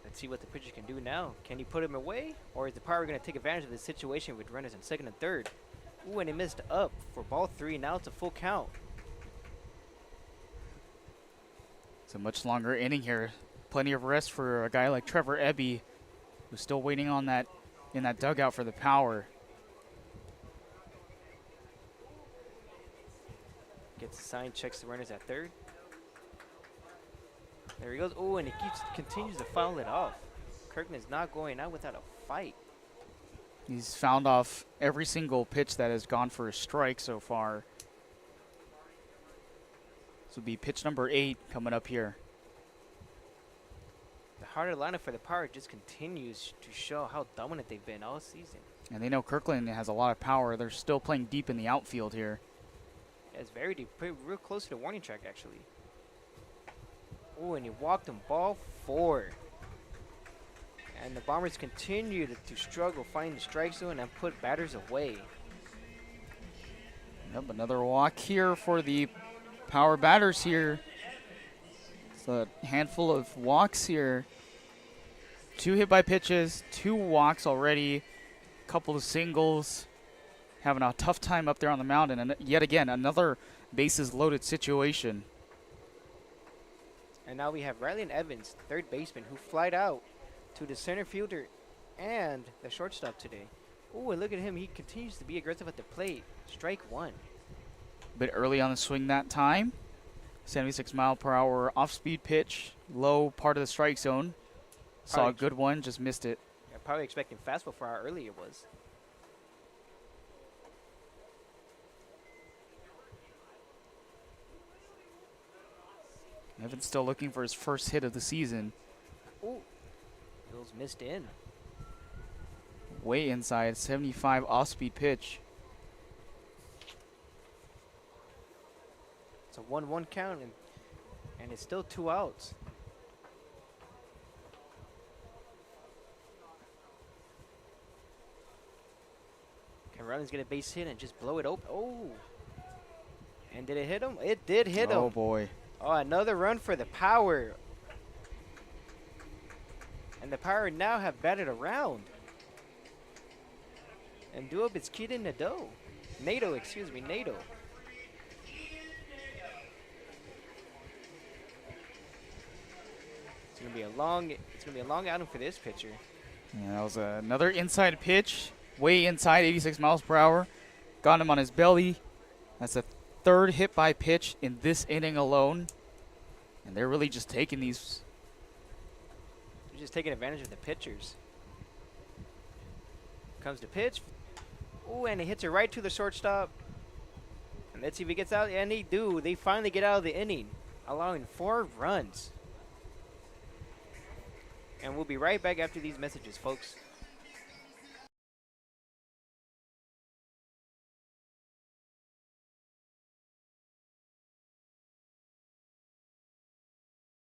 Speaker 1: Let's see what the pitcher can do now. Can he put him away, or is the Power going to take advantage of the situation with runners in second and third? Ooh, and he missed up for ball 3. Now it's a full count.
Speaker 2: It's a much longer inning here. Plenty of rest for a guy like Trevor Eby, who's still waiting on that in that dugout for the Power.
Speaker 1: Gets the sign, checks the runners at third. There he goes. Oh, and he continues to foul it off. Kirkland is not going out without a fight.
Speaker 2: He's fouled off every single pitch that has gone for a strike so far. This will be pitch number 8 coming up here.
Speaker 1: The harder lineup for the Power just continues to show how dominant they've been all season.
Speaker 2: And they know Kirkland has a lot of power. They're still playing deep in the outfield here.
Speaker 1: Yeah, it's very deep, real close to the warning track actually. Oh, and he walked him ball 4. And the Bombers continue to struggle finding the strike zone and put batters away.
Speaker 2: Yep, another walk here for the Power batters here. It's a handful of walks here. 2 hit by pitches, 2 walks already, a couple of singles. Having a tough time up there on the mound, and yet again, another bases loaded situation.
Speaker 1: And now we have Rylan Evans, third baseman, who flied out to the center fielder and the shortstop today. Oh, and look at him. He continues to be aggressive at the plate. Strike 1.
Speaker 2: A bit early on the swing that time. 76 mile per hour off-speed pitch. Low part of the strike zone. Saw a good one, just missed it.
Speaker 1: Yeah, probably expecting fastball for how early it was.
Speaker 2: Evans still looking for his first hit of the season.
Speaker 1: Ooh, Bills missed in.
Speaker 2: Way inside, 75 off-speed pitch.
Speaker 1: It's a 1-1 count, and it's still 2 outs. Can Rollins get a base hit and just blow it open? Oh, and did it hit him? It did hit him.
Speaker 2: Oh boy.
Speaker 1: Oh, another run for the Power. And the Power now have batted around. And do up its kid in the dough. NATO, excuse me, NATO. It's gonna be a long outing for this pitcher.
Speaker 2: Yeah, that was another inside pitch. Way inside, 86 miles per hour. Got him on his belly. That's a 3rd hit by pitch in this inning alone. And they're really just taking these.
Speaker 1: They're just taking advantage of the pitchers. Comes the pitch. Ooh, and he hits it right to the shortstop. And let's see if he gets out. And they do. They finally get out of the inning, allowing 4 runs. And we'll be right back after these messages, folks.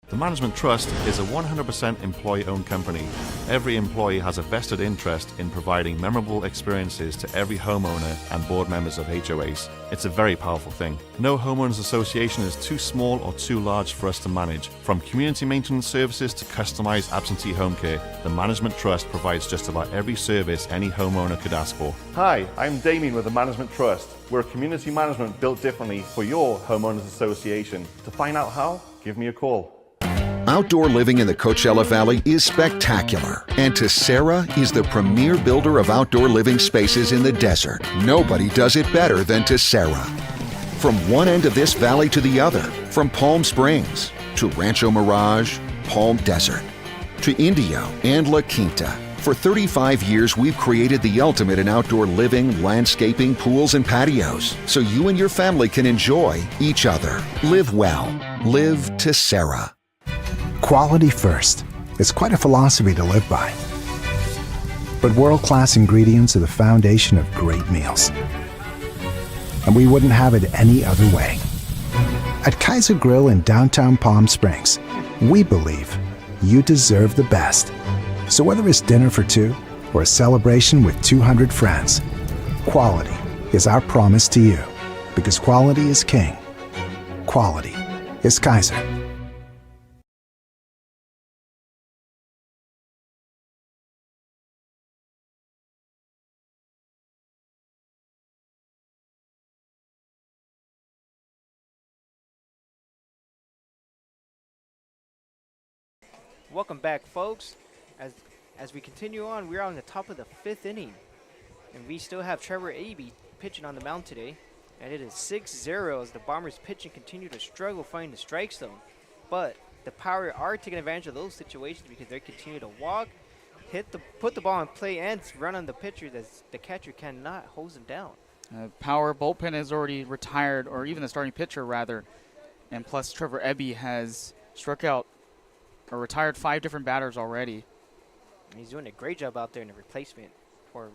Speaker 18: The Management Trust is a 100% employee-owned company. Every employee has a vested interest in providing memorable experiences to every homeowner and board members of HOAs. It's a very powerful thing. No homeowners association is too small or too large for us to manage. From community maintenance services to customized absentee home care, the Management Trust provides just about every service any homeowner could ask for. Hi, I'm Damien with the Management Trust. We're a community management built differently for your homeowners association. To find out how, give me a call.
Speaker 19: Outdoor living in the Coachella Valley is spectacular, and Tessera is the premier builder of outdoor living spaces in the desert. Nobody does it better than Tessera. From one end of this valley to the other, from Palm Springs to Rancho Mirage, Palm Desert, to Indio and La Quinta. For 35 years, we've created the ultimate in outdoor living, landscaping, pools, and patios, so you and your family can enjoy each other. Live well. Live Tessera.
Speaker 20: Quality first. It's quite a philosophy to live by. But world-class ingredients are the foundation of great meals. And we wouldn't have it any other way. At Kaiser Grill in downtown Palm Springs, we believe you deserve the best. So whether it's dinner for two or a celebration with 200 friends, quality is our promise to you. Because quality is king. Quality is Kaiser.
Speaker 1: Welcome back, folks. As we continue on, we're on the top of the 5th inning, and we still have Trevor Abey pitching on the mound today, and it is 6-0 as the Bombers pitching continue to struggle finding the strike zone. But the Power are taking advantage of those situations because they continue to walk, put the ball in play, and run on the pitcher as the catcher cannot hose them down.
Speaker 2: Power bullpen has already retired, or even the starting pitcher rather, and plus Trevor Abey has struck out or retired 5 different batters already.
Speaker 1: And he's doing a great job out there in the replacement for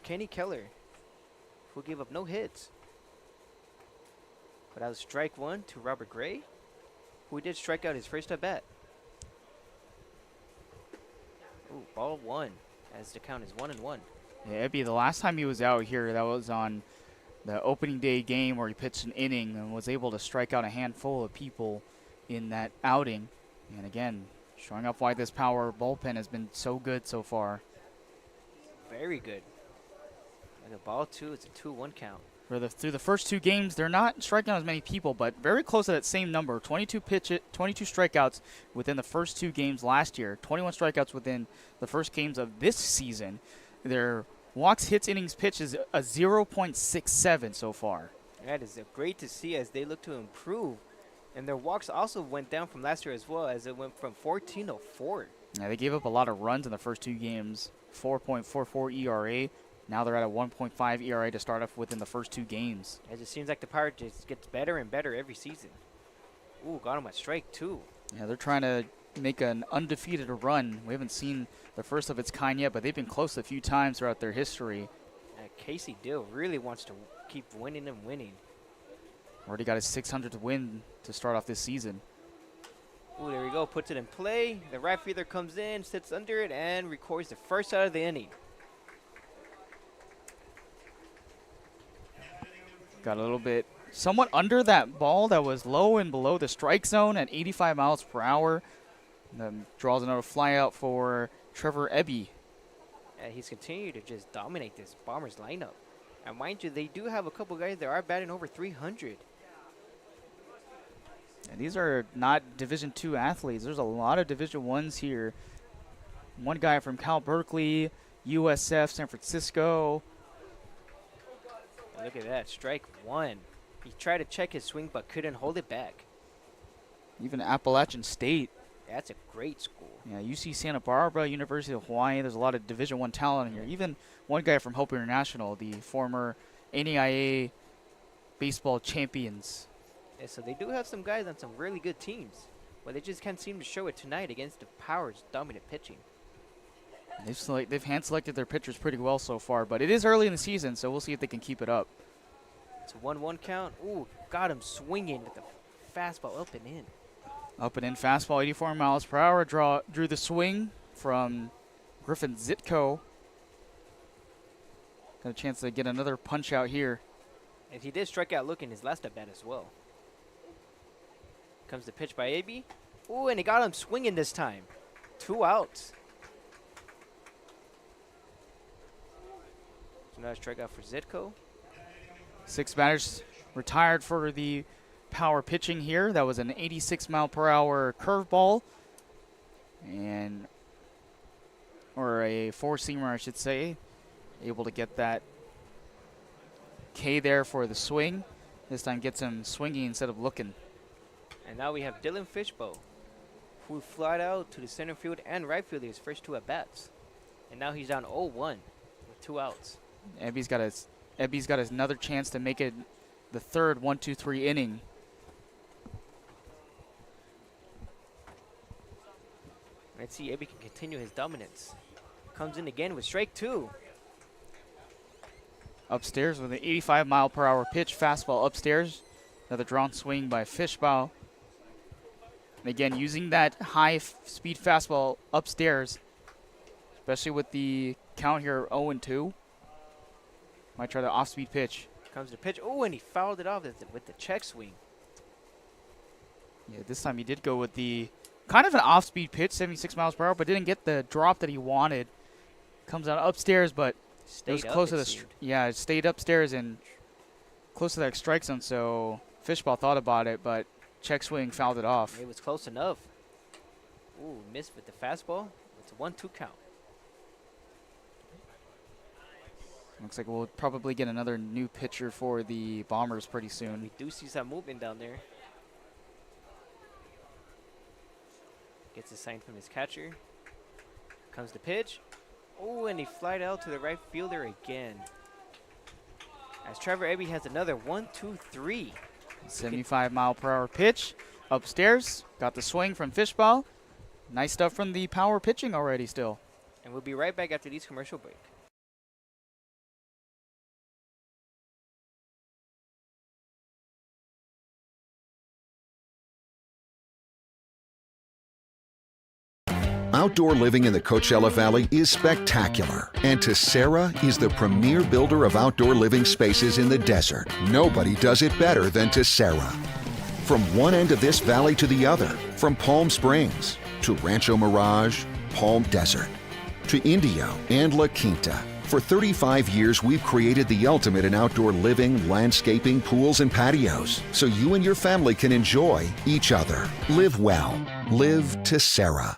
Speaker 1: Kenny Keller, who gave up no hits. But that was strike 1 to Robert Gray, who did strike out his first at bat. Ooh, ball 1 as the count is 1-1.
Speaker 2: Yeah, Abey, the last time he was out here, that was on the opening day game where he pitched an inning and was able to strike out a handful of people in that outing. And again, showing up why this Power bullpen has been so good so far.
Speaker 1: Very good. And the ball 2, it's a 2-1 count.
Speaker 2: Through the first 2 games, they're not striking out as many people, but very close to that same number. 22 strikeouts within the first 2 games last year. 21 strikeouts within the first games of this season. Their walks, hits, innings pitched is a 0.67 so far.
Speaker 1: That is great to see as they look to improve. And their walks also went down from last year as well, as it went from 14 to 4.
Speaker 2: Yeah, they gave up a lot of runs in the first 2 games. 4.44 ERA. Now they're at a 1.5 ERA to start off within the first 2 games.
Speaker 1: It just seems like the Power just gets better and better every season. Ooh, got him a strike 2.
Speaker 2: Yeah, they're trying to make an undefeated run. We haven't seen the first of its kind yet, but they've been close a few times throughout their history.
Speaker 1: Casey Dill really wants to keep winning and winning.
Speaker 2: Already got his 600th win to start off this season.
Speaker 1: Ooh, there we go. Puts it in play. The right fielder comes in, sits under it, and records the first out of the inning.
Speaker 2: Got a little bit somewhat under that ball that was low and below the strike zone at 85 miles per hour. Then draws another fly out for Trevor Abey.
Speaker 1: He's continued to just dominate this Bombers lineup. And mind you, they do have a couple guys that are batting over 300.
Speaker 2: And these are not Division II athletes. There's a lot of Division I's here. One guy from Cal Berkeley, USF, San Francisco.
Speaker 1: And look at that, strike 1. He tried to check his swing but couldn't hold it back.
Speaker 2: Even Appalachian State.
Speaker 1: That's a great school.
Speaker 2: Yeah, UC Santa Barbara, University of Hawaii. There's a lot of Division I talent in here. Even one guy from Hope International, the former NAIA baseball champions.
Speaker 1: Yeah, so they do have some guys on some really good teams, but they just can't seem to show it tonight against the Power's dominant pitching.
Speaker 2: They've hand-selected their pitchers pretty well so far, but it is early in the season, so we'll see if they can keep it up.
Speaker 1: It's a 1-1 count. Ooh, got him swinging with the fastball up and in.
Speaker 2: Up and in fastball, 84 miles per hour. Drew the swing from Griffin Zitko. Got a chance to get another punch out here.
Speaker 1: And he did strike out looking his last at bat as well. Comes the pitch by AB. Ooh, and he got him swinging this time. 2 outs. So now a strikeout for Zitko.
Speaker 2: 6 batters retired for the power pitching here. That was an 86 mile per hour curveball. Or a 4-seamer, I should say. Able to get that K there for the swing. This time gets him swinging instead of looking.
Speaker 1: And now we have Dylan Fishbowl, who flied out to the center field and right field his first 2 at-bats. And now he's down 0-1 with 2 outs.
Speaker 2: Ebby's got another chance to make it the third 1-2-3 inning.
Speaker 1: Let's see, Ebby can continue his dominance. Comes in again with strike 2.
Speaker 2: Upstairs with an 85 mile per hour pitch, fastball upstairs. Another drawn swing by Fishbowl. And again, using that high speed fastball upstairs, especially with the count here 0-2. Might try the off speed pitch.
Speaker 1: Comes the pitch. Oh, and he fouled it off with the check swing.
Speaker 2: Yeah, this time he did go with the kind of an off speed pitch, 76 miles per hour, but didn't get the drop that he wanted. Comes out upstairs, but it was close to the it stayed upstairs and close to that strike zone. So Fishbowl thought about it, but check swing fouled it off.
Speaker 1: It was close enough. Ooh, missed with the fastball. It's a 1-2 count.
Speaker 2: Looks like we'll probably get another new pitcher for the Bombers pretty soon.
Speaker 1: We do see some movement down there. Gets a sign from his catcher. Comes the pitch. Oh, and he flied out to the right fielder again. As Trevor Ebby has another 1-2-3.
Speaker 2: 75 mile per hour pitch upstairs. Got the swing from Fishbowl. Nice stuff from the power pitching already still.
Speaker 1: And we'll be right back after these commercial break.
Speaker 19: Outdoor living in the Coachella Valley is spectacular, and Tessera is the premier builder of outdoor living spaces in the desert. Nobody does it better than Tessera. From one end of this valley to the other, from Palm Springs to Rancho Mirage, Palm Desert, to Indio and La Quinta. For 35 years, we've created the ultimate in outdoor living, landscaping, pools, and patios, so you and your family can enjoy each other. Live well. Live Tessera.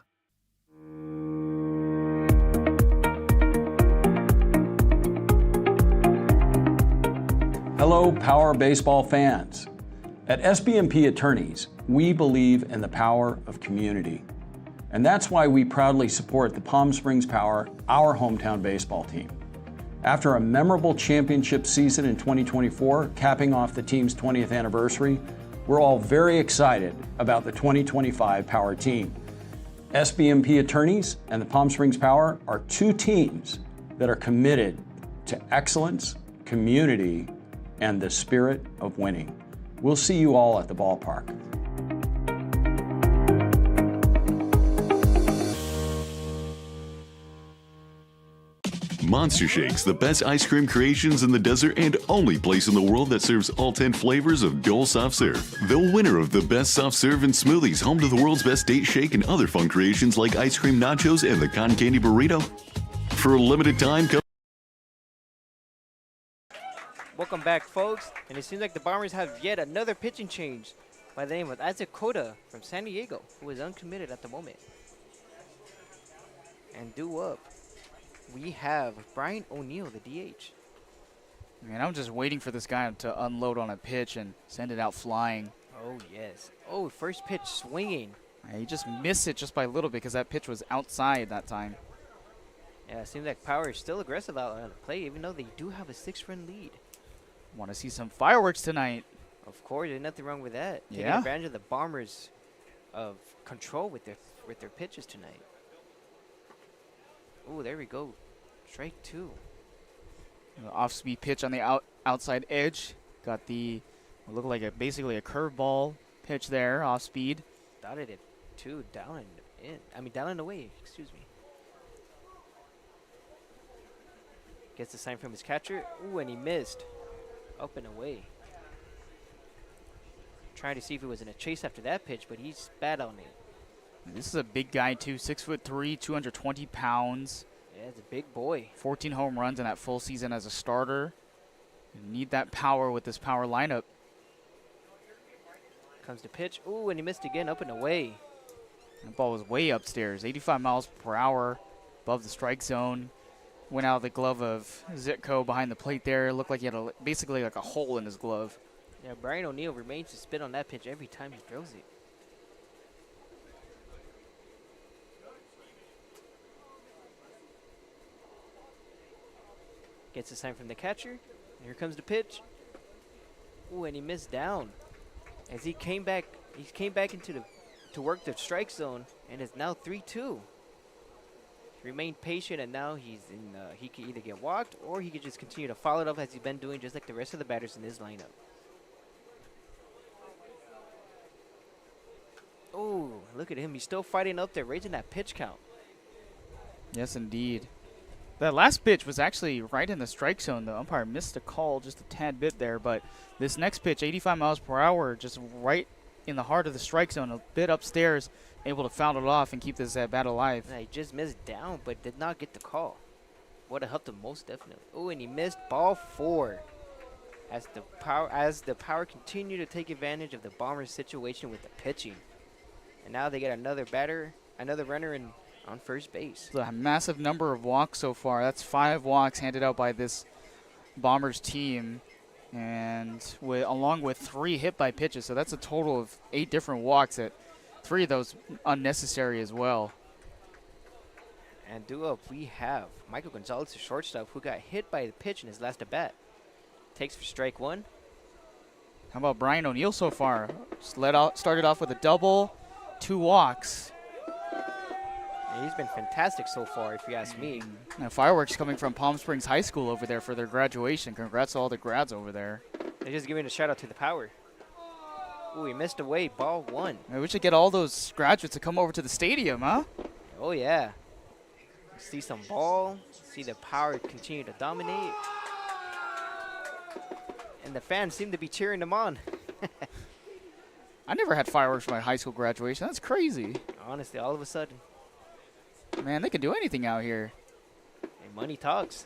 Speaker 13: Hello, Power Baseball fans. At SBMP Attorneys, we believe in the power of community. And that's why we proudly support the Palm Springs Power, our hometown baseball team. After a memorable championship season in 2024, capping off the team's 20th anniversary, we're all very excited about the 2025 Power team. SBMP Attorneys and the Palm Springs Power are 2 teams that are committed to excellence, community, and the spirit of winning. We'll see you all at the ballpark.
Speaker 10: Monster Shakes, the best ice cream creations in the desert and only place in the world that serves all 10 flavors of Dole Soft Serve. The winner of the best soft serve and smoothies, home to the world's best date shake and other fun creations like ice cream nachos and the cotton candy burrito. For a limited time,
Speaker 1: Welcome back, folks. And it seems like the Bombers have yet another pitching change by the name of Isaac Cota from San Diego, who is uncommitted at the moment. And due up, we have Brian O'Neill, the DH.
Speaker 2: Man, I'm just waiting for this guy to unload on a pitch and send it out flying.
Speaker 1: Oh, yes. Oh, first pitch swinging.
Speaker 2: He just missed it just by a little bit because that pitch was outside that time.
Speaker 1: Yeah, it seems like Power is still aggressive out on the play, even though they do have a 6-run lead.
Speaker 2: Want to see some fireworks tonight.
Speaker 1: Of course, there's nothing wrong with that. Taking
Speaker 2: Yeah.
Speaker 1: advantage of the Bombers' of control with their pitches tonight. Oh, there we go. Strike 2.
Speaker 2: Off-speed pitch on the outside edge. Got the look like basically a curveball pitch there, off speed.
Speaker 1: Dotted it 2 down and in. I mean, down and away. Excuse me. Gets the sign from his catcher. Ooh, and he missed. Up and away. Trying to see if he was in a chase after that pitch, but he's bad on it.
Speaker 2: And this is a big guy too, 6'3", 220 pounds.
Speaker 1: Yeah, it's a big boy.
Speaker 2: 14 home runs in that full season as a starter. You need that power with this power lineup.
Speaker 1: Comes the pitch. Ooh, and he missed again, up and away.
Speaker 2: That ball was way upstairs, 85 miles per hour, above the strike zone. Went out of the glove of Zitko behind the plate there. It looked like he had basically like a hole in his glove.
Speaker 1: Yeah, Brian O'Neill remains to spit on that pitch every time he throws it. Gets a sign from the catcher. Here comes the pitch. Ooh, and he missed down. As he came back into to work the strike zone, and it's now 3-2. Remained patient, and now he's in. He can either get walked or he could just continue to follow it up as he's been doing, just like the rest of the batters in his lineup. Oh, look at him! He's still fighting up there, raising that pitch count.
Speaker 2: Yes, indeed. That last pitch was actually right in the strike zone. The umpire missed a call just a tad bit there, but this next pitch, 85 miles per hour, just right in the heart of the strike zone, a bit upstairs, able to foul it off and keep this bat alive.
Speaker 1: Yeah, he just missed down, but did not get the call. Would have helped him most definitely. Oh, and he missed ball 4. As the power continue to take advantage of the Bombers' situation with the pitching, and now they get another runner on first base.
Speaker 2: A massive number of walks so far. That's 5 walks handed out by this Bombers team, and along with 3 hit by pitches. So that's a total of 8 different walks. 3 of those unnecessary as well.
Speaker 1: And due up, we have Michael Gonzalez, the shortstop, who got hit by the pitch in his last at bat. Takes for strike 1.
Speaker 2: How about Brian O'Neill so far? Started off with a double, 2 walks.
Speaker 1: Yeah, he's been fantastic so far, if you ask me.
Speaker 2: And fireworks coming from Palm Springs High School over there for their graduation. Congrats to all the grads over there.
Speaker 1: They're just giving a shout out to the power. Ooh, he missed away, ball 1.
Speaker 2: We should get all those graduates to come over to the stadium, huh?
Speaker 1: Oh, yeah. See some ball, see the power continue to dominate. And the fans seem to be cheering them on.
Speaker 2: I never had fireworks for my high school graduation. That's crazy.
Speaker 1: Honestly, all of a sudden.
Speaker 2: Man, they can do anything out here.
Speaker 1: And money talks.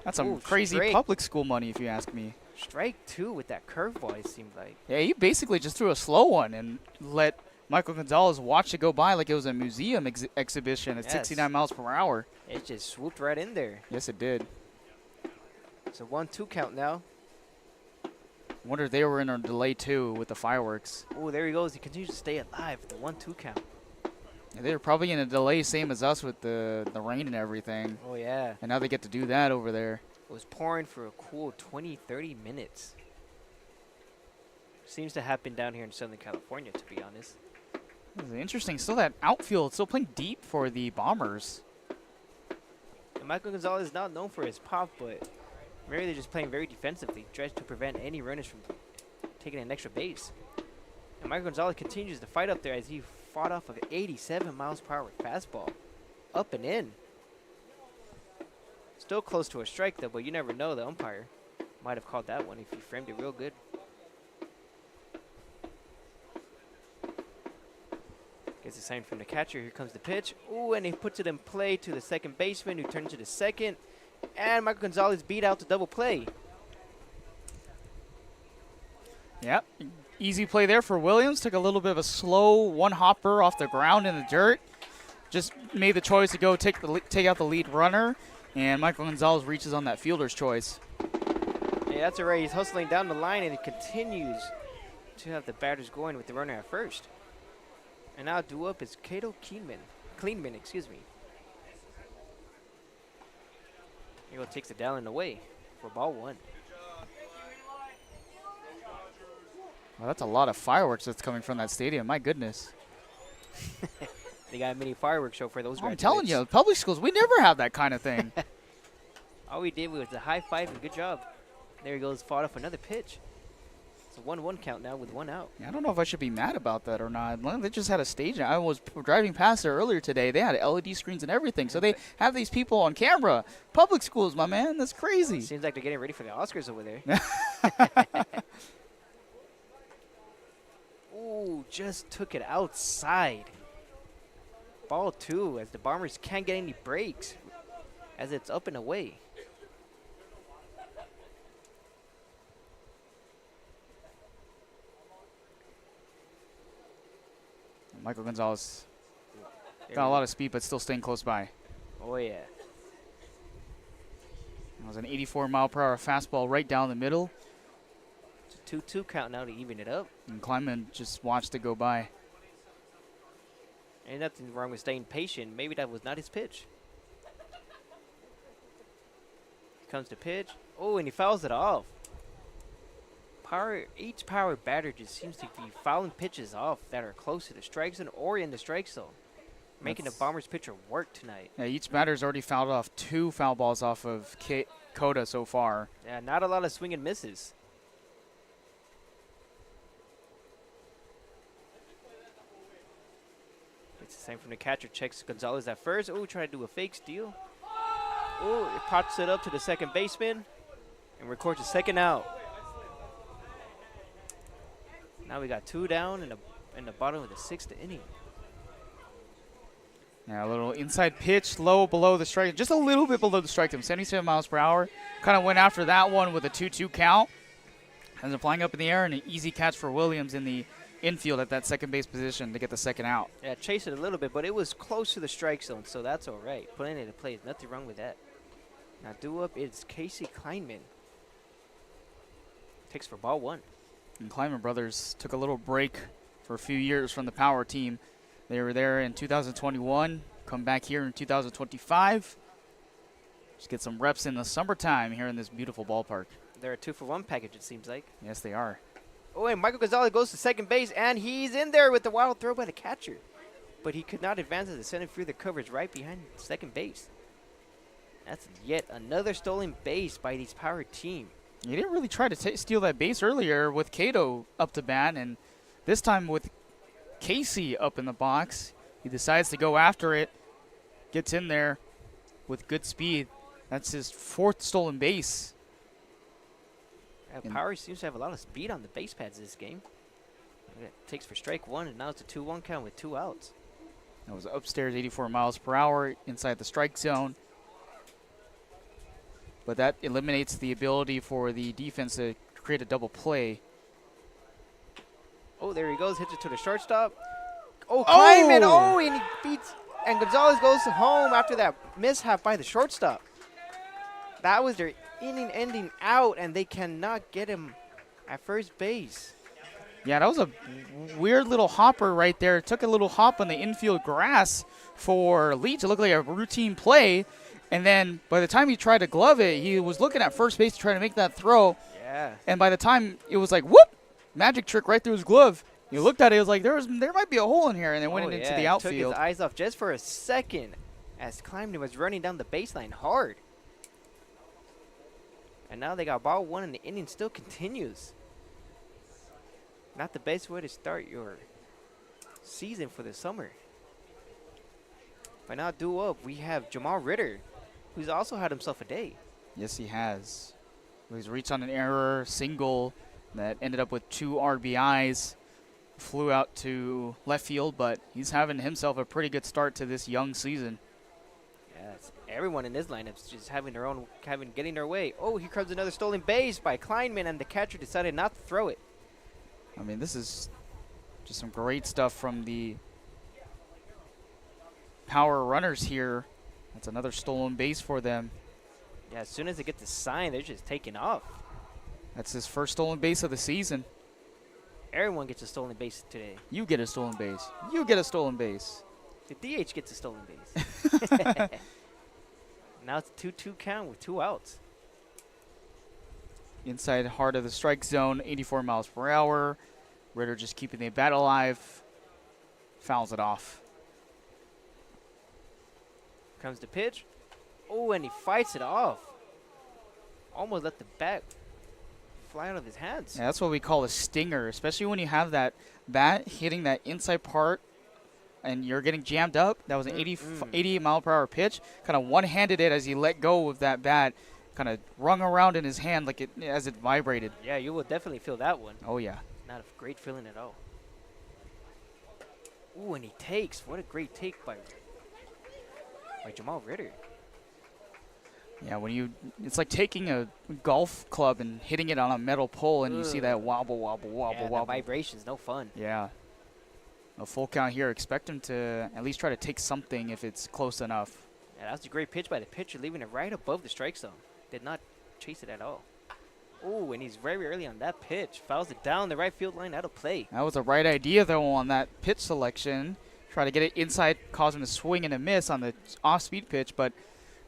Speaker 2: That's some crazy
Speaker 1: straight.
Speaker 2: Public school money, if you ask me.
Speaker 1: Strike 2 with that curveball, it seemed like.
Speaker 2: Yeah, he basically just threw a slow one and let Michael Gonzalez watch it go by like it was a museum exhibition at 69 miles per hour.
Speaker 1: It just swooped right in there.
Speaker 2: Yes, it did.
Speaker 1: It's a 1-2 count now.
Speaker 2: Wonder if they were in a delay, too, with the fireworks.
Speaker 1: Oh, there he goes. He continues to stay alive. The 1-2 count.
Speaker 2: Yeah, they were probably in a delay, same as us with the rain and everything.
Speaker 1: Oh, yeah.
Speaker 2: And now they get to do that over there.
Speaker 1: It was pouring for a cool 20, 30 minutes. Seems to happen down here in Southern California, to be honest.
Speaker 2: This is interesting. Still that outfield, still playing deep for the Bombers.
Speaker 1: And Michael Gonzalez is not known for his pop, but maybe they're just playing very defensively, tries to prevent any runners from taking an extra base. And Michael Gonzalez continues to fight up there as he fought off of 87 miles per hour fastball. Up and in. Still close to a strike, though, but you never know. The umpire might have called that one if he framed it real good. Gets a sign from the catcher. Here comes the pitch. Ooh, and he puts it in play to the second baseman, who turns to the second. And Michael Gonzalez beat out the double play.
Speaker 2: Yep. Easy play there for Williams. Took a little bit of a slow one-hopper off the ground in the dirt. Just made the choice to go take out the lead runner. And Michael Gonzalez reaches on that fielder's choice.
Speaker 1: Yeah, that's all right. He's hustling down the line, and he continues to have the batters going with the runner at first. And now due up is Cato Kleinman, excuse me. Here takes the Dallin away for ball 1.
Speaker 2: Well, that's a lot of fireworks that's coming from that stadium. My goodness.
Speaker 1: They got a mini fireworks show for those
Speaker 2: I'm
Speaker 1: graduates.
Speaker 2: telling you, public schools, we never have that kind of thing.
Speaker 1: All we did was a high five and good job. There he goes, fought off another pitch. It's a 1-1 count now with 1 out.
Speaker 2: Yeah, I don't know if I should be mad about that or not. They just had a stage. I was driving past there earlier today. They had LED screens and everything. So they have these people on camera. Public schools, my man. That's crazy.
Speaker 1: Seems like they're getting ready for the Oscars over there. Ooh, just took it outside. Ball 2 as the Bombers can't get any breaks as it's up and away.
Speaker 2: Michael Gonzalez got a lot of speed, but still staying close by.
Speaker 1: Oh, yeah.
Speaker 2: That was an 84-mile-per-hour fastball right down the middle.
Speaker 1: It's a 2-2 count now to even it up.
Speaker 2: And Kleinman just watched it go by.
Speaker 1: Ain't nothing wrong with staying patient. Maybe that was not his pitch. Here comes the pitch. Oh, and he fouls it off. Each power batter just seems to be fouling pitches off that are close to the strike zone or in the strike zone, making the Bombers pitcher work tonight.
Speaker 2: Yeah, each batter's already fouled off 2 foul balls off of Coda so far.
Speaker 1: Yeah, not a lot of swing and misses. It's the same from the catcher. Checks Gonzalez at first. Oh, trying to do a fake steal. Oh, it pops it up to the second baseman and records a second out. Now we got 2 down in the bottom of the 6th inning.
Speaker 2: Yeah, a little inside pitch, low below the strike, just a little bit below the strike zone, 77 miles per hour. Kind of went after that one with a 2-2 count. Ends up flying up in the air and an easy catch for Williams in the infield at that second base position to get the second out.
Speaker 1: Yeah, chased it a little bit, but it was close to the strike zone, so that's all right. Putting it in play, nothing wrong with that. Now due up is Casey Kleinman. Takes for ball 1.
Speaker 2: And Kleinman brothers took a little break for a few years from the power team. They were there in 2021, come back here in 2025. Just get some reps in the summertime here in this beautiful ballpark.
Speaker 1: They're a 2-for-1 package, it seems like.
Speaker 2: Yes, they are.
Speaker 1: Oh, and Michael Gonzalez goes to second base, and he's in there with the wild throw by the catcher. But he could not advance as the center fielder coverage right behind second base. That's yet another stolen base by these power team.
Speaker 2: He didn't really try to steal that base earlier with Cato up to bat, and this time with Casey up in the box, he decides to go after it, gets in there with good speed. That's his 4th stolen base.
Speaker 1: Power seems to have a lot of speed on the base pads this game. It takes for strike 1, and now it's a 2-1 count with 2 outs.
Speaker 2: That was upstairs, 84 miles per hour inside the strike zone. But that eliminates the ability for the defense to create a double play.
Speaker 1: Oh, there he goes. Hits it to the shortstop. Oh, Kleinman. Oh, and he beats. And Gonzalez goes home after that mishap by the shortstop. That was their inning ending out, and they cannot get him at first base.
Speaker 2: Yeah, that was a weird little hopper right there. It took a little hop on the infield grass for Leach. It looked like a routine play. And then by the time he tried to glove it, he was looking at first base to try to make that throw.
Speaker 1: Yeah.
Speaker 2: And by the time it was like, whoop, magic trick right through his glove. You looked at it, it was like, there might be a hole in here, and then went into the outfield.
Speaker 1: Took his eyes off just for a second as Kleinman was running down the baseline hard. And now they got ball 1, and the inning still continues. Not the best way to start your season for the summer. But now due up, we have Jamal Ritter, who's also had himself a day.
Speaker 2: Yes, he has. He's reached on an error, single, that ended up with 2 RBIs. Flew out to left field, but he's having himself a pretty good start to this young season.
Speaker 1: Yes, everyone in this lineup's just getting their way. Oh, here comes another stolen base by Kleinman, and the catcher decided not to throw it.
Speaker 2: I mean, this is just some great stuff from the power runners here. That's another stolen base for them.
Speaker 1: Yeah, as soon as they get the sign, they're just taking off.
Speaker 2: That's his first stolen base of the season.
Speaker 1: Everyone gets a stolen base today.
Speaker 2: You get a stolen base. You get a stolen base.
Speaker 1: The DH gets a stolen base. Now it's a 2-2 count with 2 outs.
Speaker 2: Inside heart of the strike zone, 84 miles per hour. Ritter just keeping the bat alive. Fouls it off.
Speaker 1: Comes the pitch. Oh, and he fights it off. Almost let the bat fly out of his hands.
Speaker 2: Yeah, that's what we call a stinger, especially when you have that bat hitting that inside part and you're getting jammed up. That was an 88 mile per hour pitch. Kind of one-handed it as he let go of that bat. Kind of rung around in his hand like as it vibrated.
Speaker 1: Yeah, you will definitely feel that one.
Speaker 2: Oh, yeah.
Speaker 1: Not a great feeling at all. Ooh, and he takes. What a great take by Jamal Ritter.
Speaker 2: Yeah, it's like taking a golf club and hitting it on a metal pole, and you see that wobble,
Speaker 1: Yeah,
Speaker 2: wobble.
Speaker 1: vibration's no fun.
Speaker 2: Yeah. A full count here. Expect him to at least try to take something if it's close enough.
Speaker 1: Yeah, that was a great pitch by the pitcher, leaving it right above the strike zone. Did not chase it at all. Ooh, and he's very early on that pitch. Fouls it down the right field line, out of play.
Speaker 2: That was the right idea, though, on that pitch selection. Try to get it inside, cause him to swing and a miss on the off-speed pitch, but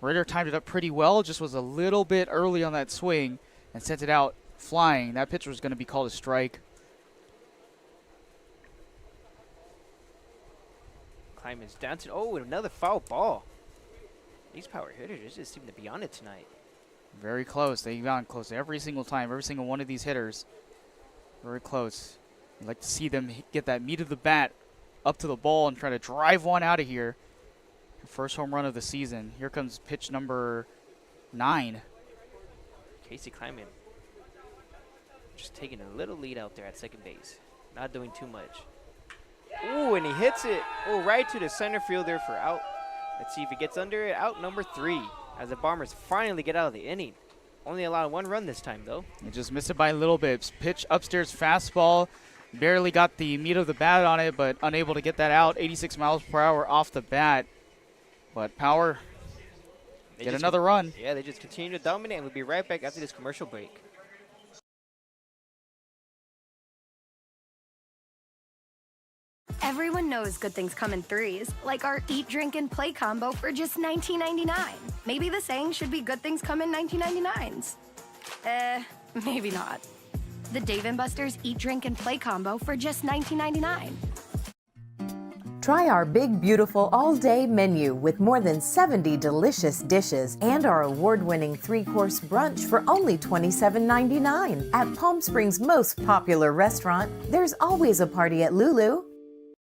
Speaker 2: Ritter timed it up pretty well, just was a little bit early on that swing and sent it out flying. That pitch was going to be called a strike.
Speaker 1: Kleiman's down to, and another foul ball. These power hitters just seem to be on it tonight.
Speaker 2: Very close. They've gotten close every single time, every single one of these hitters. Very close. You'd like to see them get that meat of the bat up to the ball and try to drive one out of here. First home run of the season. Here comes pitch number 9.
Speaker 1: Casey Kleiman just taking a little lead out there at second base. Not doing too much. Ooh, and he hits it. Oh, right to the center fielder for out. Let's see if he gets under it. Out number 3 as the Bombers finally get out of the inning. Only allowed 1 run this time, though.
Speaker 2: They just missed it by a little bit. Pitch upstairs fastball. Barely got the meat of the bat on it, but unable to get that out. 86 miles per hour off the bat. But Power get another run.
Speaker 1: Yeah, they just continue to dominate, and we'll be right back after this commercial break.
Speaker 12: Everyone knows good things come in threes, like our Eat, Drink, and Play combo for just $19.99. Maybe the saying should be good things come in 1999s. Maybe not. The Dave & Buster's Eat, Drink, and Play combo for just $19.99.
Speaker 21: Try our big, beautiful all-day menu with more than 70 delicious dishes and our award-winning 3-course brunch for only $27.99. At Palm Springs' most popular restaurant, there's always a party at Lulu.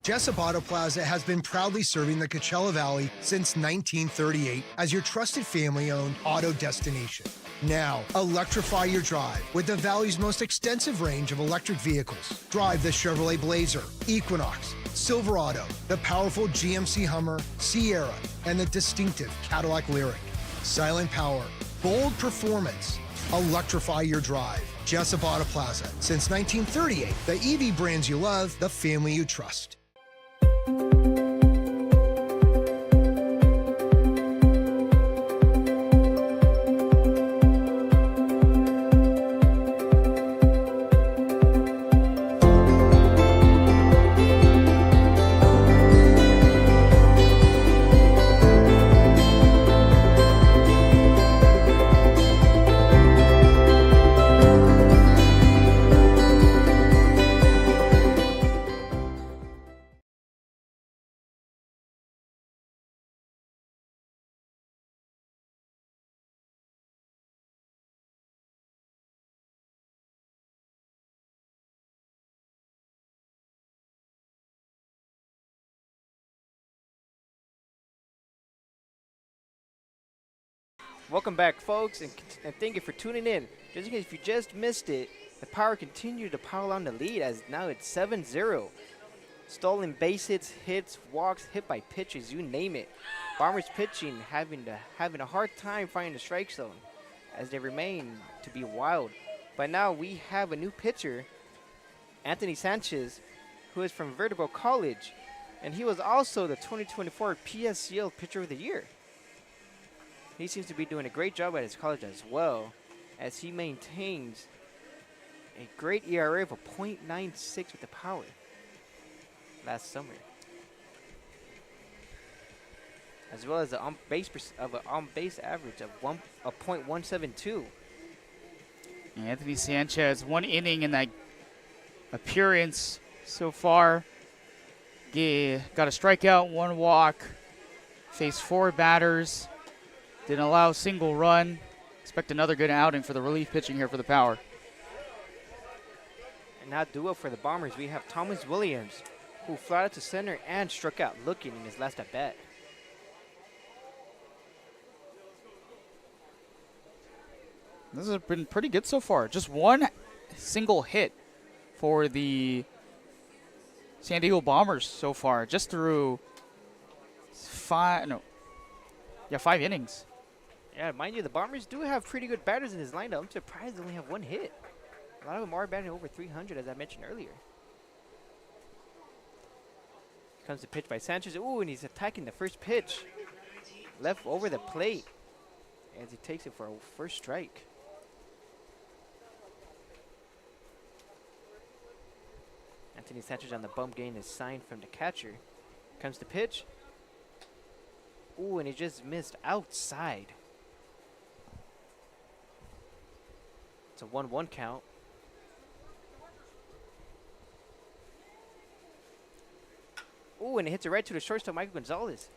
Speaker 7: Jessup Auto Plaza has been proudly serving the Coachella Valley since 1938 as your trusted family-owned auto destination. Now, electrify your drive with the Valley's most extensive range of electric vehicles. Drive the Chevrolet Blazer, Equinox, Silverado, the powerful GMC Hummer, Sierra, and the distinctive Cadillac Lyriq. Silent power, bold performance. Electrify your drive. Jessup Auto Plaza. Since 1938, the EV brands you love, the family you trust.
Speaker 1: Welcome back, folks, and thank you for tuning in. Just in case if you just missed it, the Power continued to pile on the lead as now it's 7-0. Stolen base hits, walks, hit by pitches, you name it. Bombers pitching having a hard time finding the strike zone as they remain to be wild. But now we have a new pitcher, Anthony Sanchez, who is from Vertebral College, and he was also the 2024 PSCL Pitcher of the Year. He seems to be doing a great job at his college as well, as he maintains a great ERA of a .96 with the Power last summer, as well as an on-base average of .172.
Speaker 2: Anthony Sanchez, 1 inning in that appearance so far. Got a strikeout, 1 walk, faced 4 batters. Didn't allow a single run. Expect another good outing for the relief pitching here for the Power.
Speaker 1: And now duo for the Bombers, we have Thomas Williams, who fly out to center and struck out looking in his last at bat.
Speaker 2: This has been pretty good so far. Just one single hit for the San Diego Bombers so far, just through 5 innings.
Speaker 1: Yeah, mind you, the Bombers do have pretty good batters in this lineup. I'm surprised they only have one hit. A lot of them are batting over 300, as I mentioned earlier. Here comes the pitch by Sanchez. Ooh, and he's attacking the first pitch. Left over the plate as he takes it for a first strike. Anthony Sanchez on the bump getting his sign from the catcher. Comes the pitch. Ooh, and he just missed outside. It's a 1-1 count. Ooh, and it hits it right to the shortstop, Michael Gonzalez.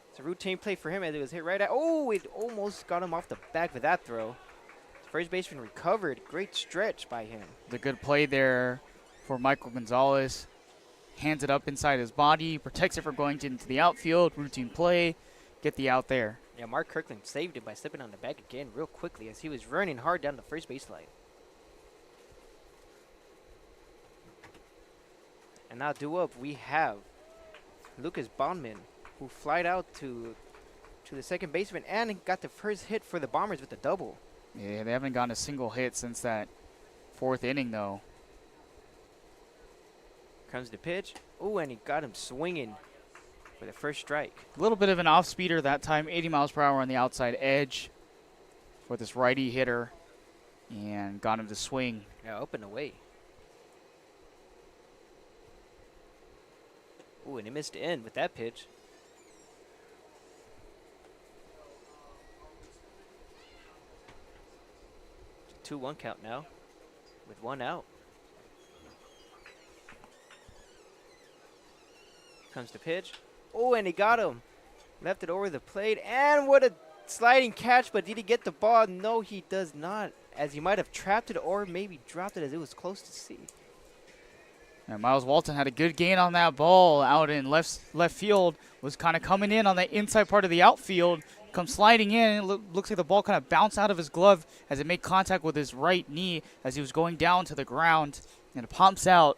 Speaker 1: It's a routine play for him as it was hit right at. Oh, it almost got him off the back with that throw. First baseman recovered. Great stretch by him.
Speaker 2: The good play there for Michael Gonzalez. Hands it up inside his body, protects it from going into the outfield. Routine play. Get the out there.
Speaker 1: Yeah, Mark Kirkland saved it by slipping on the back again real quickly as he was running hard down the first baseline. And now due up, we have Lucas Bondman, who flied out to the second baseman and got the first hit for the Bombers with the double.
Speaker 2: Yeah, they haven't gotten a single hit since that 4th inning, though.
Speaker 1: Comes the pitch. Ooh, and he got him swinging for the first strike.
Speaker 2: A little bit of an off-speeder that time, 80 miles per hour on the outside edge for this righty hitter, and got him to swing.
Speaker 1: Yeah, up and away. Ooh, and he missed the end with that pitch. It's a 2-1 count now with 1 out. Comes the pitch. Oh, and he got him. Left it over the plate. And what a sliding catch, but did he get the ball? No, he does not, as he might have trapped it or maybe dropped it as it was close to see.
Speaker 2: And Miles Walton had a good gain on that ball out in left field. Was kind of coming in on the inside part of the outfield. Comes sliding in. It looks like the ball kind of bounced out of his glove as it made contact with his right knee as he was going down to the ground. And it pumps out.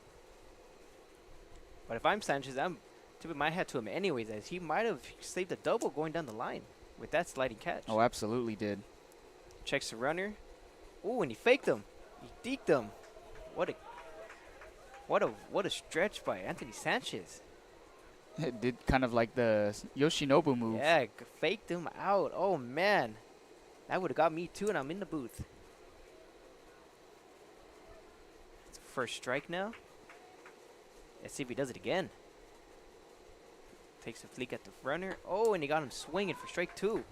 Speaker 1: But if I'm Sanchez, I'm tipping my hat to him anyways, as he might have saved a double going down the line with that sliding catch.
Speaker 2: Oh, absolutely did.
Speaker 1: Checks the runner. Ooh, and he faked him. He deked him. What a stretch by Anthony Sanchez.
Speaker 2: It did kind of like the Yoshinobu move.
Speaker 1: Yeah, faked him out. Oh, man. That would have got me, too, and I'm in the booth. It's first strike now. Let's see if he does it again. Takes a fleek at the runner. Oh, and he got him swinging for strike 2.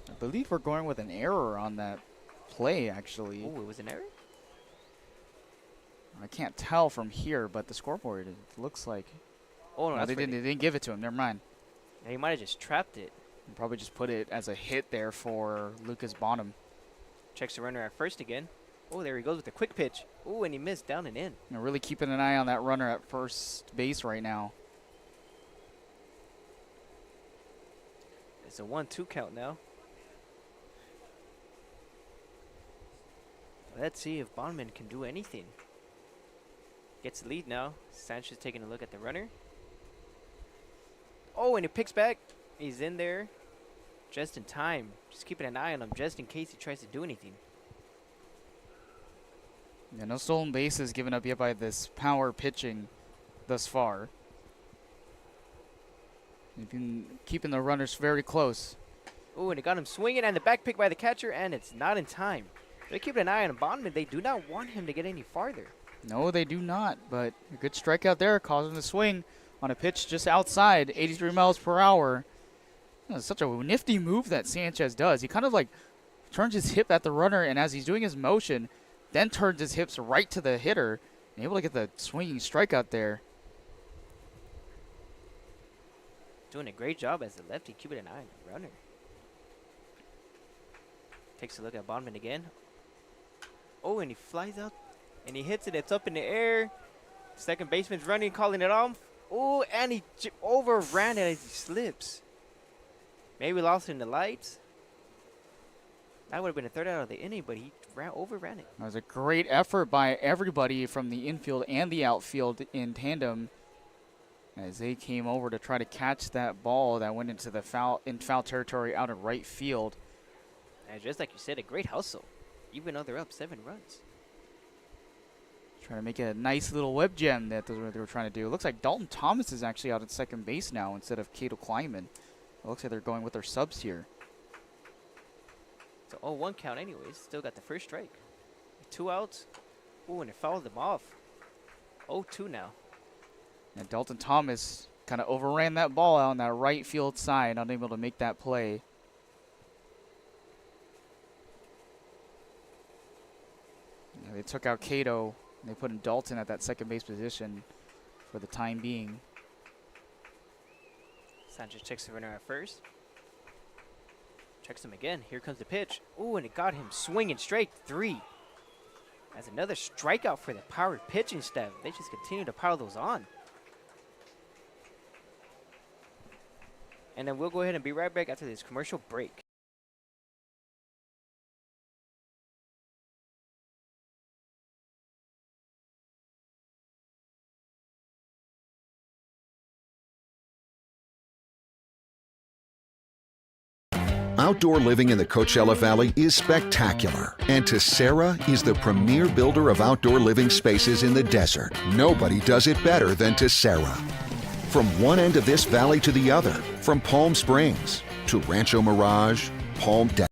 Speaker 2: I believe we're going with an error on that play, actually.
Speaker 1: Oh, it was an error?
Speaker 2: I can't tell from here, but the scoreboard, it looks like.
Speaker 1: Oh, no,
Speaker 2: they didn't give it to him. Never mind.
Speaker 1: Yeah, he might have just trapped it.
Speaker 2: And probably just put it as a hit there for Lucas Bonham.
Speaker 1: Checks the runner at first again. Oh, there he goes with the quick pitch. Oh, and he missed down and in.
Speaker 2: You're really keeping an eye on that runner at first base right now.
Speaker 1: It's a 1-2 count now. Let's see if Bondman can do anything. Gets the lead now. Sanchez taking a look at the runner. Oh, and he picks back. He's in there just in time. Just keeping an eye on him just in case he tries to do anything.
Speaker 2: Yeah, no stolen bases given up yet by this power pitching thus far. You've been keeping the runners very close.
Speaker 1: Oh, and it got him swinging, and the back pick by the catcher, and it's not in time. They're keeping an eye on Bondman. They do not want him to get any farther.
Speaker 2: No, they do not, but a good strikeout there causing the swing on a pitch just outside, 83 miles per hour. That's such a nifty move that Sanchez does. He kind of like turns his hip at the runner, and as he's doing his motion, then turns his hips right to the hitter, and able to get the swinging strikeout there.
Speaker 1: Doing a great job as the lefty, keeping an eye on the runner. Takes a look at Bondman again. Oh, and he flies out And he hits it. It's up in the air. Second baseman's running, calling it off. Oh, and he overran it as he slips. Maybe lost it in the lights. That would have been a third out of the inning, but he overran it.
Speaker 2: That was a great effort by everybody from the infield and the outfield in tandem as they came over to try to catch that ball that went into the foul territory out in right field.
Speaker 1: And just like you said, a great hustle, even though they're up 7 runs.
Speaker 2: Trying to make it a nice little web gem that what they were trying to do. It looks like Dalton Thomas is actually out at second base now instead of Cato Kleinman. It looks like they're going with their subs here.
Speaker 1: So 0-1 count anyways. Still got the first strike. 2 outs. Ooh, and it fouled them off. 0-2 now.
Speaker 2: And Dalton Thomas kind of overran that ball out on that right field side, unable to make that play. Yeah, they took out Cato. They put in Dalton at that second base position for the time being.
Speaker 1: Sanchez checks the runner at first. Checks him again. Here comes the pitch. Ooh, and it got him swinging straight 3. That's another strikeout for the power pitching staff. They just continue to pile those on. And then we'll go ahead and be right back after this commercial break.
Speaker 19: Outdoor living in the Coachella Valley is spectacular, and Tessera is the premier builder of outdoor living spaces in the desert. Nobody does it better than Tessera. From one end of this valley to the other, from Palm Springs to Rancho Mirage, Palm Del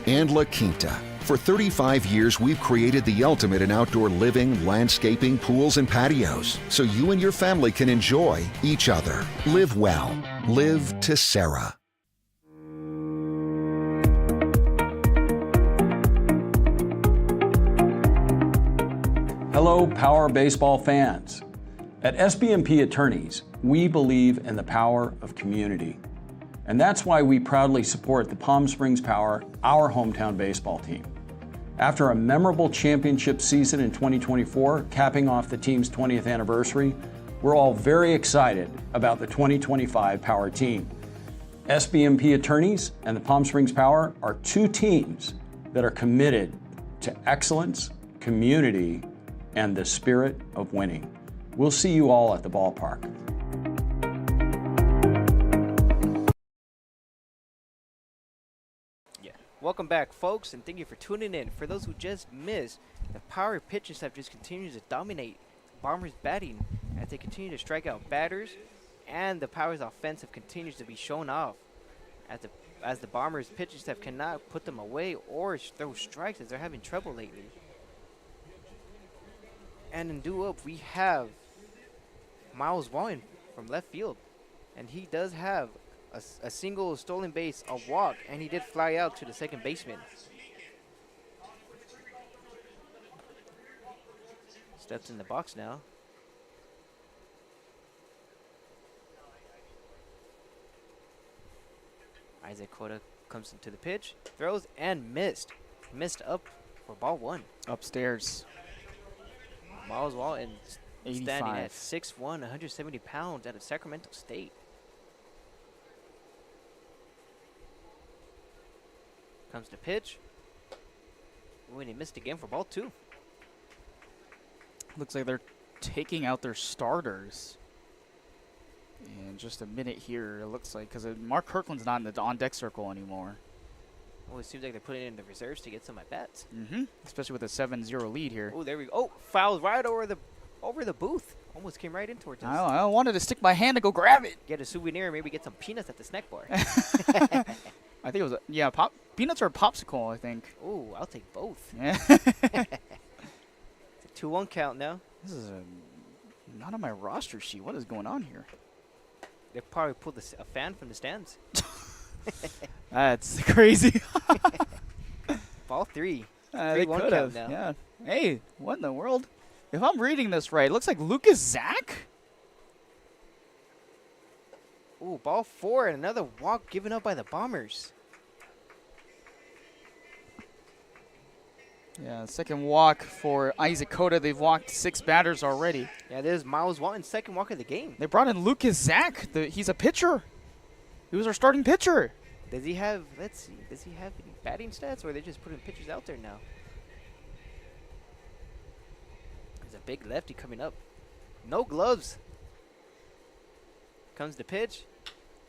Speaker 19: and La Quinta. For 35 years, we've created the ultimate in outdoor living, landscaping, pools, and patios, so you and your family can enjoy each other. Live well. Live Tessera.
Speaker 13: Hello, Power Baseball fans. At SBMP Attorneys, we believe in the power of community. And that's why we proudly support the Palm Springs Power, our hometown baseball team. After a memorable championship season in 2024, capping off the team's 20th anniversary, we're all very excited about the 2025 Power team. SBMP Attorneys and the Palm Springs Power are 2 teams that are committed to excellence, community, and the spirit of winning. We'll see you all at the ballpark.
Speaker 1: Welcome back, folks, and thank you for tuning in. For those who just missed, the power pitching staff just continues to dominate Bombers batting as they continue to strike out batters, and the Power's offensive continues to be shown off as the Bombers pitching staff cannot put them away or throw strikes as they're having trouble lately. And in due up, we have Miles Wallen from left field, and he does have a single stolen base, a walk, and he did fly out to the second baseman. Steps in the box now. Isaac Cota comes into the pitch, throws, and missed. Missed up for ball 1.
Speaker 2: Upstairs.
Speaker 1: Miles Wallen standing
Speaker 2: 85.
Speaker 1: at 6'1", 170 pounds out of Sacramento State. Comes to pitch. Ooh, and he missed again for ball 2.
Speaker 2: Looks like they're taking out their starters. In just a minute here, it looks like, because Mark Kirkland's not in the on-deck circle anymore.
Speaker 1: Oh, it seems like they're putting in the reserves to get some at-bats.
Speaker 2: Especially with a 7-0 lead here.
Speaker 1: Oh, there we go. Oh, fouls right over the booth. Almost came right in towards us.
Speaker 2: I wanted to stick my hand to go grab it.
Speaker 1: Get a souvenir, maybe get some peanuts at the snack bar.
Speaker 2: I think it was, peanuts or a popsicle, I think.
Speaker 1: Oh, I'll take both.
Speaker 2: Yeah.
Speaker 1: It's a 2-1 count now.
Speaker 2: This is not on my roster sheet. What is going on here?
Speaker 1: They probably pulled a fan from the stands.
Speaker 2: That's crazy.
Speaker 1: Ball 3.
Speaker 2: They
Speaker 1: 3-1
Speaker 2: could have.
Speaker 1: now.
Speaker 2: Yeah. Hey, what in the world? If I'm reading this right, it looks like Lucas Zach.
Speaker 1: Ooh, ball 4 and another walk given up by the Bombers.
Speaker 2: Yeah, second walk for Isaac Cota. They've walked 6 batters already.
Speaker 1: Yeah, there's Miles Walton's second walk of the game.
Speaker 2: They brought in Lucas Zach. He's a pitcher. He was our starting pitcher.
Speaker 1: Does he have, let's see, does he have any batting stats, or are they just putting pitchers out there now? There's a big lefty coming up. No gloves. Comes the pitch.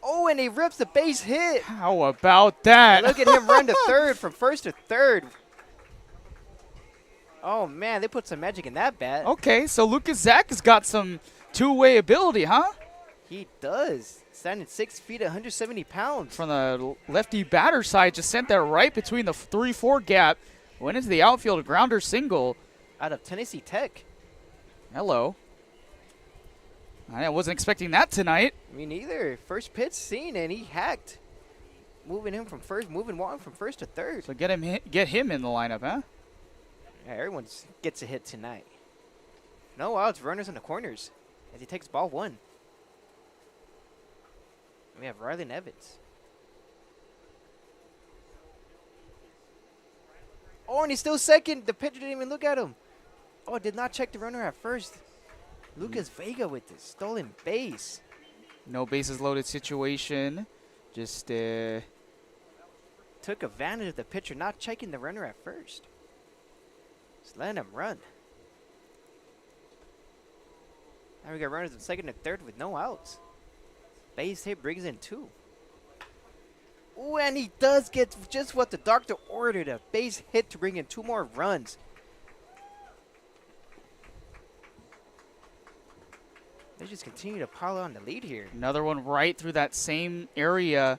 Speaker 1: Oh, and he rips the base hit.
Speaker 2: How about that?
Speaker 1: Look at him run to third, from first to third. Oh, man, they put some magic in that bat.
Speaker 2: Okay, so Lucas Zach has got some two-way ability, huh?
Speaker 1: He does. Standing 6 feet, 170 pounds.
Speaker 2: From the lefty batter side, just sent that right between the 3-4 gap. Went into the outfield, a grounder single.
Speaker 1: Out of Tennessee Tech.
Speaker 2: Hello. I wasn't expecting that tonight.
Speaker 1: Me neither. First pitch seen, and he hacked. Moving Walton from first to third.
Speaker 2: So get him in the lineup, huh?
Speaker 1: Yeah, everyone gets a hit tonight. No outs, runners in the corners as he takes ball 1. We have Rylan Evans. Oh, and he's still second. The pitcher didn't even look at him. Oh, did not check the runner at first. Lucas Vega with the stolen base.
Speaker 2: No bases loaded situation. Just
Speaker 1: took advantage of the pitcher not checking the runner at first. Just letting him run. Now we got runners in second and third with no outs. Base hit brings in 2. Ooh, and he does get just what the doctor ordered, a base hit to bring in 2 more runs. They just continue to pile on the lead here.
Speaker 2: another one right through that same area.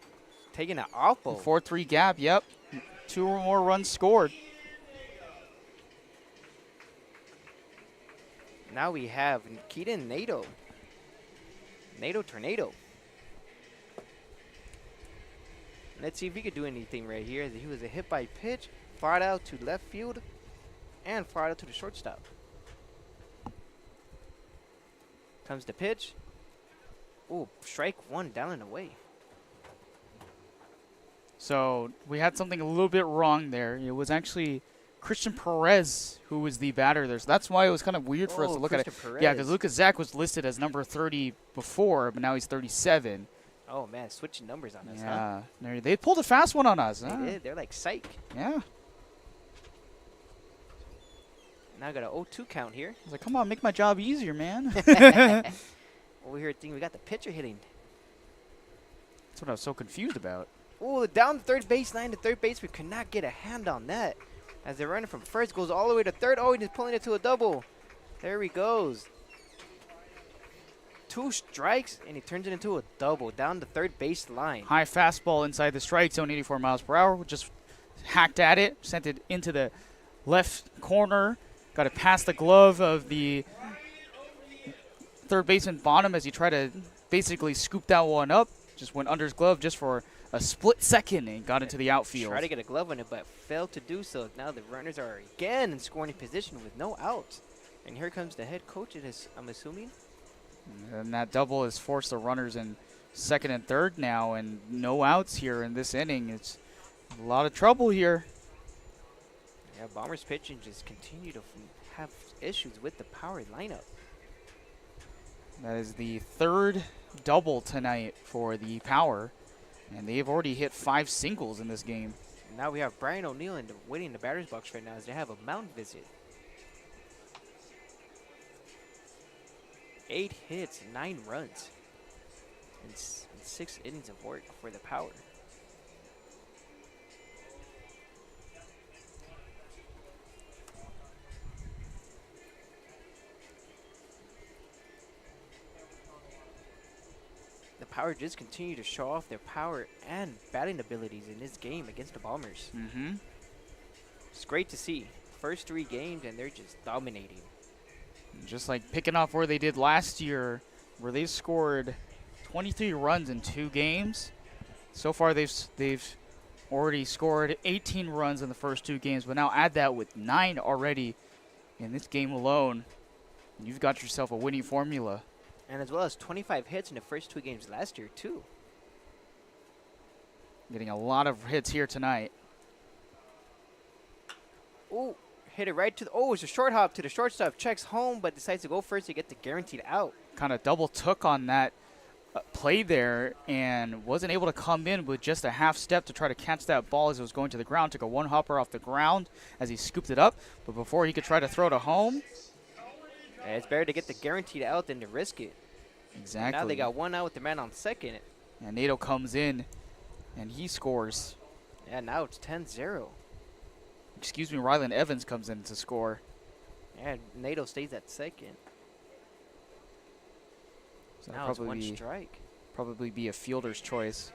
Speaker 1: Taking an awful.
Speaker 2: 4-3 gap, yep. 2 or more runs scored.
Speaker 1: Now we have Keaton Nato. Nato Tornado. Let's see if he could do anything right here. He was a hit by pitch, fired out to left field, and fired out to the shortstop. Comes the pitch. Ooh, strike 1 down and away.
Speaker 2: So we had something a little bit wrong there. It was actually Christian Perez who was the batter there. So that's why it was kind of weird for us to look at it.
Speaker 1: Perez.
Speaker 2: Yeah, because Lucas Zach was listed as number 30 before, but now he's 37.
Speaker 1: Oh, man, switching numbers on us, huh?
Speaker 2: Yeah, they pulled a fast one on us.
Speaker 1: They did. They're like psych.
Speaker 2: Yeah.
Speaker 1: Now I got an 0-2 count here.
Speaker 2: I was like, come on, make my job easier, man.
Speaker 1: Over here, we got the pitcher hitting.
Speaker 2: That's what I was so confused about.
Speaker 1: Ooh, down the third baseline. The third baseman could not get a hand on that. As the runner from first goes all the way to third. Oh, he's pulling it to a double. There he goes. 2 strikes, and he turns it into a double down the third baseline.
Speaker 2: High fastball inside the strike zone, 84 miles per hour. Just hacked at it, sent it into the left corner. Got it past the glove of the third baseman Bonham as he tried to basically scoop that one up. Just went under his glove just for a split second and got into the outfield.
Speaker 1: Tried to get a glove on it, but failed to do so. Now the runners are again in scoring position with no outs. And here comes the head coach, I'm assuming.
Speaker 2: And that double has forced the runners in second and third now, and no outs here in this inning. It's a lot of trouble here.
Speaker 1: Yeah, Bombers pitching just continue to have issues with the power lineup.
Speaker 2: That is the third double tonight for the Power, and they've already hit 5 singles in this game.
Speaker 1: Now we have Brian O'Neill waiting in the batter's box right now as they have a mound visit. 8 hits, 9 runs, and 6 innings of work for the Power. The Power just continue to show off their power and batting abilities in this game against the Bombers.
Speaker 2: Mm-hmm.
Speaker 1: It's great to see. First 3 games, and they're just dominating.
Speaker 2: Just like picking off where they did last year, where they scored 23 runs in 2 games. So far, they've already scored 18 runs in the first 2 games, but now add that with 9 already in this game alone, and you've got yourself a winning formula.
Speaker 1: And as well as 25 hits in the first 2 games last year, too.
Speaker 2: Getting a lot of hits here tonight.
Speaker 1: Ooh, hit it right to the, oh, it's a short hop to the shortstop. Checks home, but decides to go first to get the guaranteed out.
Speaker 2: Kind of double took on that play there and wasn't able to come in with just a half step to try to catch that ball as it was going to the ground. Took a one hopper off the ground as he scooped it up, but before he could try to throw to home.
Speaker 1: Yeah, it's better to get the guaranteed out than to risk it.
Speaker 2: Exactly.
Speaker 1: Now they got one out with the man on second.
Speaker 2: And Nato comes in and he scores.
Speaker 1: Yeah, now it's 10-0.
Speaker 2: Excuse me, Rylan Evans comes in to score.
Speaker 1: Yeah, Nato stays at second.
Speaker 2: So
Speaker 1: now it's one strike.
Speaker 2: Probably be a fielder's choice.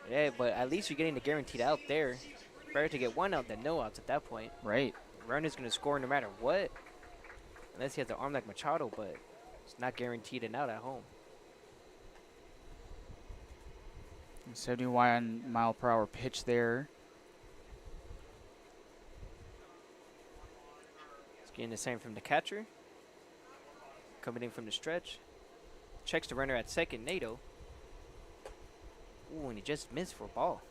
Speaker 1: Yeah, but at least you're getting the guaranteed out there. Better to get one out than no outs at that point.
Speaker 2: Right.
Speaker 1: Runner's going to score no matter what. Unless he has an arm like Machado, but it's not guaranteed an out at home.
Speaker 2: 71-mile-per-hour pitch there.
Speaker 1: It's getting the same from the catcher. Coming in from the stretch. Checks the runner at second, Nato. Ooh, and he just missed for a ball.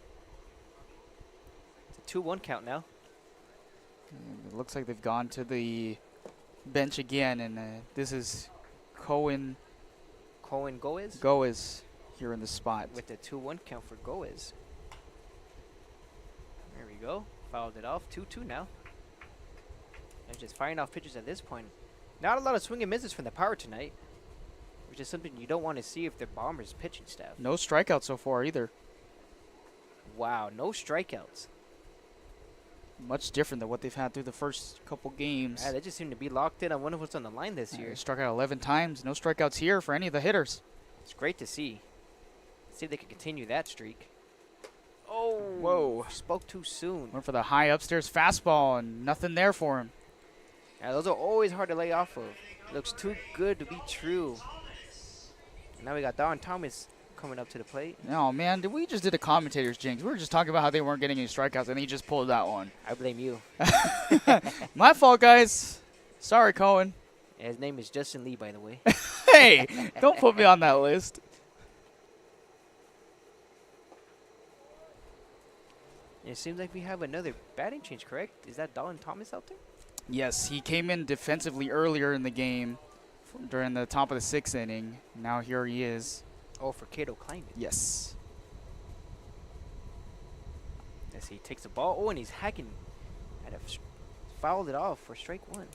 Speaker 1: It's a 2-1 count now.
Speaker 2: And it looks like they've gone to the bench again, and this is Cohen
Speaker 1: Goes
Speaker 2: here in the spot.
Speaker 1: with the 2-1 count for Goes. There we go. Fouled it off. 2-2 now. And just firing off pitches at this point. Not a lot of swing and misses from the Power tonight, which is something you don't want to see if the Bombers pitching staff.
Speaker 2: No strikeouts so far either.
Speaker 1: Wow, no strikeouts.
Speaker 2: Much different than what they've had through the first couple games.
Speaker 1: Yeah, they just seem to be locked in on one of what's on the line this year.
Speaker 2: They struck out 11 times. No strikeouts here for any of the hitters.
Speaker 1: It's great to see. Let's see if they can continue that streak. Oh,
Speaker 2: whoa.
Speaker 1: Spoke too soon.
Speaker 2: Went for the high upstairs fastball and nothing there for him.
Speaker 1: Yeah, those are always hard to lay off of. Looks too good to be true. Now we got Don Thomas coming up to the plate.
Speaker 2: No, man, we just did a commentator's jinx. We were just talking about how they weren't getting any strikeouts, and he just pulled that one.
Speaker 1: I blame you.
Speaker 2: My fault, guys. Sorry, Cohen.
Speaker 1: Yeah, his name is Justin Lee, by the way.
Speaker 2: Hey, don't put me on that list.
Speaker 1: It seems like we have another batting change, correct? Is that Don Thomas out there?
Speaker 2: Yes, he came in defensively earlier in the game during the top of the 6th inning. Now here he is.
Speaker 1: Oh, for Cato Kleinman.
Speaker 2: Yes.
Speaker 1: As he takes the ball. Oh, and he's hacking. And fouled it off for strike one.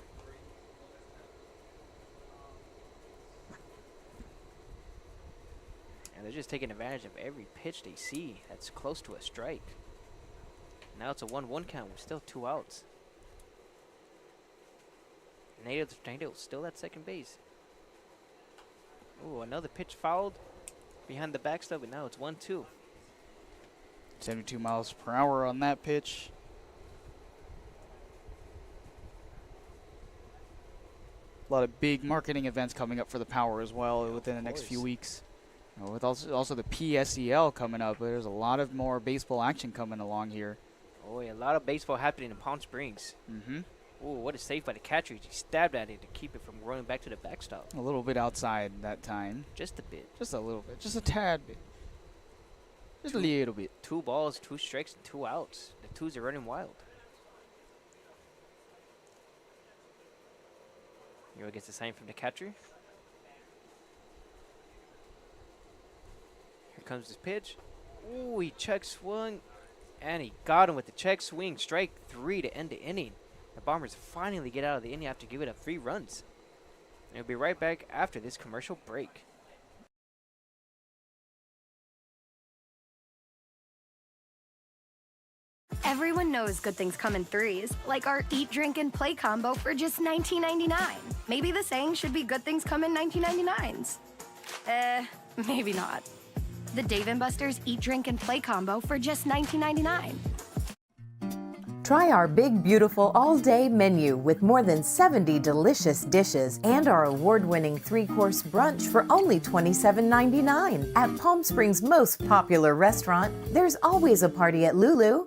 Speaker 1: And they're just taking advantage of every pitch they see that's close to a strike. Now it's a 1-1 count with still 2 outs. Nato still at second base. Oh, another pitch fouled behind the backstop, and now it's 1-2.
Speaker 2: 72 miles per hour on that pitch. A lot of big marketing events coming up for the Power as well within the next few weeks. With also the PSEL coming up, there's a lot of more baseball action coming along here.
Speaker 1: Oh, yeah, a lot of baseball happening in Palm Springs.
Speaker 2: Mm-hmm.
Speaker 1: Oh, what a save by the catcher. He stabbed at it to keep it from rolling back to the backstop.
Speaker 2: A little bit outside that time.
Speaker 1: Just a bit.
Speaker 2: Just a little bit. Just a tad bit. Just a little bit.
Speaker 1: 2 balls, 2 strikes, and 2 outs. The 2s are running wild. Here gets a sign from the catcher. Here comes his pitch. Ooh, he check swung. And he got him with the check swing. Strike 3 to end the inning. The Bombers finally get out of the inning after giving up 3 runs. And we'll be right back after this commercial break.
Speaker 12: Everyone knows good things come in threes, like our Eat, Drink, and Play combo for just $19.99. Maybe the saying should be good things come in 19.99s. Maybe not. The Dave & Buster's Eat, Drink, and Play combo for just $19.99.
Speaker 21: Try our big, beautiful all-day menu with more than 70 delicious dishes and our award-winning 3-course brunch for only $27.99. At Palm Springs' most popular restaurant, there's always a party at Lulu.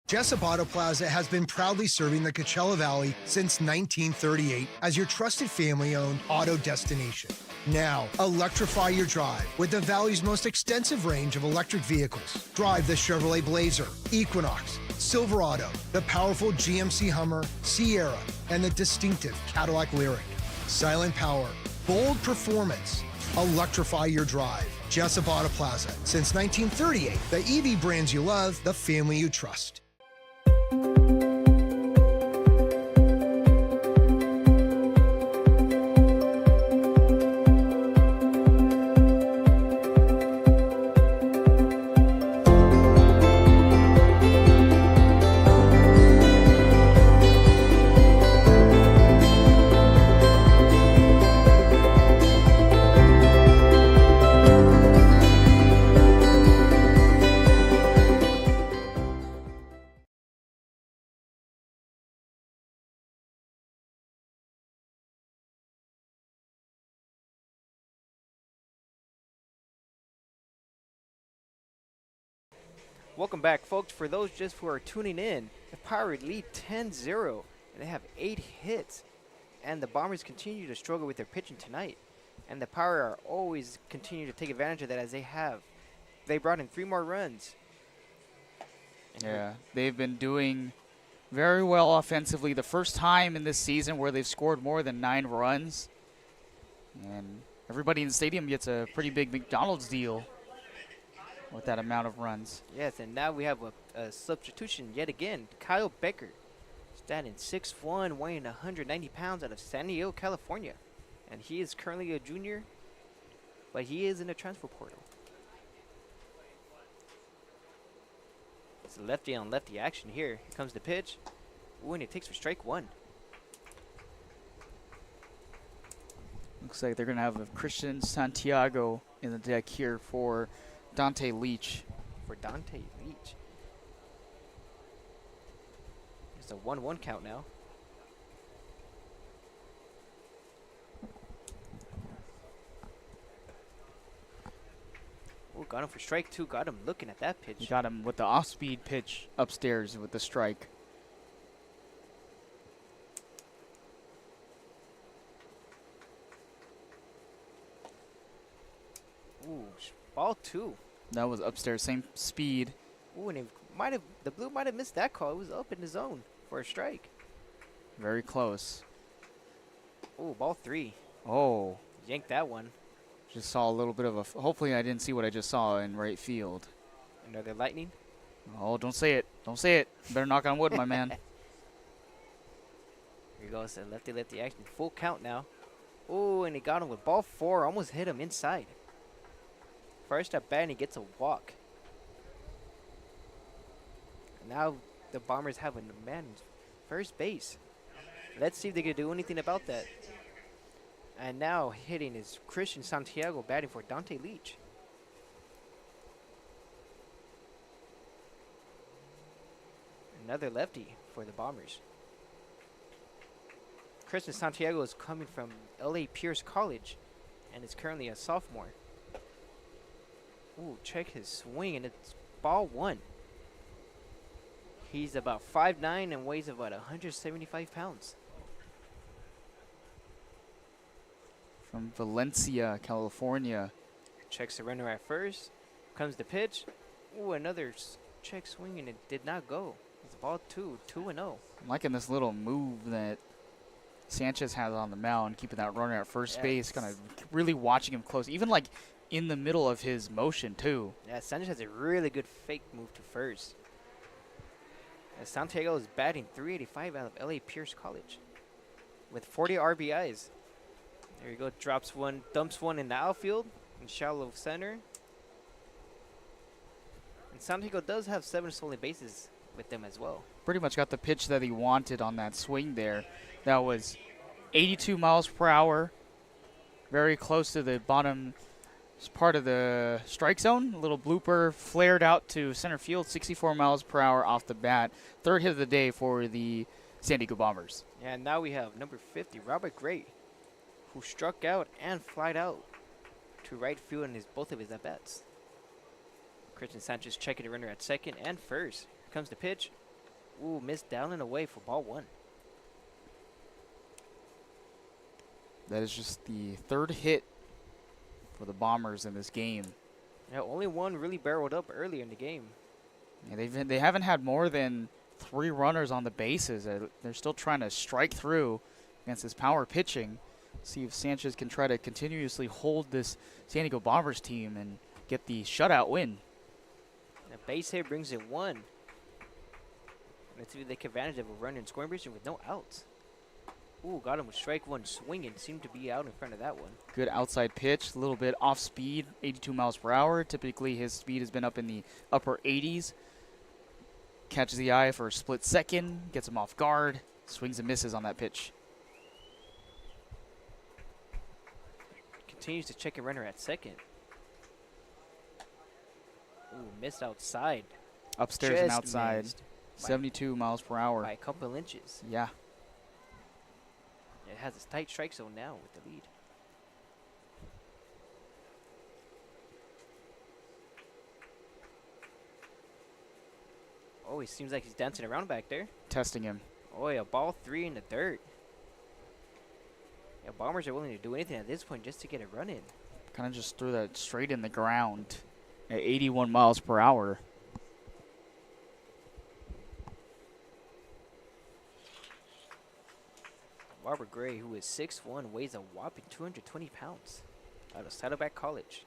Speaker 7: Jessup Auto Plaza has been proudly serving the Coachella Valley since 1938 as your trusted family-owned auto destination. Now, electrify your drive with the Valley's most extensive range of electric vehicles. Drive the Chevrolet Blazer, Equinox, Silverado, the powerful GMC Hummer, Sierra, and the distinctive Cadillac Lyriq. Silent power, bold performance. Electrify your drive. Jessup Auto Plaza. Since 1938, the EV brands you love, the family you trust.
Speaker 1: Welcome back, folks. For those just who are tuning in, the Pirates lead 10-0, and they have 8 hits. And the Bombers continue to struggle with their pitching tonight. And the Pirates are always continue to take advantage of that as they have. They brought in 3 more runs.
Speaker 2: Yeah, they've been doing very well offensively. The first time in this season where they've scored more than 9 runs. And everybody in the stadium gets a pretty big McDonald's deal with that amount of runs.
Speaker 1: Yes, and now we have a substitution yet again. Kyle Becker, standing 6'1", weighing 190 pounds, out of San Diego, California. And he is currently a junior, but he is in the transfer portal. It's a lefty on lefty action here. Here comes the pitch. Ooh, and it takes for strike 1.
Speaker 2: Looks like they're going to have a Christian Santiago in the deck here for Dante Leach.
Speaker 1: For Dante Leach. It's a 1-1 count now. Oh, got him for strike 2. Got him looking at that pitch.
Speaker 2: You got him with the off-speed pitch upstairs with the strike.
Speaker 1: Ooh, ball 2.
Speaker 2: That was upstairs, same speed.
Speaker 1: Ooh, and it the blue might have missed that call. It was up in the zone for a strike.
Speaker 2: Very close.
Speaker 1: Ooh, ball 3.
Speaker 2: Oh.
Speaker 1: Yanked that one.
Speaker 2: Just saw a little bit of a. Hopefully, I didn't see what I just saw in right field.
Speaker 1: Another lightning.
Speaker 2: Oh, don't say it. Don't say it. Better knock on wood, my man.
Speaker 1: Here goes the lefty action. Full count now. Ooh, and he got him with ball 4. Almost hit him inside. First at bat, and he gets a walk. And now the Bombers have a man first base. Let's see if they can do anything about that. And now hitting is Christian Santiago, batting for Dante Leach. Another lefty for the Bombers. Christian Santiago is coming from L.A. Pierce College and is currently a sophomore. Ooh, check his swing, and it's ball 1. He's about 5'9" and weighs about 175 pounds.
Speaker 2: From Valencia, California.
Speaker 1: Checks the runner at first. Comes the pitch. Ooh, another check swing, and it did not go. It's ball 2, 2-0.
Speaker 2: I'm liking this little move that Sanchez has on the mound, keeping that runner at first base, kind of really watching him close, even like in the middle of his motion too.
Speaker 1: Yeah, Sanchez has a really good fake move to first. As Santiago is batting .385 out of L.A. Pierce College with 40 RBIs. There you go, drops one, dumps one in the outfield in shallow center. And Santiago does have 7 stolen bases with them as well.
Speaker 2: Pretty much got the pitch that he wanted on that swing there. That was 82 miles per hour, very close to the bottom part of the strike zone. A little blooper, flared out to center field, 64 miles per hour off the bat. 3rd hit of the day for the San Diego Bombers.
Speaker 1: Yeah, and now we have number 50, Robert Gray, who struck out and flied out to right field in both of his at-bats. Christian Sanchez checking the runner at second and first. Here comes the pitch. Ooh, missed down and away for ball 1.
Speaker 2: That is just the 3rd hit for the Bombers in this game.
Speaker 1: Yeah, only one really barreled up earlier in the game.
Speaker 2: Yeah, they haven't had more than 3 runners on the bases. They're still trying to strike through against this power pitching. See if Sanchez can try to continuously hold this San Diego Bombers team and get the shutout win.
Speaker 1: The base hit brings it 1. Let's see if they take advantage of a run in scoring position with no outs. Ooh, got him with strike 1 swinging. Seemed to be out in front of that one.
Speaker 2: Good outside pitch, a little bit off speed, 82 miles per hour. Typically his speed has been up in the upper 80s. Catches the eye for a split second, gets him off guard, swings and misses on that pitch.
Speaker 1: Continues to check a runner at second. Ooh, missed outside.
Speaker 2: Upstairs and
Speaker 1: Just
Speaker 2: outside,
Speaker 1: missed
Speaker 2: 72 miles per hour.
Speaker 1: by a couple inches.
Speaker 2: Yeah.
Speaker 1: It has a tight strike zone now with the lead. Oh, he seems like he's dancing around back there.
Speaker 2: Testing him.
Speaker 1: Oh, yeah, ball 3 in the dirt. Yeah, Bombers are willing to do anything at this point just to get a run in.
Speaker 2: Kind of just threw that straight in the ground at 81 miles per hour.
Speaker 1: Barbara Gray, who is 6'1", weighs a whopping 220 pounds out of Saddleback College.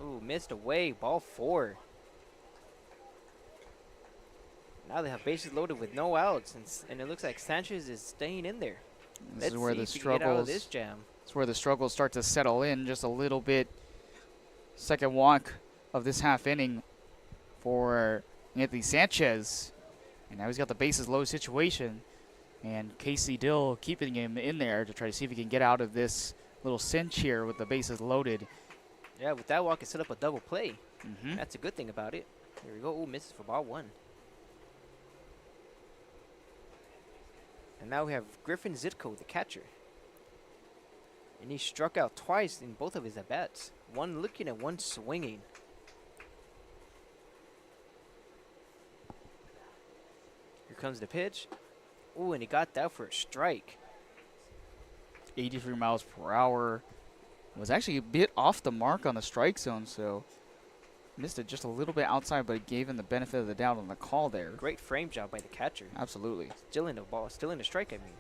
Speaker 1: Ooh, missed away, ball 4. Now they have bases loaded with no outs, and it looks like Sanchez is staying in there.
Speaker 2: This is where the
Speaker 1: Let's see if he can get out of
Speaker 2: struggles.
Speaker 1: this jam.
Speaker 2: It's where the struggles start to settle in just a little bit. Second walk of this half inning for Anthony Sanchez, and now he's got the bases low situation, and Casey Dill keeping him in there to try to see if he can get out of this little cinch here with the bases loaded.
Speaker 1: Yeah, with that walk, it set up a double play.
Speaker 2: Mm-hmm.
Speaker 1: That's a good thing about it. Here we go. Ooh, misses for ball 1. And now we have Griffin Zitko, the catcher. And he struck out twice in both of his at-bats. One looking and one swinging. Here comes the pitch. Ooh, and he got that for a strike.
Speaker 2: 83 miles per hour. Was actually a bit off the mark on the strike zone, so missed it just a little bit outside, but it gave him the benefit of the doubt on the call there.
Speaker 1: Great frame job by the catcher.
Speaker 2: Absolutely.
Speaker 1: Still in the ball, still in the strike, I mean.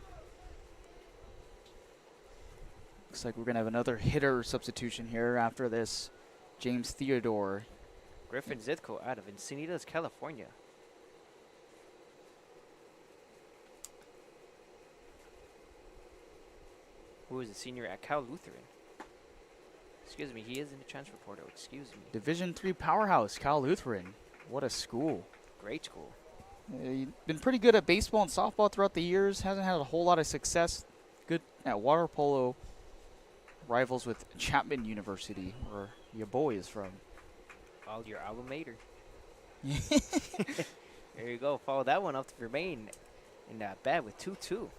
Speaker 2: Looks like we're going to have another hitter substitution here after this. James Theodore.
Speaker 1: Griffin Zitko out of Encinitas, California. Who is a senior at Cal Lutheran. Excuse me, he is in the transfer portal. Excuse me.
Speaker 2: Division III powerhouse, Cal Lutheran. What a school.
Speaker 1: Great school.
Speaker 2: He's been pretty good at baseball and softball throughout the years. Hasn't had a whole lot of success. Good at water polo. Rivals with Chapman University, where your boy is from.
Speaker 1: All your alma mater. There you go. Follow that one up to remain in that bat with 2-2.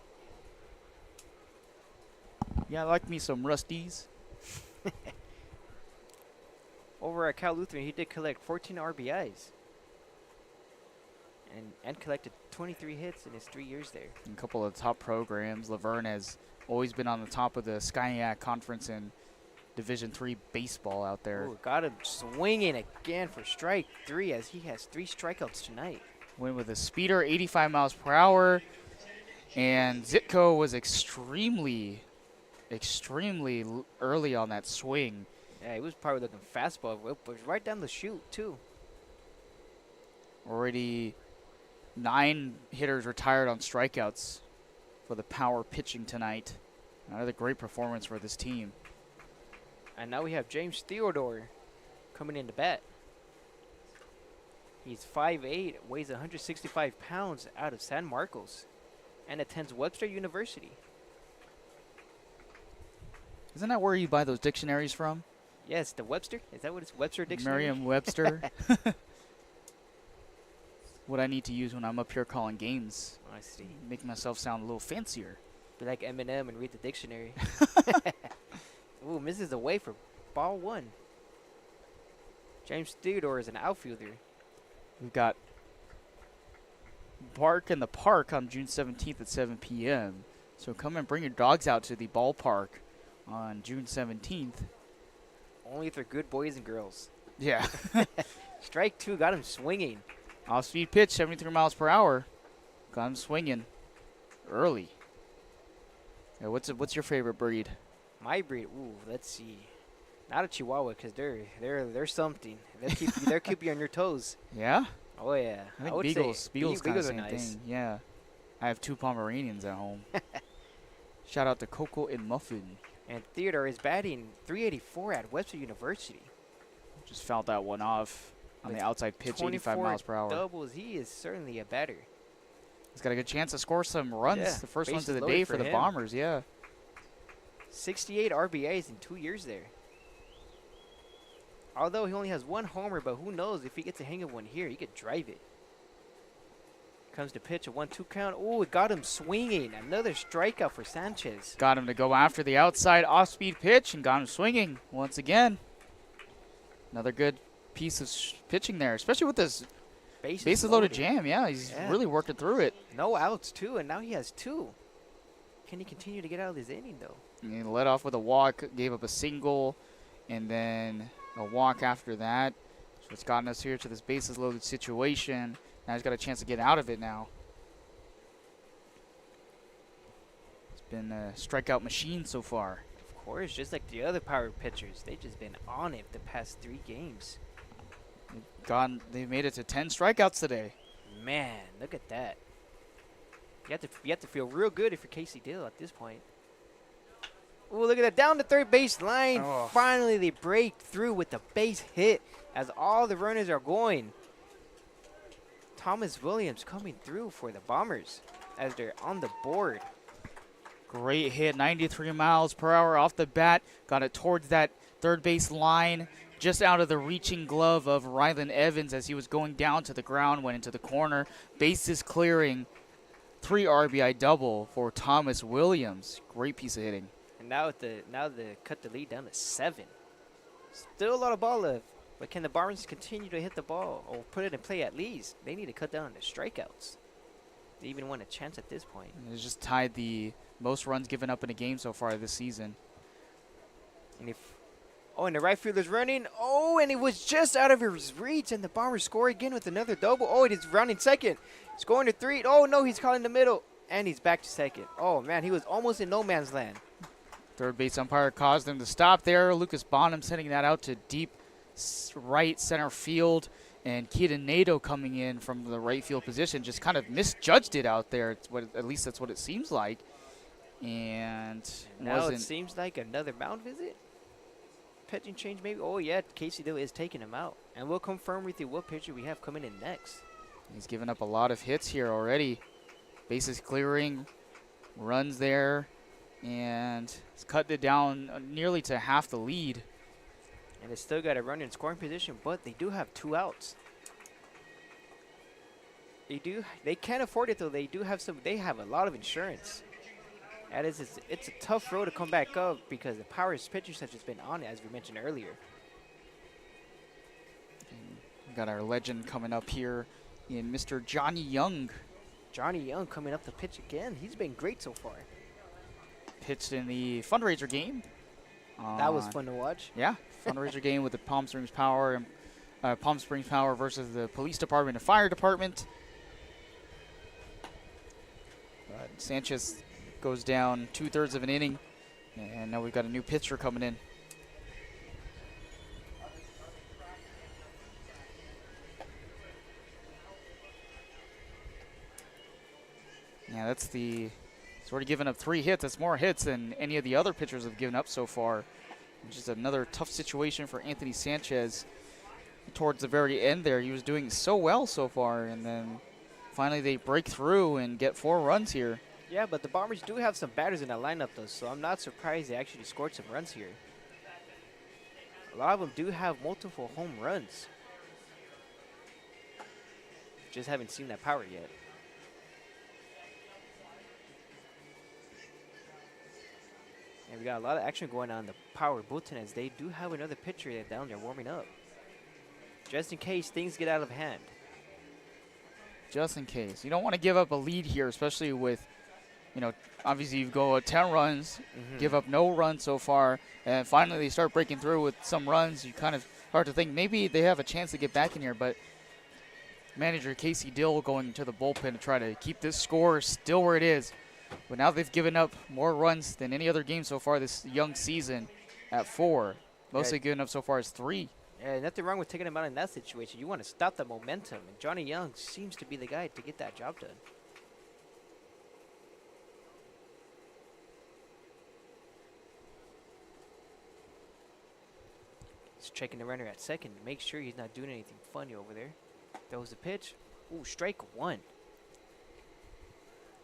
Speaker 2: Yeah, I like me some Rusties.
Speaker 1: Over at Cal Lutheran, he did collect 14 RBIs. And collected 23 hits in his 3 years there.
Speaker 2: A couple of top programs. Laverne has always been on the top of the SCIAC conference in Division III baseball out there.
Speaker 1: Ooh, got him swinging again for strike 3 as he has 3 strikeouts tonight.
Speaker 2: Went with a speeder, 85 miles per hour. And Zitko was extremely early on that swing.
Speaker 1: Yeah, he was probably looking fastball. It was right down the chute, too.
Speaker 2: Already 9 hitters retired on strikeouts for the power pitching tonight. Another great performance for this team.
Speaker 1: And now we have James Theodore coming in to bat. He's 5'8", weighs 165 pounds, out of San Marcos, and attends Webster University.
Speaker 2: Isn't that where you buy those dictionaries from?
Speaker 1: Yes, the Webster. Is that what it's Webster Dictionary?
Speaker 2: Merriam-Webster. What I need to use when I'm up here calling games.
Speaker 1: I see.
Speaker 2: Make myself sound a little fancier.
Speaker 1: Be like Eminem and read the dictionary. Ooh, misses away for ball 1. James Theodore is an outfielder.
Speaker 2: We've got Bark in the Park on June 17th at 7 p.m. So come and bring your dogs out to the ballpark on June 17th.
Speaker 1: Only if they're good boys and girls.
Speaker 2: Yeah.
Speaker 1: Strike 2 got him swinging.
Speaker 2: Off-speed pitch, 73 miles per hour. Got him swinging early. Yeah, what's your favorite breed?
Speaker 1: My breed, ooh, let's see. Not a Chihuahua, because they're something. They'll keep you on your toes.
Speaker 2: Yeah?
Speaker 1: Oh yeah.
Speaker 2: I think
Speaker 1: would
Speaker 2: Beagles
Speaker 1: say
Speaker 2: kind of
Speaker 1: Beagles are
Speaker 2: same
Speaker 1: nice.
Speaker 2: thing. Yeah. I have 2 Pomeranians at home. Shout out to Coco and Muffin.
Speaker 1: And Theodore is batting .384 at Webster University.
Speaker 2: Just fouled that one off on the outside pitch, 85 miles per hour.
Speaker 1: doubles. He is certainly a batter.
Speaker 2: He's got a good chance to score some runs.
Speaker 1: Yeah,
Speaker 2: The first ones
Speaker 1: bases
Speaker 2: of the
Speaker 1: loaded
Speaker 2: day
Speaker 1: for
Speaker 2: for the
Speaker 1: him.
Speaker 2: Bombers, yeah.
Speaker 1: 68 RBIs in 2 years there. Although he only has 1 homer, but who knows if he gets a hang of one here, he could drive it. Comes to pitch, a 1-2 count. Oh, it got him swinging. Another strikeout for Sanchez.
Speaker 2: Got him to go after the outside off-speed pitch and got him swinging once again. Another good piece of pitching there, especially with this bases loaded jam. Yeah, he's really working through it.
Speaker 1: No outs, too, and now he has 2. Can he continue to get out of this inning, though?
Speaker 2: And he led off with a walk, gave up a single, and then a walk after that. So it's gotten us here to this bases loaded situation. Now he's got a chance to get out of it now. It's been a strikeout machine so far.
Speaker 1: Of course, just like the other power pitchers. They've just been on it the past 3 games.
Speaker 2: They've made it to 10 strikeouts today.
Speaker 1: Man, look at that. You have to feel real good if you're Casey Dill at this point. Ooh, look at that. Down the third base line.
Speaker 2: Oh.
Speaker 1: Finally, they break through with the base hit as all the runners are going. Thomas Williams coming through for the Bombers as they're on the board.
Speaker 2: Great hit, 93 miles per hour off the bat. Got it towards that third base line, just out of the reaching glove of Rylan Evans as he was going down to the ground, went into the corner. Bases clearing, 3 RBI double for Thomas Williams. Great piece of hitting.
Speaker 1: And now they cut the lead down to 7. Still a lot of ball left. But can the Bombers continue to hit the ball or put it in play at least? They need to cut down on the strikeouts. They even want a chance at this point.
Speaker 2: And it's just tied the most runs given up in a game so far this season.
Speaker 1: And and the right fielder's running. Oh, and it was just out of his reach, and the Bombers score again with another double. Oh, it is rounding second. Scoring to 3. Oh, no, he's calling the middle. And he's back to second. Oh, man, he was almost in no man's land.
Speaker 2: Third base umpire caused him to stop there. Lucas Bonham sending that out to deep right center field, and Keaton Nato coming in from the right field position just kind of misjudged it out there. At least that's what it seems like. And
Speaker 1: now it seems like another mound visit. Pitching change maybe. Oh yeah, Casey Dill is taking him out, and we'll confirm with you what pitcher we have coming in next.
Speaker 2: He's given up a lot of hits here already. Bases clearing, runs there, and it's cut it down nearly to half the lead.
Speaker 1: And they still got a run in scoring position, but they do have 2 outs. They can't afford it though. They have a lot of insurance. It's a tough road to come back up because the power pitchers have just been on it, as we mentioned earlier.
Speaker 2: We got our legend coming up here in Mr. Johnny Young.
Speaker 1: Johnny Young coming up to pitch again. He's been great so far.
Speaker 2: Pitched in the fundraiser game.
Speaker 1: That was fun to watch.
Speaker 2: Yeah, fundraiser game with the Palm Springs Power versus the Police Department and Fire Department. Sanchez goes down 2/3 of an inning, and now we've got a new pitcher coming in. Yeah, he's already given up 3 hits. That's more hits than any of the other pitchers have given up so far. Just another tough situation for Anthony Sanchez towards the very end there. He was doing so well so far, and then finally they break through and get 4 runs here.
Speaker 1: Yeah, but the Bombers do have some batters in that lineup, though, so I'm not surprised they actually scored some runs here. A lot of them do have multiple home runs. Just haven't seen that power yet. And we got a lot of action going on in the power bullpen as they do have another pitcher down there warming up. Just in case things get out of hand.
Speaker 2: Just in case. You don't want to give up a lead here, especially with, obviously you go 10 runs, give up no runs so far, and finally they start breaking through with some runs. You kind of start to think maybe they have a chance to get back in here, but manager Casey Dill going to the bullpen to try to keep this score still where it is. But now they've given up more runs than any other game so far this young season at 4. Mostly giving up so far is 3.
Speaker 1: Yeah, nothing wrong with taking him out in that situation. You want to stop the momentum, and Johnny Young seems to be the guy to get that job done. He's checking the runner at second to make sure he's not doing anything funny over there. That was the pitch. Ooh, strike 1.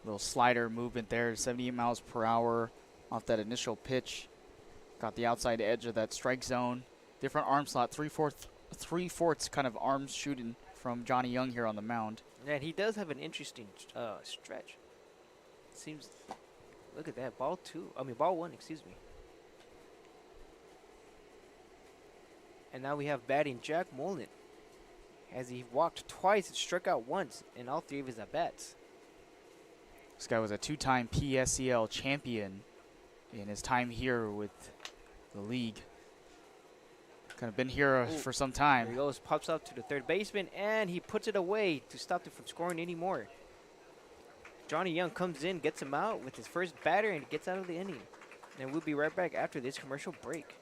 Speaker 2: Little slider movement there, 78 miles per hour off that initial pitch. Got the outside edge of that strike zone. Different arm slot, three-fourths kind of arms shooting from Johnny Young here on the mound.
Speaker 1: And he does have an interesting stretch. Seems, look at that, ball 1, excuse me. And now we have batting Jack Mullen, as he walked twice and struck out once in all 3 of his at-bats.
Speaker 2: This guy was a 2-time PSCL champion in his time here with the league. Kind of been here for some time.
Speaker 1: There he goes, pops up to the third baseman, and he puts it away to stop them from scoring anymore. Johnny Young comes in, gets him out with his first batter, and gets out of the inning. And we'll be right back after this commercial break.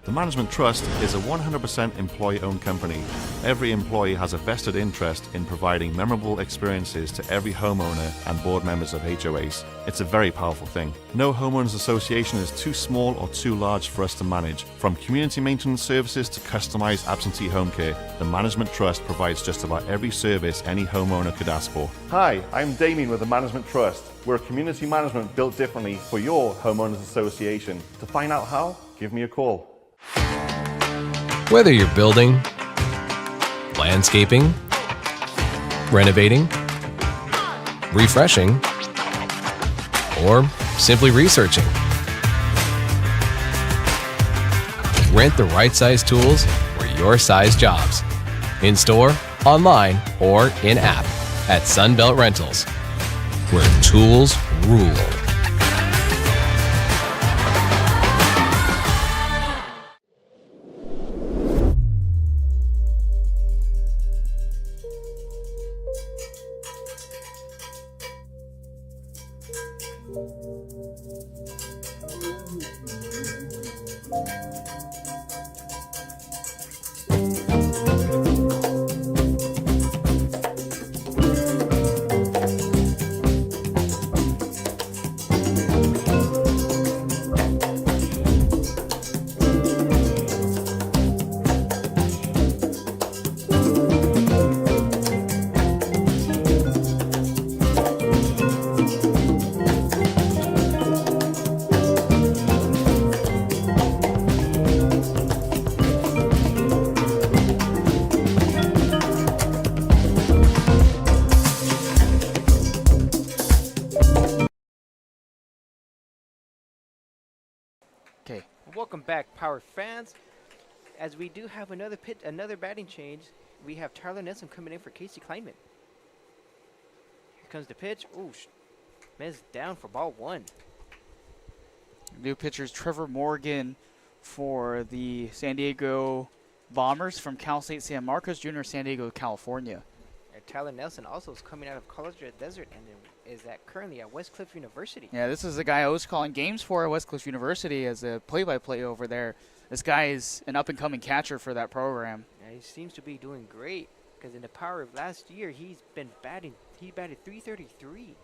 Speaker 18: The Management Trust is a 100% employee-owned company. Every employee has a vested interest in providing memorable experiences to every homeowner and board members of HOAs. It's a very powerful thing. No homeowners association is too small or too large for us to manage. From community maintenance services to customized absentee home care, the Management Trust provides just about every service any homeowner could ask for.
Speaker 3: Hi, I'm Damien with the Management Trust. We're a community management built differently for your homeowners association. To find out how, give me a call.
Speaker 22: Whether you're building, landscaping, renovating, refreshing, or simply researching, rent the right size tools for your size jobs. In store, online, or in app at Sunbelt Rentals, where tools rule.
Speaker 1: Welcome back, Power fans. As we do have another batting change, we have Tyler Nelson coming in for Casey Kleinman. Here comes the pitch. Ooh, missed down for ball 1.
Speaker 2: New pitchers Trevor Morgan for the San Diego Bombers from Cal State San Marcos Jr., San Diego, California.
Speaker 1: And Tyler Nelson also is coming out of college at Desert and is currently at Westcliff University.
Speaker 2: Yeah, this is the guy I was calling games for at Westcliff University as a play-by-play over there. This guy is an up-and-coming catcher for that program.
Speaker 1: Yeah, he seems to be doing great because in the Power of last year, he batted .333.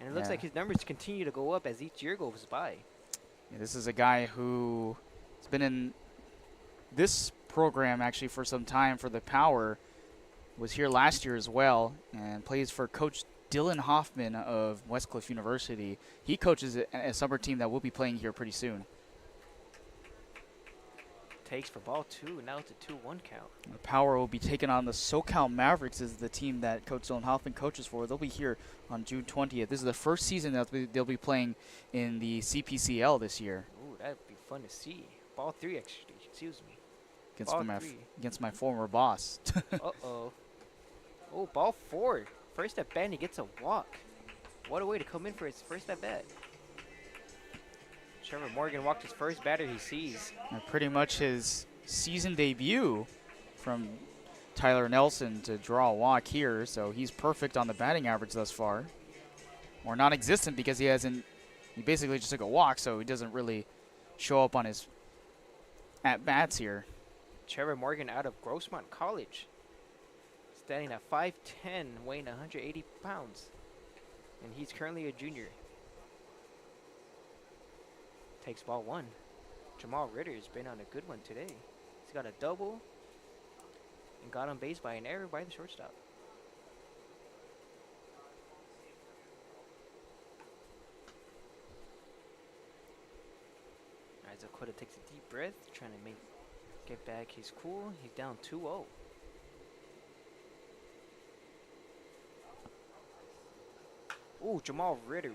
Speaker 1: And it looks like his numbers continue to go up as each year goes by.
Speaker 2: Yeah, this is a guy who has been in this program actually for some time for the Power. Was here last year as well and plays for Coach Dylan Hoffman of Westcliff University. He coaches a summer team that will be playing here pretty soon.
Speaker 1: Takes for ball 2, now it's a 2-1 count.
Speaker 2: The Power will be taking on the SoCal Mavericks, is the team that Coach Dylan Hoffman coaches for. They'll be here on June 20th. This is the first season that they'll be playing in the CPCL this year.
Speaker 1: Ooh, that'd be fun to see. Ball 3, actually, excuse me. Ball 3.
Speaker 2: against my former boss.
Speaker 1: Uh-oh. Oh, ball 4. First at bat, and he gets a walk. What a way to come in for his first at bat. Trevor Morgan walked his first batter he sees.
Speaker 2: And pretty much his season debut from Tyler Nelson to draw a walk here, so he's perfect on the batting average thus far. Or non-existent because he basically just took a walk, so he doesn't really show up on his at-bats here.
Speaker 1: Trevor Morgan out of Grossmont College. Standing at 5'10", weighing 180 pounds. And he's currently a junior. Takes ball 1. Jamal Ritter's been on a good one today. He's got a double and got on base by an error by the shortstop. Alright, Zakota takes a deep breath, trying to get back his cool. He's down 2-0. Ooh, Jamal Ritter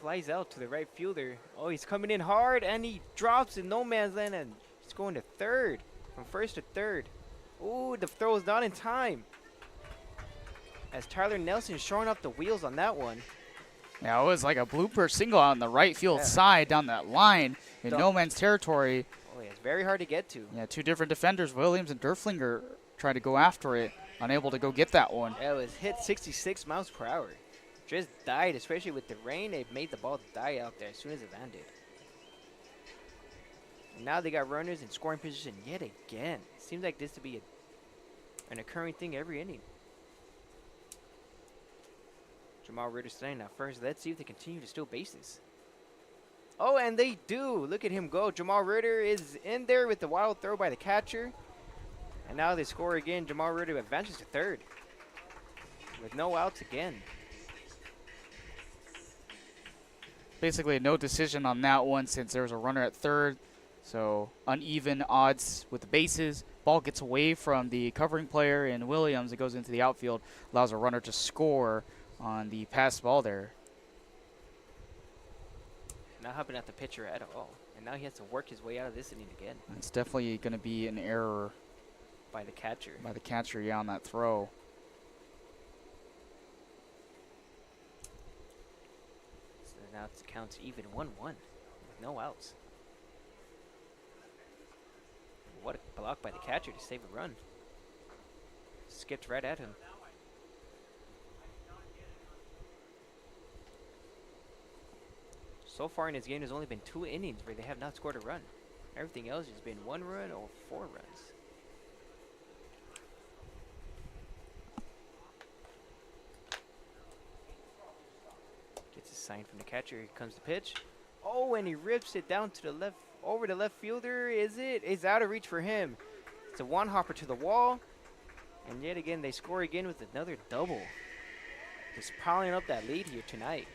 Speaker 1: flies out to the right fielder. Oh, he's coming in hard, and he drops in no man's land, and he's going to third. From first to third. Ooh, the throw is not in time. As Tyler Nelson showing up the wheels on that one.
Speaker 2: Yeah, it was like a blooper single on the right field side down that line in no man's territory.
Speaker 1: Oh, yeah, it's very hard to get to.
Speaker 2: Yeah, two different defenders, Williams and Derflinger, tried to go after it, unable to go get that one.
Speaker 1: Yeah, it was hit 66 miles per hour. Just died, especially with the rain. It made the ball die out there as soon as it landed. And now they got runners in scoring position yet again. Seems like this to be an occurring thing every inning. Jamal Ritter standing at first. Let's see if they continue to steal bases. Oh, and they do. Look at him go. Jamal Ritter is in there with the wild throw by the catcher. And now they score again. Jamal Ritter advances to third with no outs again.
Speaker 2: Basically no decision on that one since there was a runner at third. So uneven odds with the bases. Ball gets away from the covering player in Williams. It goes into the outfield. Allows a runner to score on the pass ball there.
Speaker 1: Not helping out the pitcher at all. And now he has to work his way out of this inning again.
Speaker 2: It's definitely going to be an error.
Speaker 1: By the catcher.
Speaker 2: By the catcher, yeah, on that throw.
Speaker 1: So now it counts even 1-1 with no outs. What a block by the catcher to save a run. Skipped right at him. So far in this game, there's only been 2 innings where they have not scored a run. Everything else has been 1 run or 4 runs. Gets a sign from the catcher. Here comes the pitch. Oh, and he rips it down to the left, over the left fielder. Is it? It's out of reach for him. It's a one-hopper to the wall. And yet again, they score again with another double. Just piling up that lead here tonight.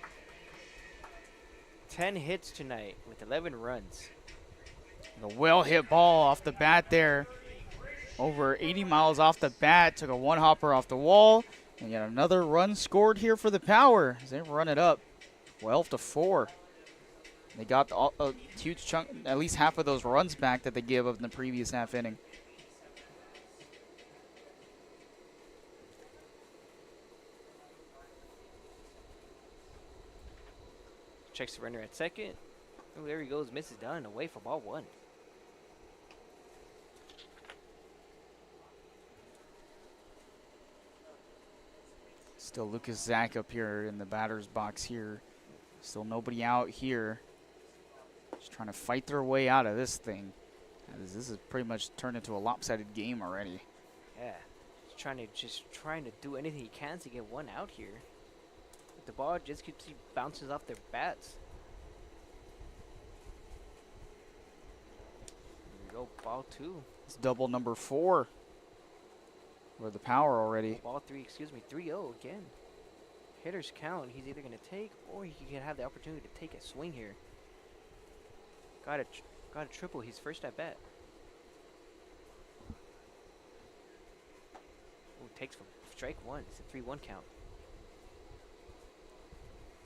Speaker 1: 10 hits tonight with 11 runs.
Speaker 2: The well-hit ball off the bat there. Over 80 miles off the bat. Took a one-hopper off the wall. And yet another run scored here for the Power as they run it up 12-4. They got a huge chunk, at least half of those runs back that they gave up in the previous half inning.
Speaker 1: Checks the runner at second. Oh, there he goes, misses down and away for ball 1.
Speaker 2: Still Lucas Zach up here in the batter's box here. Still nobody out here. Just trying to fight their way out of this thing. This is pretty much turned into a lopsided game already.
Speaker 1: Yeah, just trying to do anything he can to get one out here. But the ball just keeps bounces off their bats. Here we go, ball 2.
Speaker 2: It's double number 4 for the Power already.
Speaker 1: Ball 3, excuse me, 3-0 again. Hitters count. He's either going to take or he can have the opportunity to take a swing here. Got a triple. He's first at bat. Ooh, takes for strike 1. It's a 3-1 count.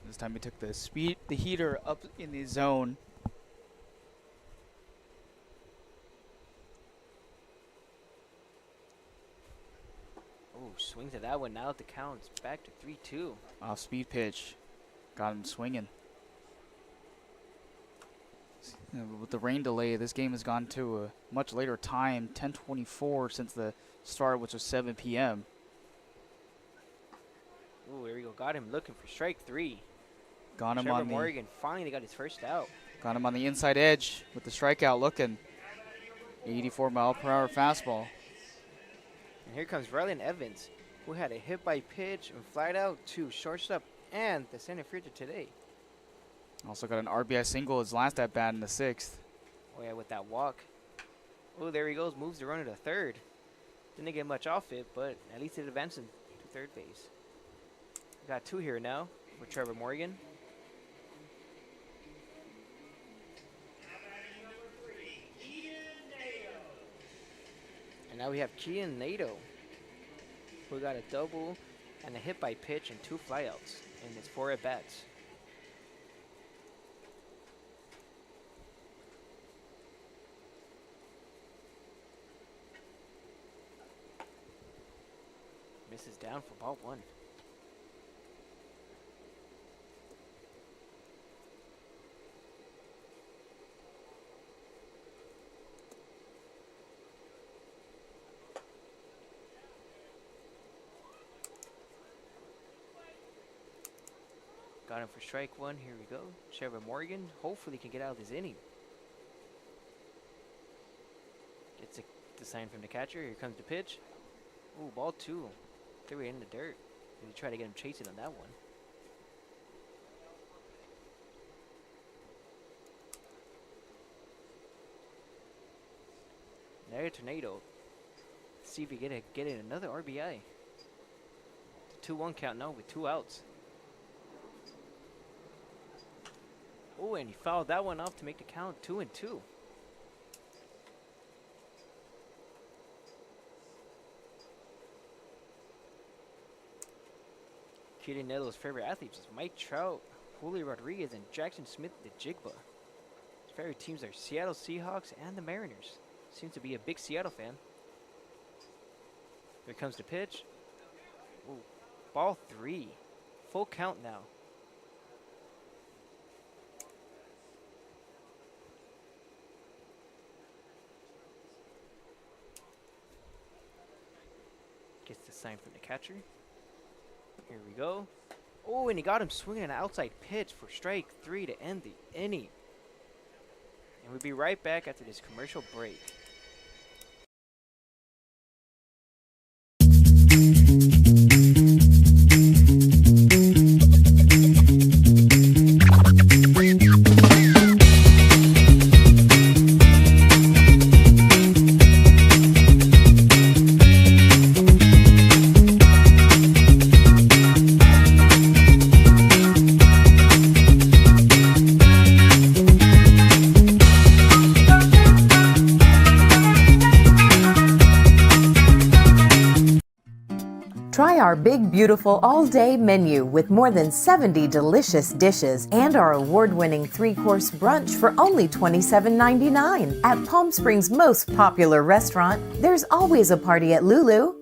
Speaker 2: This time he took the heater up in the zone.
Speaker 1: to that one. Now the count's back to 3-2.
Speaker 2: Off speed pitch. Got him swinging. With the rain delay, this game has gone to a much later time, 10:24 since the start, which was 7 p.m.
Speaker 1: Ooh, there we go. Got him looking for strike 3.
Speaker 2: Got him
Speaker 1: Trevor
Speaker 2: on the
Speaker 1: Morgan finally got his first out.
Speaker 2: Got him on the inside edge with the strikeout looking. 84-mile-per-hour fastball.
Speaker 1: And here comes Rylan Evans, who had a hit by pitch and flied out to shortstop and the center fielder today.
Speaker 2: Also got an RBI single his last at bat in the 6th.
Speaker 1: Oh yeah, with that walk. Oh, there he goes. Moves the runner to third. Didn't get much off it, but at least it advanced him to third base. We got 2 here now for Trevor Morgan. And now we have Kean Nato, who got a double and a hit by pitch and 2 flyouts in his 4 at-bats. Misses down for ball 1. Got him for strike 1. Here we go. Trevor Morgan hopefully can get out of this inning. Gets the sign from the catcher. Here comes the pitch. Ooh, ball 2. Threw it in the dirt. Maybe try to get him chasing on that one. There, Tornado. Let's see if we get in another RBI. It's a 2-1 count now with 2 outs. Oh, and he fouled that one off to make the count 2-2. Keaton Neto's favorite athletes is Mike Trout, Julio Rodriguez, and Jackson Smith the Jigba. His favorite teams are Seattle Seahawks and the Mariners. Seems to be a big Seattle fan. Here comes the pitch. Ooh, ball 3. Full count now. Gets the sign from the catcher. Here we go. Oh, and he got him swinging an outside pitch for strike 3 to end the inning. And we'll be right back after this commercial break.
Speaker 21: Try our big, beautiful all-day menu with more than 70 delicious dishes and our award-winning 3-course brunch for only $27.99. At Palm Springs' most popular restaurant, there's always a party at Lulu.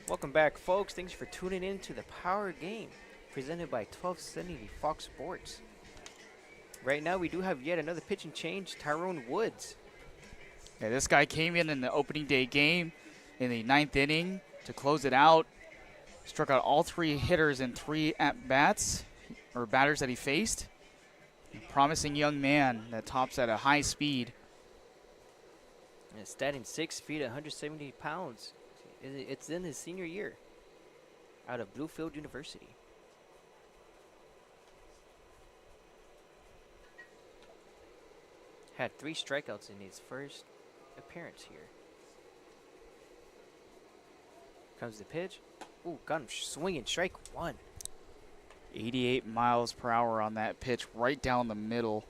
Speaker 1: Welcome back, folks. Thanks for tuning in to the Power Game, presented by 1270 Fox Sports. Right now, we do have yet another pitching change, Tyrone Woods.
Speaker 2: Yeah, this guy came in the opening day game in the 9th inning to close it out. Struck out all 3 hitters in 3 at-bats, or batters that he faced. A promising young man that tops at a high speed.
Speaker 1: And statting 6 feet, 170 pounds. It's in his senior year out of Bluefield University. Had 3 strikeouts in his first appearance here. Comes the pitch. Ooh, got him swinging. Strike 1.
Speaker 2: 88 miles per hour on that pitch right down the middle.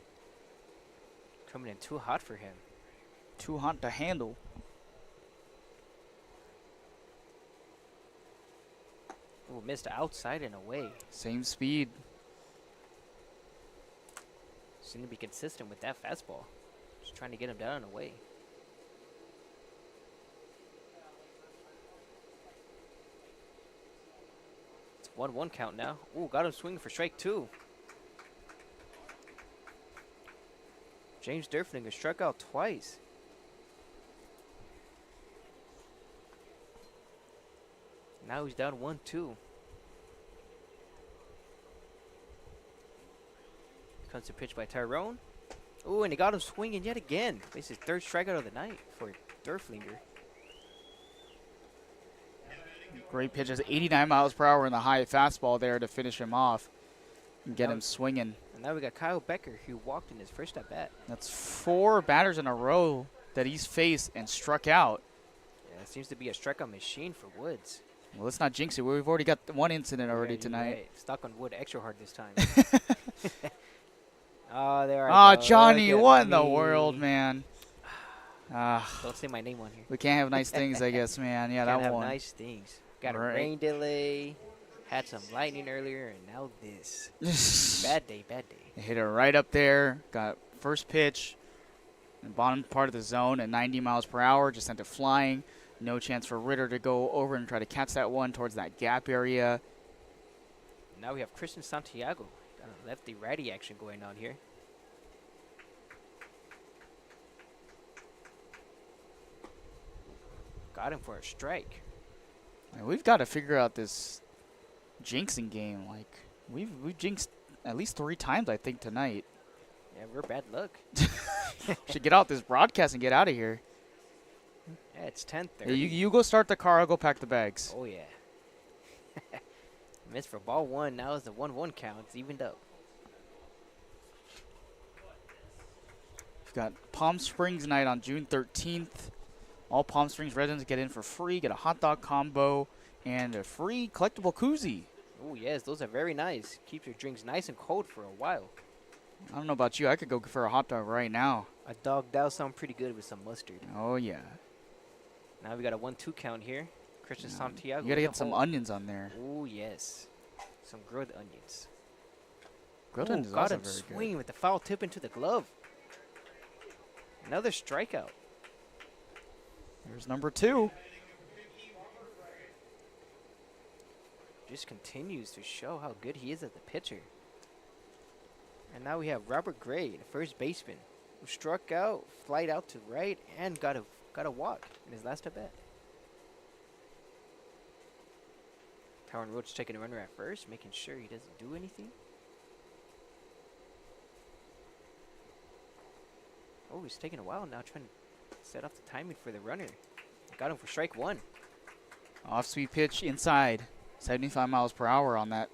Speaker 1: Coming in too hot for him.
Speaker 2: Too hot to handle.
Speaker 1: Ooh, missed outside and away.
Speaker 2: Same speed.
Speaker 1: Seem to be consistent with that fastball. Just trying to get him down and away. It's 1-1 count now. Ooh, got him swinging for strike 2. James Durflinger struck out twice. Now he's down 1-2. Comes to pitch by Tyrone. Ooh, and he got him swinging yet again. This is his 3rd strikeout of the night for Durflinger.
Speaker 2: Great pitches, 89 miles per hour in the high fastball there to finish him off and get him swinging.
Speaker 1: And now we got Kyle Becker, who walked in his first at bat.
Speaker 2: That's 4 batters in a row that he's faced and struck out.
Speaker 1: Yeah, it seems to be a strikeout machine for Woods.
Speaker 2: Well, let's not jinx it. We've already got 1 incident already tonight.
Speaker 1: Right. Stuck on Wood extra hard this time. Oh, there
Speaker 2: I
Speaker 1: go.
Speaker 2: go. Johnny,
Speaker 1: Look at
Speaker 2: what in the
Speaker 1: me.
Speaker 2: world, man?
Speaker 1: Don't say my name on here.
Speaker 2: We can't have nice things, I guess, man. Yeah,
Speaker 1: Can't
Speaker 2: that
Speaker 1: have
Speaker 2: one.
Speaker 1: nice things. Got
Speaker 2: Right.
Speaker 1: a rain delay, had some lightning earlier, and now this. Bad day, bad day.
Speaker 2: Hit it right up there. Got first pitch in the bottom part of the zone at 90 miles per hour. Just sent it flying. No chance for Ritter to go over and try to catch that one towards that gap area.
Speaker 1: Now we have Christian Santiago. Lefty-righty action going on here. Got him for a strike.
Speaker 2: Man, we've got to figure out this jinxing game. Like we've jinxed at least 3 times, I think, tonight.
Speaker 1: Yeah, we're bad luck.
Speaker 2: Should get out this broadcast and get out of here.
Speaker 1: Yeah, it's 10:30.
Speaker 2: Yeah, you go start the car. I'll go pack the bags.
Speaker 1: Oh, yeah. Missed for ball 1. Now it's the 1-1 count. It's evened up.
Speaker 2: We've got Palm Springs night on June 13th. All Palm Springs residents get in for free. Get a hot dog combo and a free collectible koozie.
Speaker 1: Oh, yes. Those are very nice. Keeps your drinks nice and cold for a while.
Speaker 2: I don't know about you. I could go for a hot dog right now.
Speaker 1: A dog that'll sound pretty good with some mustard.
Speaker 2: Oh, yeah.
Speaker 1: Now we got a 1-2 count here. Christian Santiago.
Speaker 2: You got to get some onions on there.
Speaker 1: Oh, yes. Some grilled onions.
Speaker 2: Grilled
Speaker 1: Ooh,
Speaker 2: onions is
Speaker 1: got
Speaker 2: also
Speaker 1: him
Speaker 2: very
Speaker 1: swinging
Speaker 2: good.
Speaker 1: with the foul tip into the glove. Another strikeout.
Speaker 2: There's number 2.
Speaker 1: Just continues to show how good he is as a pitcher. And now we have Robert Gray, the first baseman, who struck out, flied out to right, and got a walk in his last at bat. Tyron Roach taking a runner at first, making sure he doesn't do anything. Oh, he's taking a while now, trying to set off the timing for the runner. Got him for strike 1.
Speaker 2: Off-speed pitch inside. 75 miles per hour on that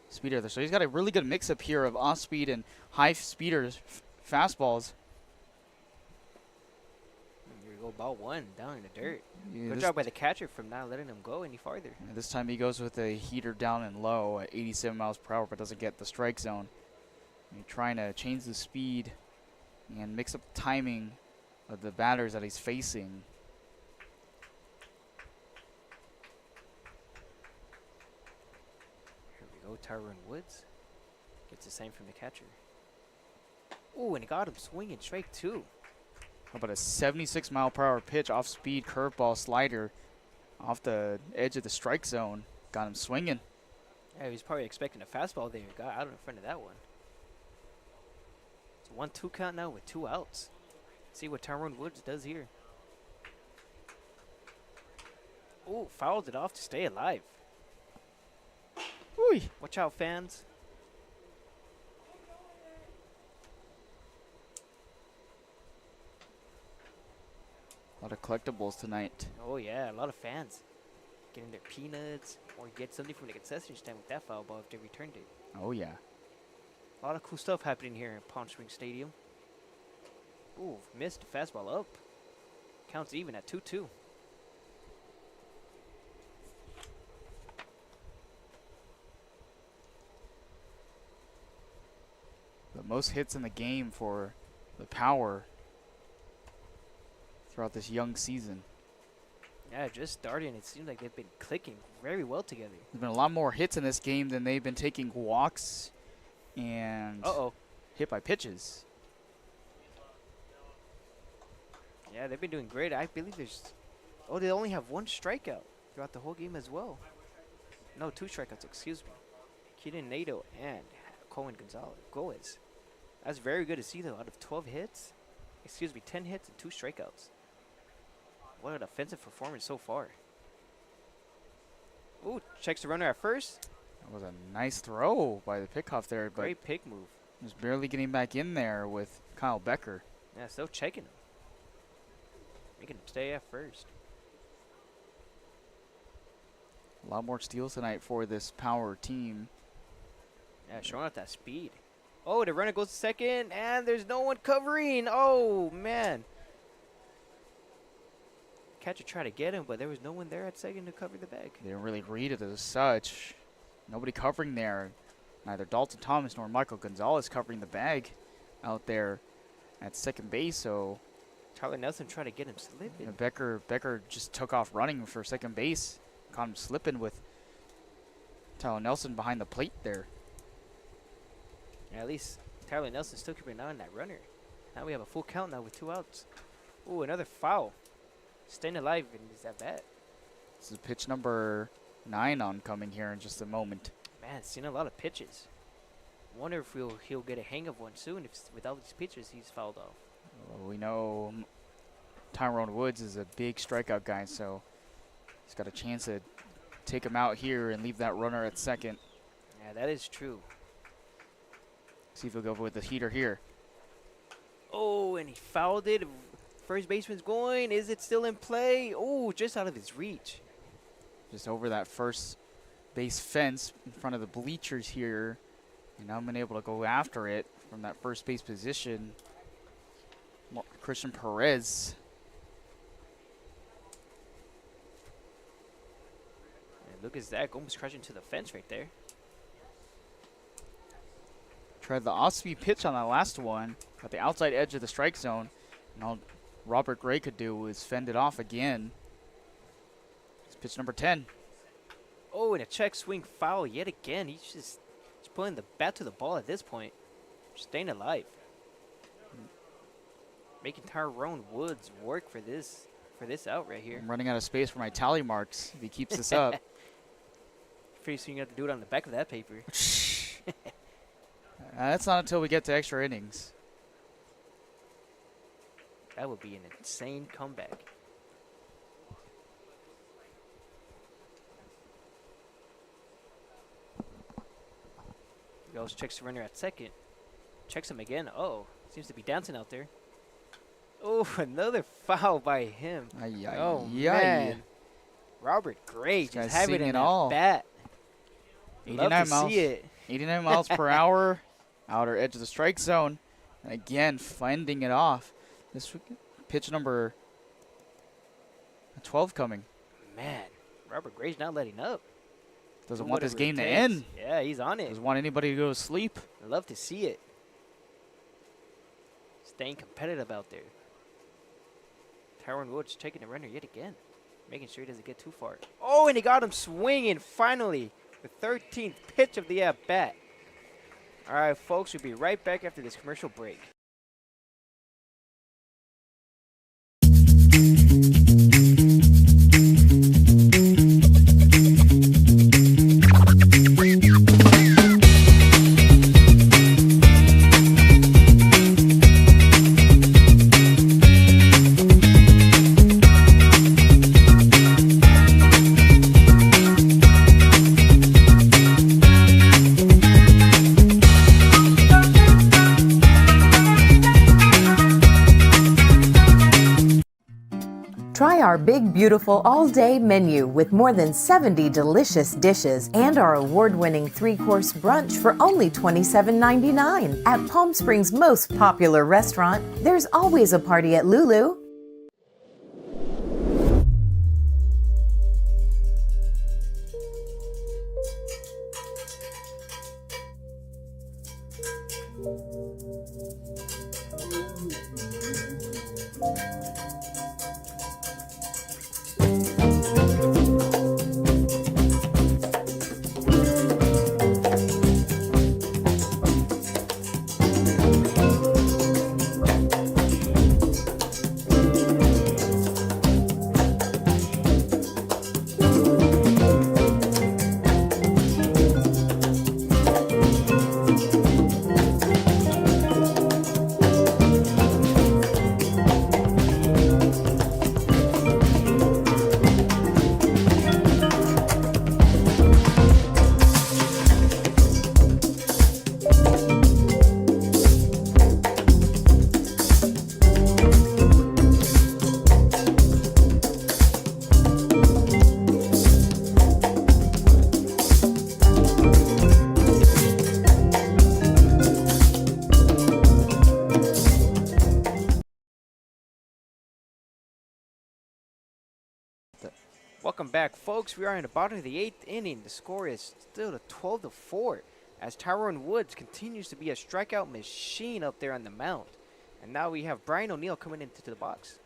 Speaker 2: speeder there. So he's got a really good mix-up here of off-speed and high-speeders fastballs.
Speaker 1: Here we go, ball 1 down in the dirt.
Speaker 2: Yeah,
Speaker 1: Good job by the catcher from not letting him go any farther.
Speaker 2: And this time he goes with a heater down and low at 87 miles per hour, but doesn't get the strike zone. And trying to change the speed and mix up the timing of the batters that he's facing.
Speaker 1: Here we go, Tyrone Woods. Gets the same from the catcher. Ooh, and he got him swinging strike 2.
Speaker 2: How about a 76 mile per hour pitch, off speed curveball slider off the edge of the strike zone. Got him swinging.
Speaker 1: Yeah, he was probably expecting a fastball there. Got out in front of that one. It's a 1-2 count now with 2 outs. See what Tyrone Woods does here. Ooh, fouled it off to stay alive.
Speaker 2: Ooh.
Speaker 1: Watch out, fans.
Speaker 2: A lot of collectibles tonight.
Speaker 1: Oh, yeah, a lot of fans getting their peanuts or get something from the concession stand with that foul ball if they returned it.
Speaker 2: Oh, yeah.
Speaker 1: A lot of cool stuff happening here in Palm Springs Stadium. Ooh, missed the fastball up. Counts even at 2-2.
Speaker 2: The most hits in the game for the Power throughout this young season.
Speaker 1: Yeah, just starting. It seems like they've been clicking very well together.
Speaker 2: There's been a lot more hits in this game than they've been taking walks and hit by pitches.
Speaker 1: Yeah, they've been doing great. I believe there's... Oh, they only have 1 strikeout throughout the whole game as well. No, 2 strikeouts, excuse me. Keaton Nato and Cohen Goes. That's very good to see, though. Out of 12 hits, 10 hits and 2 strikeouts. What an offensive performance so far. Ooh, checks the runner at first.
Speaker 2: That was a nice throw by the pickoff there, but
Speaker 1: great pick move.
Speaker 2: Just barely getting back in there with Kyle Becker.
Speaker 1: Yeah, still checking him. Making him stay at first.
Speaker 2: A lot more steals tonight for this Power team.
Speaker 1: Yeah, showing off that speed. Oh, the runner goes to second, and there's no one covering. Oh, man. Catcher tried to get him, but there was no one there at second to cover the bag.
Speaker 2: They didn't really read it as such. Nobody covering there. Neither Dalton Thomas nor Michael Gonzalez covering the bag out there at second base, so...
Speaker 1: Tyler Nelson tried to get him slipping.
Speaker 2: Becker just took off running for second base. Caught him slipping with Tyler Nelson behind the plate there.
Speaker 1: Yeah, at least Tyler Nelson still keeping an eye on that runner. Now we have a full count now with 2 outs. Ooh, another foul. Staying alive in this at bat.
Speaker 2: This is pitch number 9 oncoming here in just a moment.
Speaker 1: Man, seen a lot of pitches. Wonder if he'll get a hang of one soon. If without these pitches, he's fouled off.
Speaker 2: Well, we know Tyrone Woods is a big strikeout guy, so he's got a chance to take him out here and leave that runner at second.
Speaker 1: Yeah, that is true.
Speaker 2: See if he'll go with the heater here.
Speaker 1: Oh, and he fouled it. First baseman's going. Is it still in play? Oh, just out of his reach.
Speaker 2: Just over that first base fence in front of the bleachers here. And now I'm able to go after it from that first base position. Christian Perez.
Speaker 1: And look at that. Almost crashing to the fence right there.
Speaker 2: Tried the off-speed pitch on that last one at the outside edge of the strike zone. And all Robert Gray could do was fend it off again. It's pitch number 10.
Speaker 1: Oh, and a check swing foul yet again. He's pulling the bat to the ball at this point. Staying alive. Making Tyrone Woods work for this out right here.
Speaker 2: I'm running out of space for my tally marks if he keeps this up.
Speaker 1: Pretty soon you have to do it on the back of that paper.
Speaker 2: That's not until we get to extra innings.
Speaker 1: That would be an insane comeback. Goes, checks the runner at second. Checks him again. Oh, seems to be dancing out there. Oh, another foul by him. Oh, man. Robert Gray just having it all. Bat.
Speaker 2: 89
Speaker 1: miles. See it.
Speaker 2: 89 miles per hour. Outer edge of the strike zone. And again, fending it off. This pitch number 12 coming.
Speaker 1: Man, Robert Gray's not letting up.
Speaker 2: Doesn't want this game to end.
Speaker 1: Yeah, he's on it.
Speaker 2: Doesn't want anybody to go to sleep.
Speaker 1: I love to see it. Staying competitive out there. Tyrone Woods taking the runner yet again. Making sure he doesn't get too far. Oh, and he got him swinging finally. The 13th pitch of the at-bat. All right, folks, we'll be right back after this commercial break.
Speaker 21: Try our big, beautiful all-day menu with more than 70 delicious dishes and our award-winning 3-course brunch for only $27.99. At Palm Springs' most popular restaurant, there's always a party at Lulu.
Speaker 1: Welcome back, folks. We are in the bottom of the 8th inning. The score is still a 12-4 as Tyrone Woods continues to be a strikeout machine up there on the mound. And now we have Brian O'Neill coming into the box.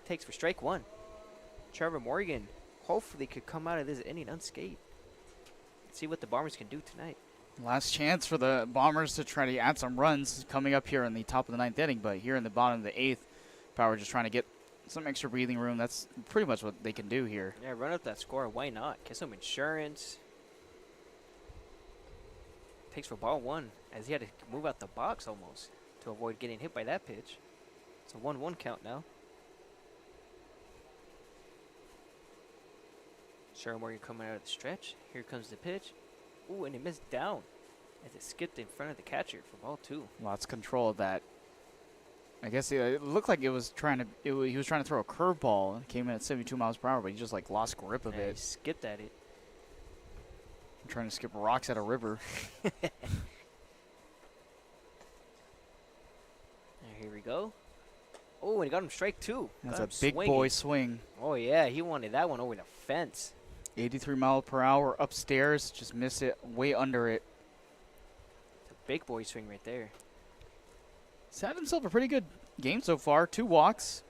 Speaker 1: Takes for strike one. Trevor Morgan hopefully could come out of this inning unscathed. Let's see what the Bombers can do tonight.
Speaker 2: Last chance for the Bombers to try to add some runs coming up here in the top of the 9th inning, but here in the bottom of the 8th, Power just trying to get some extra breathing room. That's pretty much what they can do here.
Speaker 1: Yeah, run up that score. Why not? Get some insurance. Takes for ball one as he had to move out the box almost to avoid getting hit by that pitch. It's a 1-1 count now. Sherman Morgan coming out of the stretch. Here comes the pitch. Ooh, and it missed down as it skipped in front of the catcher for ball two.
Speaker 2: Lots of control of that. I guess it looked like it was trying to. He was trying to throw a curveball. It came in at 72 miles per hour, but he just like lost grip of
Speaker 1: Yeah,
Speaker 2: it.
Speaker 1: he skipped at it.
Speaker 2: I'm trying to skip rocks at a river.
Speaker 1: Here we go. Oh, and he got him strike two.
Speaker 2: That's
Speaker 1: Got
Speaker 2: a
Speaker 1: him
Speaker 2: big
Speaker 1: swinging.
Speaker 2: boy swing.
Speaker 1: Oh yeah, he wanted that one over the fence.
Speaker 2: 83 mile per hour upstairs. Just missed it way under it.
Speaker 1: It's a big boy swing right there.
Speaker 2: He's had himself a pretty good game so far. 2 walks,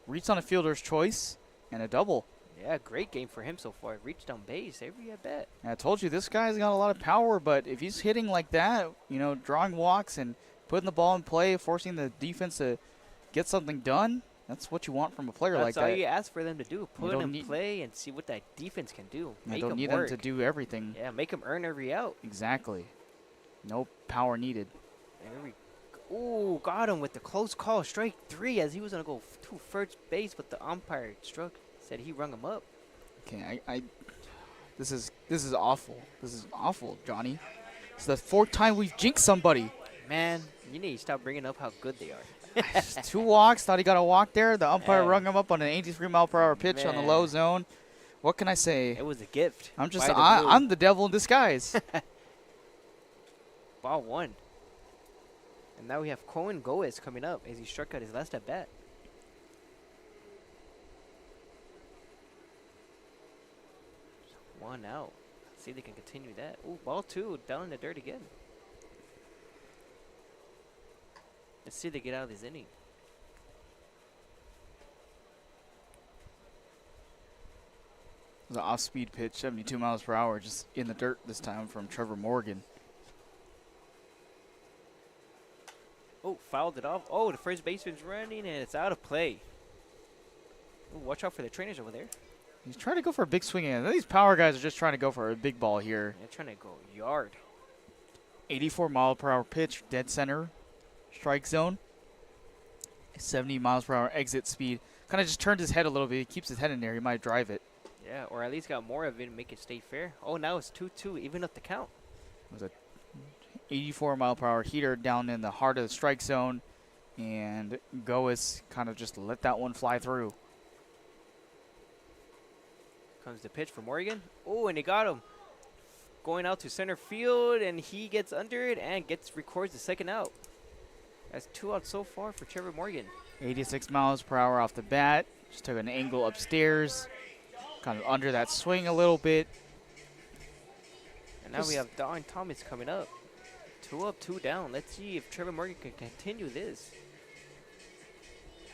Speaker 2: reached on a fielder's choice, and a double.
Speaker 1: Yeah, great game for him so far. Reached on base every at bat.
Speaker 2: And I told you, this guy's got a lot of power, but if he's hitting like that, you know, drawing walks and putting the ball in play, forcing the defense to get something done, that's what you want from a player like
Speaker 1: That's
Speaker 2: that.
Speaker 1: all you ask for them to do. Put
Speaker 2: don't
Speaker 1: them in
Speaker 2: need-
Speaker 1: play and see what that defense can do.
Speaker 2: I
Speaker 1: Make
Speaker 2: don't
Speaker 1: them
Speaker 2: need
Speaker 1: work.
Speaker 2: them to do everything.
Speaker 1: Yeah, make them earn every out.
Speaker 2: Exactly. No power needed.
Speaker 1: There we go. Ooh, got him with the close call. Strike three as he was going to go to first base, but the umpire said he rung him up.
Speaker 2: Okay, this is awful. This is awful, Johnny. It's the 4th time we've jinxed somebody.
Speaker 1: Man, you need to stop bringing up how good they are.
Speaker 2: 2 walks. Thought he got a walk there. The umpire
Speaker 1: Yeah.
Speaker 2: rung him up on an 83 mile per hour pitch on the
Speaker 1: Man.
Speaker 2: low zone. What can I say?
Speaker 1: It was a gift.
Speaker 2: I'm just
Speaker 1: by the blue.
Speaker 2: I'm the devil in disguise.
Speaker 1: Ball one. And now we have Cohen Goes coming up as he struck out his last at bat. One out. Let's see if they can continue that. Ooh, ball two down in the dirt again. Let's see if they get out of this inning.
Speaker 2: It was an off-speed pitch, 72 miles per hour, just in the dirt this time from Trevor Morgan.
Speaker 1: Oh, fouled it off. Oh, the first baseman's running, and it's out of play. Ooh, watch out for the trainers over there.
Speaker 2: He's trying to go for a big swing. And these power guys are just trying to go for a big ball here.
Speaker 1: They're trying to go yard.
Speaker 2: 84 mile per hour pitch, dead center, strike zone. 70 miles per hour exit speed. Kind of just turned his head a little bit. He keeps his head in there. He might drive it.
Speaker 1: Yeah, or at least got more of it and make it stay fair. Oh, now it's 2-2, even up the count.
Speaker 2: It was a 84 mile per hour heater down in the heart of the strike zone. And Goes kind of just let that one fly through.
Speaker 1: Comes the pitch for Morgan. Oh, and he got him. Going out to center field, and he gets under it and records the second out. That's 2 outs so far for Trevor Morgan.
Speaker 2: 86 miles per hour off the bat. Just took an angle upstairs. Kind of under that swing a little bit.
Speaker 1: And now we have Don Thomas coming up. 2 up, 2 down. Let's see if Trevor Morgan can continue this.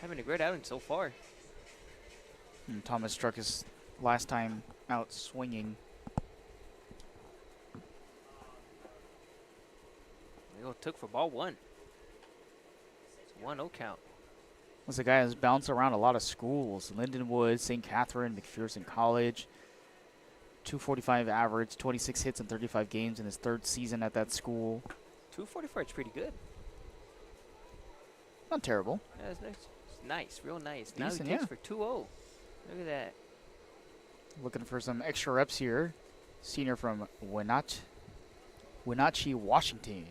Speaker 1: Having a great outing so far.
Speaker 2: And Thomas struck his last time out swinging.
Speaker 1: There you go, took for ball 1. It's 1-0 count.
Speaker 2: This is a guy who's bounced around a lot of schools. Lindenwood, St. Catherine, McPherson College. 245 average, 26 hits in 35 games in his 3rd season at that school.
Speaker 1: 244 is pretty good.
Speaker 2: Not terrible.
Speaker 1: Yeah, that's nice. It's nice, real nice.
Speaker 2: Decent,
Speaker 1: now he takes
Speaker 2: yeah.
Speaker 1: for 2-0. Look at that.
Speaker 2: Looking for some extra reps here. Senior from Wenatchee, Washington.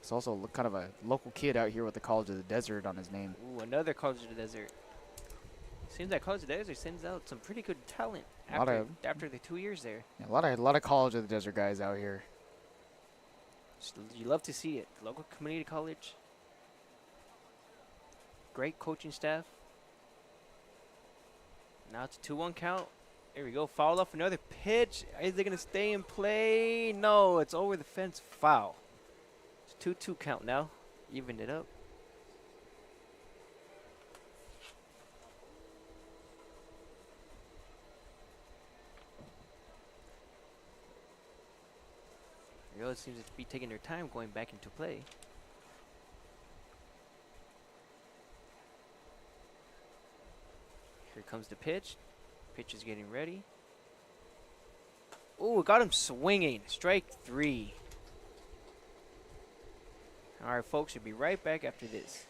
Speaker 2: He's also kind of a local kid out here with the College of the Desert on his name.
Speaker 1: Ooh, another College of the Desert. Seems like College of the Desert sends out some pretty good talent after the 2 years there.
Speaker 2: Yeah, a lot of College of the Desert guys out here.
Speaker 1: You love to see it. Local community college. Great coaching staff. Now it's a 2-1 count. There we go. Foul off another pitch. Is it going to stay in play? No, it's over the fence. Foul. It's 2-2 count now. Evened it up. It seems to be taking their time going back into play. Here comes the pitch. Pitch is getting ready. Oh, got him swinging. Strike 3. All right, folks, we'll be right back after this.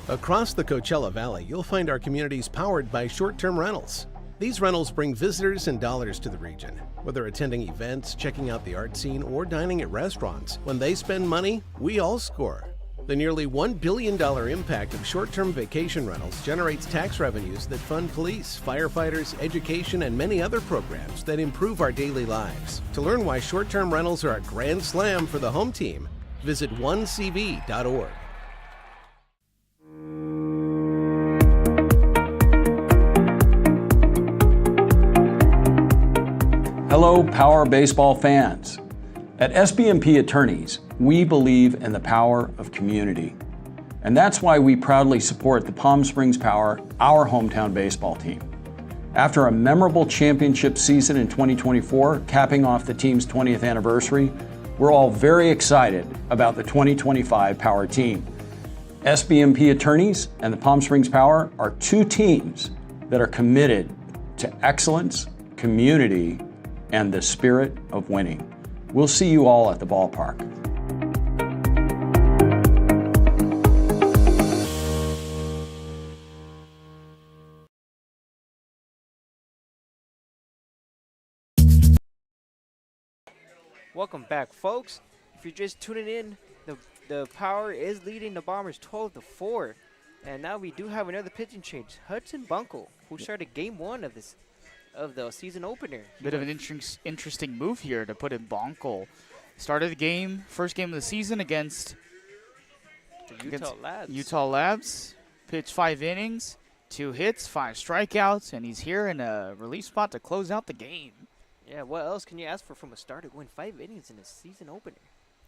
Speaker 15: Across the Coachella Valley, you'll find our communities powered by short-term rentals. These rentals bring visitors and dollars to the region. Whether attending events, checking out the art scene, or dining at restaurants, when they spend money, we all score. The nearly $1 billion impact of short-term vacation rentals generates tax revenues that fund police, firefighters, education, and many other programs that improve our daily lives. To learn why short-term rentals are a grand slam for the home team, visit onecv.org.
Speaker 13: Hello, Power Baseball fans. At SBMP Attorneys, we believe in the power of community. And that's why we proudly support the Palm Springs Power, our hometown baseball team. After a memorable championship season in 2024, capping off the team's 20th anniversary, we're all very excited about the 2025 Power team. SBMP Attorneys and the Palm Springs Power are 2 teams that are committed to excellence, community, and the spirit of winning. We'll see you all at the ballpark.
Speaker 1: Welcome back, folks. If you're just tuning in, the Power is leading the Bombers 12-4. And now we do have another pitching change. Hudson Bunkle, who started game 1 of the season opener.
Speaker 2: Bit of an interesting move here to put in Bonkel. Started the game, first game of the season against Utah Labs. Pitched 5 innings, 2 hits, 5 strikeouts, and he's here in a relief spot to close out the game.
Speaker 1: Yeah, what else can you ask for from a starter going 5 innings in a season opener?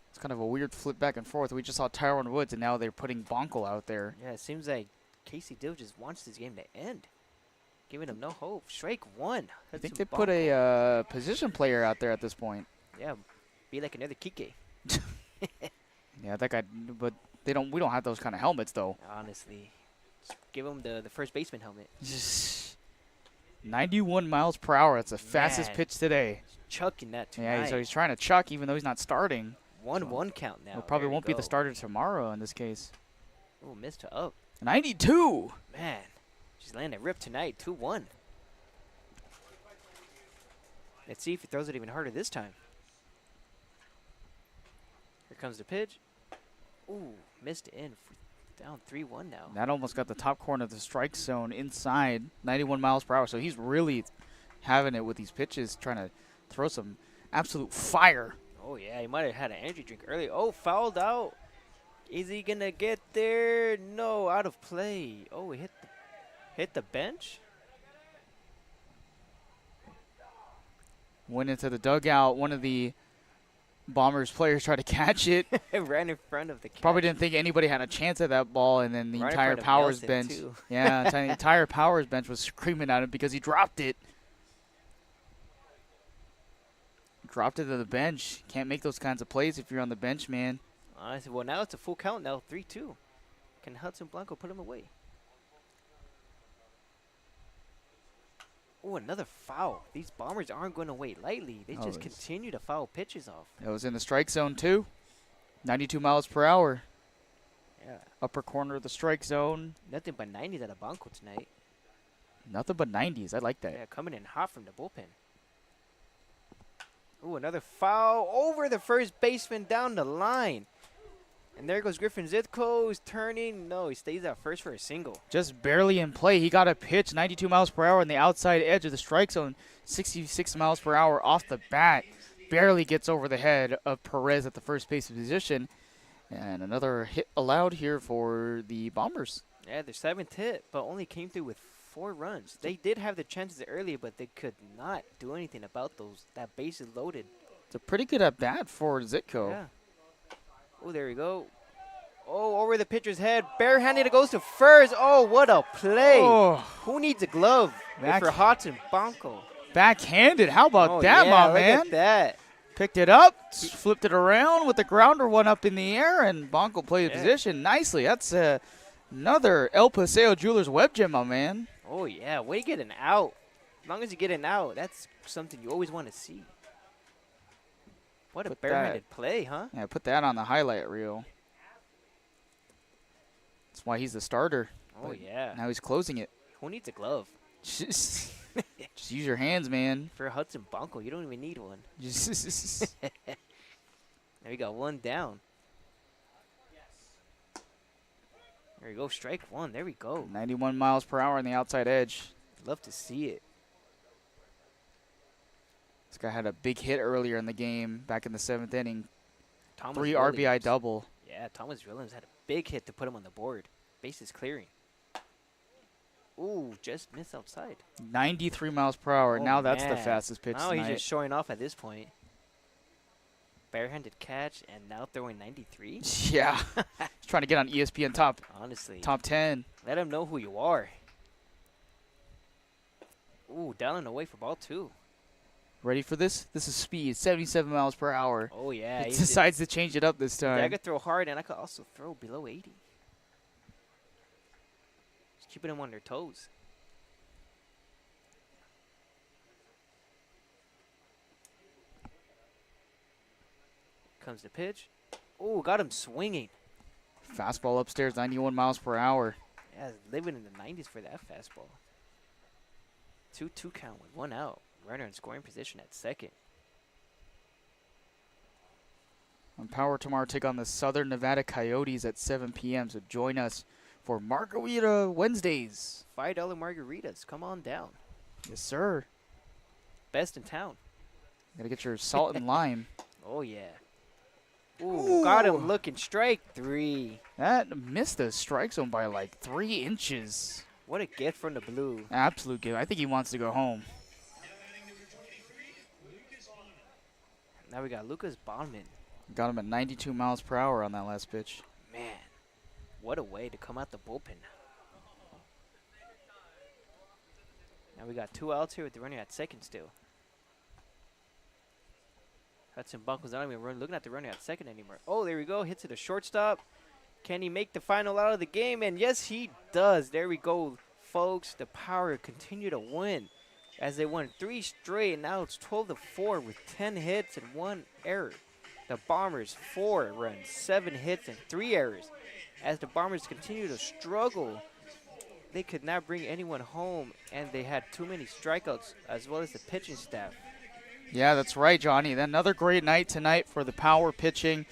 Speaker 2: It's kind of a weird flip back and forth. We just saw Tyrone Woods, and now they're putting Bonkel out there.
Speaker 1: Yeah, it seems like Casey Dill just wants this game to end. Giving him no hope. Strike 1.
Speaker 2: I think they put a position player out there at this point.
Speaker 1: Yeah, be like another Kike.
Speaker 2: Yeah, that guy. But We don't have those kind of helmets though.
Speaker 1: Honestly, just give him the first baseman helmet.
Speaker 2: 91 miles per hour. That's the fastest
Speaker 1: Man.
Speaker 2: pitch today.
Speaker 1: Chucking that tonight.
Speaker 2: Yeah, so he's trying to chuck even though he's not starting.
Speaker 1: 1-1 count now.
Speaker 2: It probably
Speaker 1: There we
Speaker 2: won't be the
Speaker 1: go.
Speaker 2: starter tomorrow in this case.
Speaker 1: Oh, missed to up.
Speaker 2: 92.
Speaker 1: Man, she's landing a rip tonight. 2-1. Let's see if he throws it even harder this time. Here comes the pitch. Ooh, missed in. Down 3-1 now.
Speaker 2: That almost got the top corner of the strike zone inside. 91 miles per hour. So he's really having it with these pitches, trying to throw some absolute fire.
Speaker 1: Oh, yeah, he might have had an energy drink earlier. Oh, fouled out. Is he going to get there? No, out of play. Oh, he hit the bench?
Speaker 2: Went into the dugout. One of the Bombers players tried to catch it.
Speaker 1: Ran in front of the catch.
Speaker 2: Probably didn't think anybody had a chance at that ball, and then the
Speaker 1: Right in
Speaker 2: entire
Speaker 1: front of
Speaker 2: Powers
Speaker 1: Nelson,
Speaker 2: bench.
Speaker 1: too.
Speaker 2: Yeah, the entire Powers bench was screaming at him because he dropped it. Dropped it to the bench. Can't make those kinds of plays if you're on the bench, man.
Speaker 1: I said, well, now it's a full count now, 3-2. Can Hudson Blanco put him away? Oh, another foul. These Bombers aren't going to wait lightly. They just continue to foul pitches off.
Speaker 2: It was in the strike zone, too. 92 miles per hour.
Speaker 1: Yeah.
Speaker 2: Upper corner of the strike zone.
Speaker 1: Nothing but 90s out of Blanco tonight.
Speaker 2: Nothing but 90s. I like that.
Speaker 1: Yeah, coming in hot from the bullpen. Ooh, another foul over the first baseman down the line. And there goes Griffin Zitko. He's turning. No, he stays out first for a single.
Speaker 2: Just barely in play. He got a pitch, 92 miles per hour on the outside edge of the strike zone, 66 miles per hour off the bat. Barely gets over the head of Perez at the first base position. And another hit allowed here for the Bombers.
Speaker 1: Yeah, their 7th hit, but only came through with 4 runs. They did have the chances earlier, but they could not do anything about those. That base is loaded.
Speaker 2: It's a pretty good at bat for Zitko.
Speaker 1: Yeah. Oh, there we go. Oh, over the pitcher's head. Barehanded, it goes to first. Oh, what a play.
Speaker 2: Oh.
Speaker 1: Who needs a glove?
Speaker 2: Back-
Speaker 1: For Hudson Blanco.
Speaker 2: Backhanded. How about
Speaker 1: Oh,
Speaker 2: that,
Speaker 1: yeah,
Speaker 2: my
Speaker 1: look
Speaker 2: man?
Speaker 1: at that.
Speaker 2: Picked it up, flipped it around with the grounder one up in the air, and Blanco played the position nicely. That's another El Paseo Jewelers web gem, my man.
Speaker 1: Oh, yeah. Way to get an out. As long as you get an out, that's something you always want to see. What a
Speaker 2: Put
Speaker 1: barehanded play, huh?
Speaker 2: Yeah, put that on the highlight reel. That's why he's the starter.
Speaker 1: Oh,
Speaker 2: But
Speaker 1: yeah.
Speaker 2: Now he's closing it.
Speaker 1: Who needs a glove?
Speaker 2: Just use your hands, man.
Speaker 1: For Hudson Blanco, you don't even need one.
Speaker 2: Just
Speaker 1: There we got one down. There we go, strike one. There we go.
Speaker 2: 91 miles per hour on the outside edge.
Speaker 1: Love to see it.
Speaker 2: This guy had a big hit earlier in the game, back in the 7th inning.
Speaker 1: Thomas
Speaker 2: 3
Speaker 1: Williams.
Speaker 2: RBI double.
Speaker 1: Yeah, Thomas Williams had a big hit to put him on the board. Bases clearing. Ooh, just missed outside.
Speaker 2: 93 miles per hour.
Speaker 1: Oh,
Speaker 2: now that's the
Speaker 1: man.
Speaker 2: fastest pitch
Speaker 1: Now
Speaker 2: tonight.
Speaker 1: he's just showing off at this point. Barehanded catch and now throwing 93.
Speaker 2: Yeah. He's trying to get on ESPN top.
Speaker 1: Honestly.
Speaker 2: Top 10.
Speaker 1: Let him know who you are. Ooh, down and away for ball 2.
Speaker 2: Ready for this? This is speed, 77 miles per hour.
Speaker 1: Oh, yeah.
Speaker 2: It
Speaker 1: he
Speaker 2: decides to change it up this
Speaker 1: Yeah, I
Speaker 2: time.
Speaker 1: could throw hard, and I could also throw below 80. Just keeping them on their toes. Comes the pitch. Oh, got him swinging.
Speaker 2: Fastball upstairs, 91 miles per hour.
Speaker 1: Yeah, living in the 90s for that fastball. 2-2 count with 1 out. Runner in scoring position at second.
Speaker 2: On Power tomorrow, take on the Southern Nevada Coyotes at 7 p.m. So join us for Margarita Wednesdays.
Speaker 1: $5 margaritas. Come on down.
Speaker 2: Yes, sir.
Speaker 1: Best in town.
Speaker 2: Gotta get your salt and lime.
Speaker 1: Oh, yeah. Ooh, got him looking. Strike 3.
Speaker 2: That missed the strike zone by like 3 inches.
Speaker 1: What a gift from the blue.
Speaker 2: Absolute gift. I think he wants to go home.
Speaker 1: Now we got Lucas Bondman.
Speaker 2: Got him at 92 miles per hour on that last pitch.
Speaker 1: Man, what a way to come out the bullpen. Now we got 2 outs here with the runner at second still. Hudson Blanco's not even looking at the runner at second anymore. Oh, there we go. Hits to the shortstop. Can he make the final out of the game? And yes, he does. There we go, folks. The Power continue to win as they won 3 straight. Now it's 12-4 with 10 hits and 1 error. The Bombers 4 runs, 7 hits and 3 errors. As the Bombers continue to struggle, they could not bring anyone home, and they had too many strikeouts as well as the pitching staff.
Speaker 2: Yeah, that's right, Johnny. Another great night tonight for the Power pitching.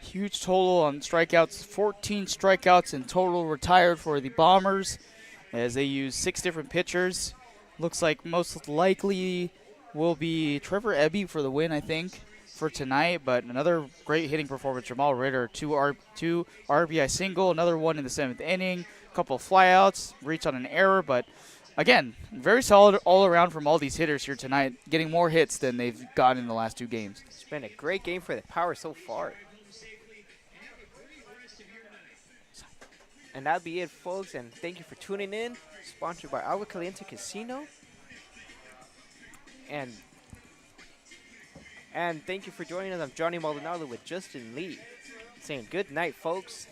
Speaker 2: Huge total on strikeouts, 14 strikeouts in total retired for the Bombers as they use 6 different pitchers. Looks like most likely will be Trevor Eby for the win, I think, for tonight. But another great hitting performance. Jamal Ritter, 2 RBI single, another one in the 7th inning, a couple of flyouts, reach on an error. But again, very solid all around from all these hitters here tonight, getting more hits than they've gotten in the last 2 games.
Speaker 1: It's been a great game for the Power so far. And that'll be it, folks, and thank you for tuning in. Sponsored by Agua Caliente Casino. And thank you for joining us. I'm Johnny Maldonado with Justin Lee, saying good night, folks.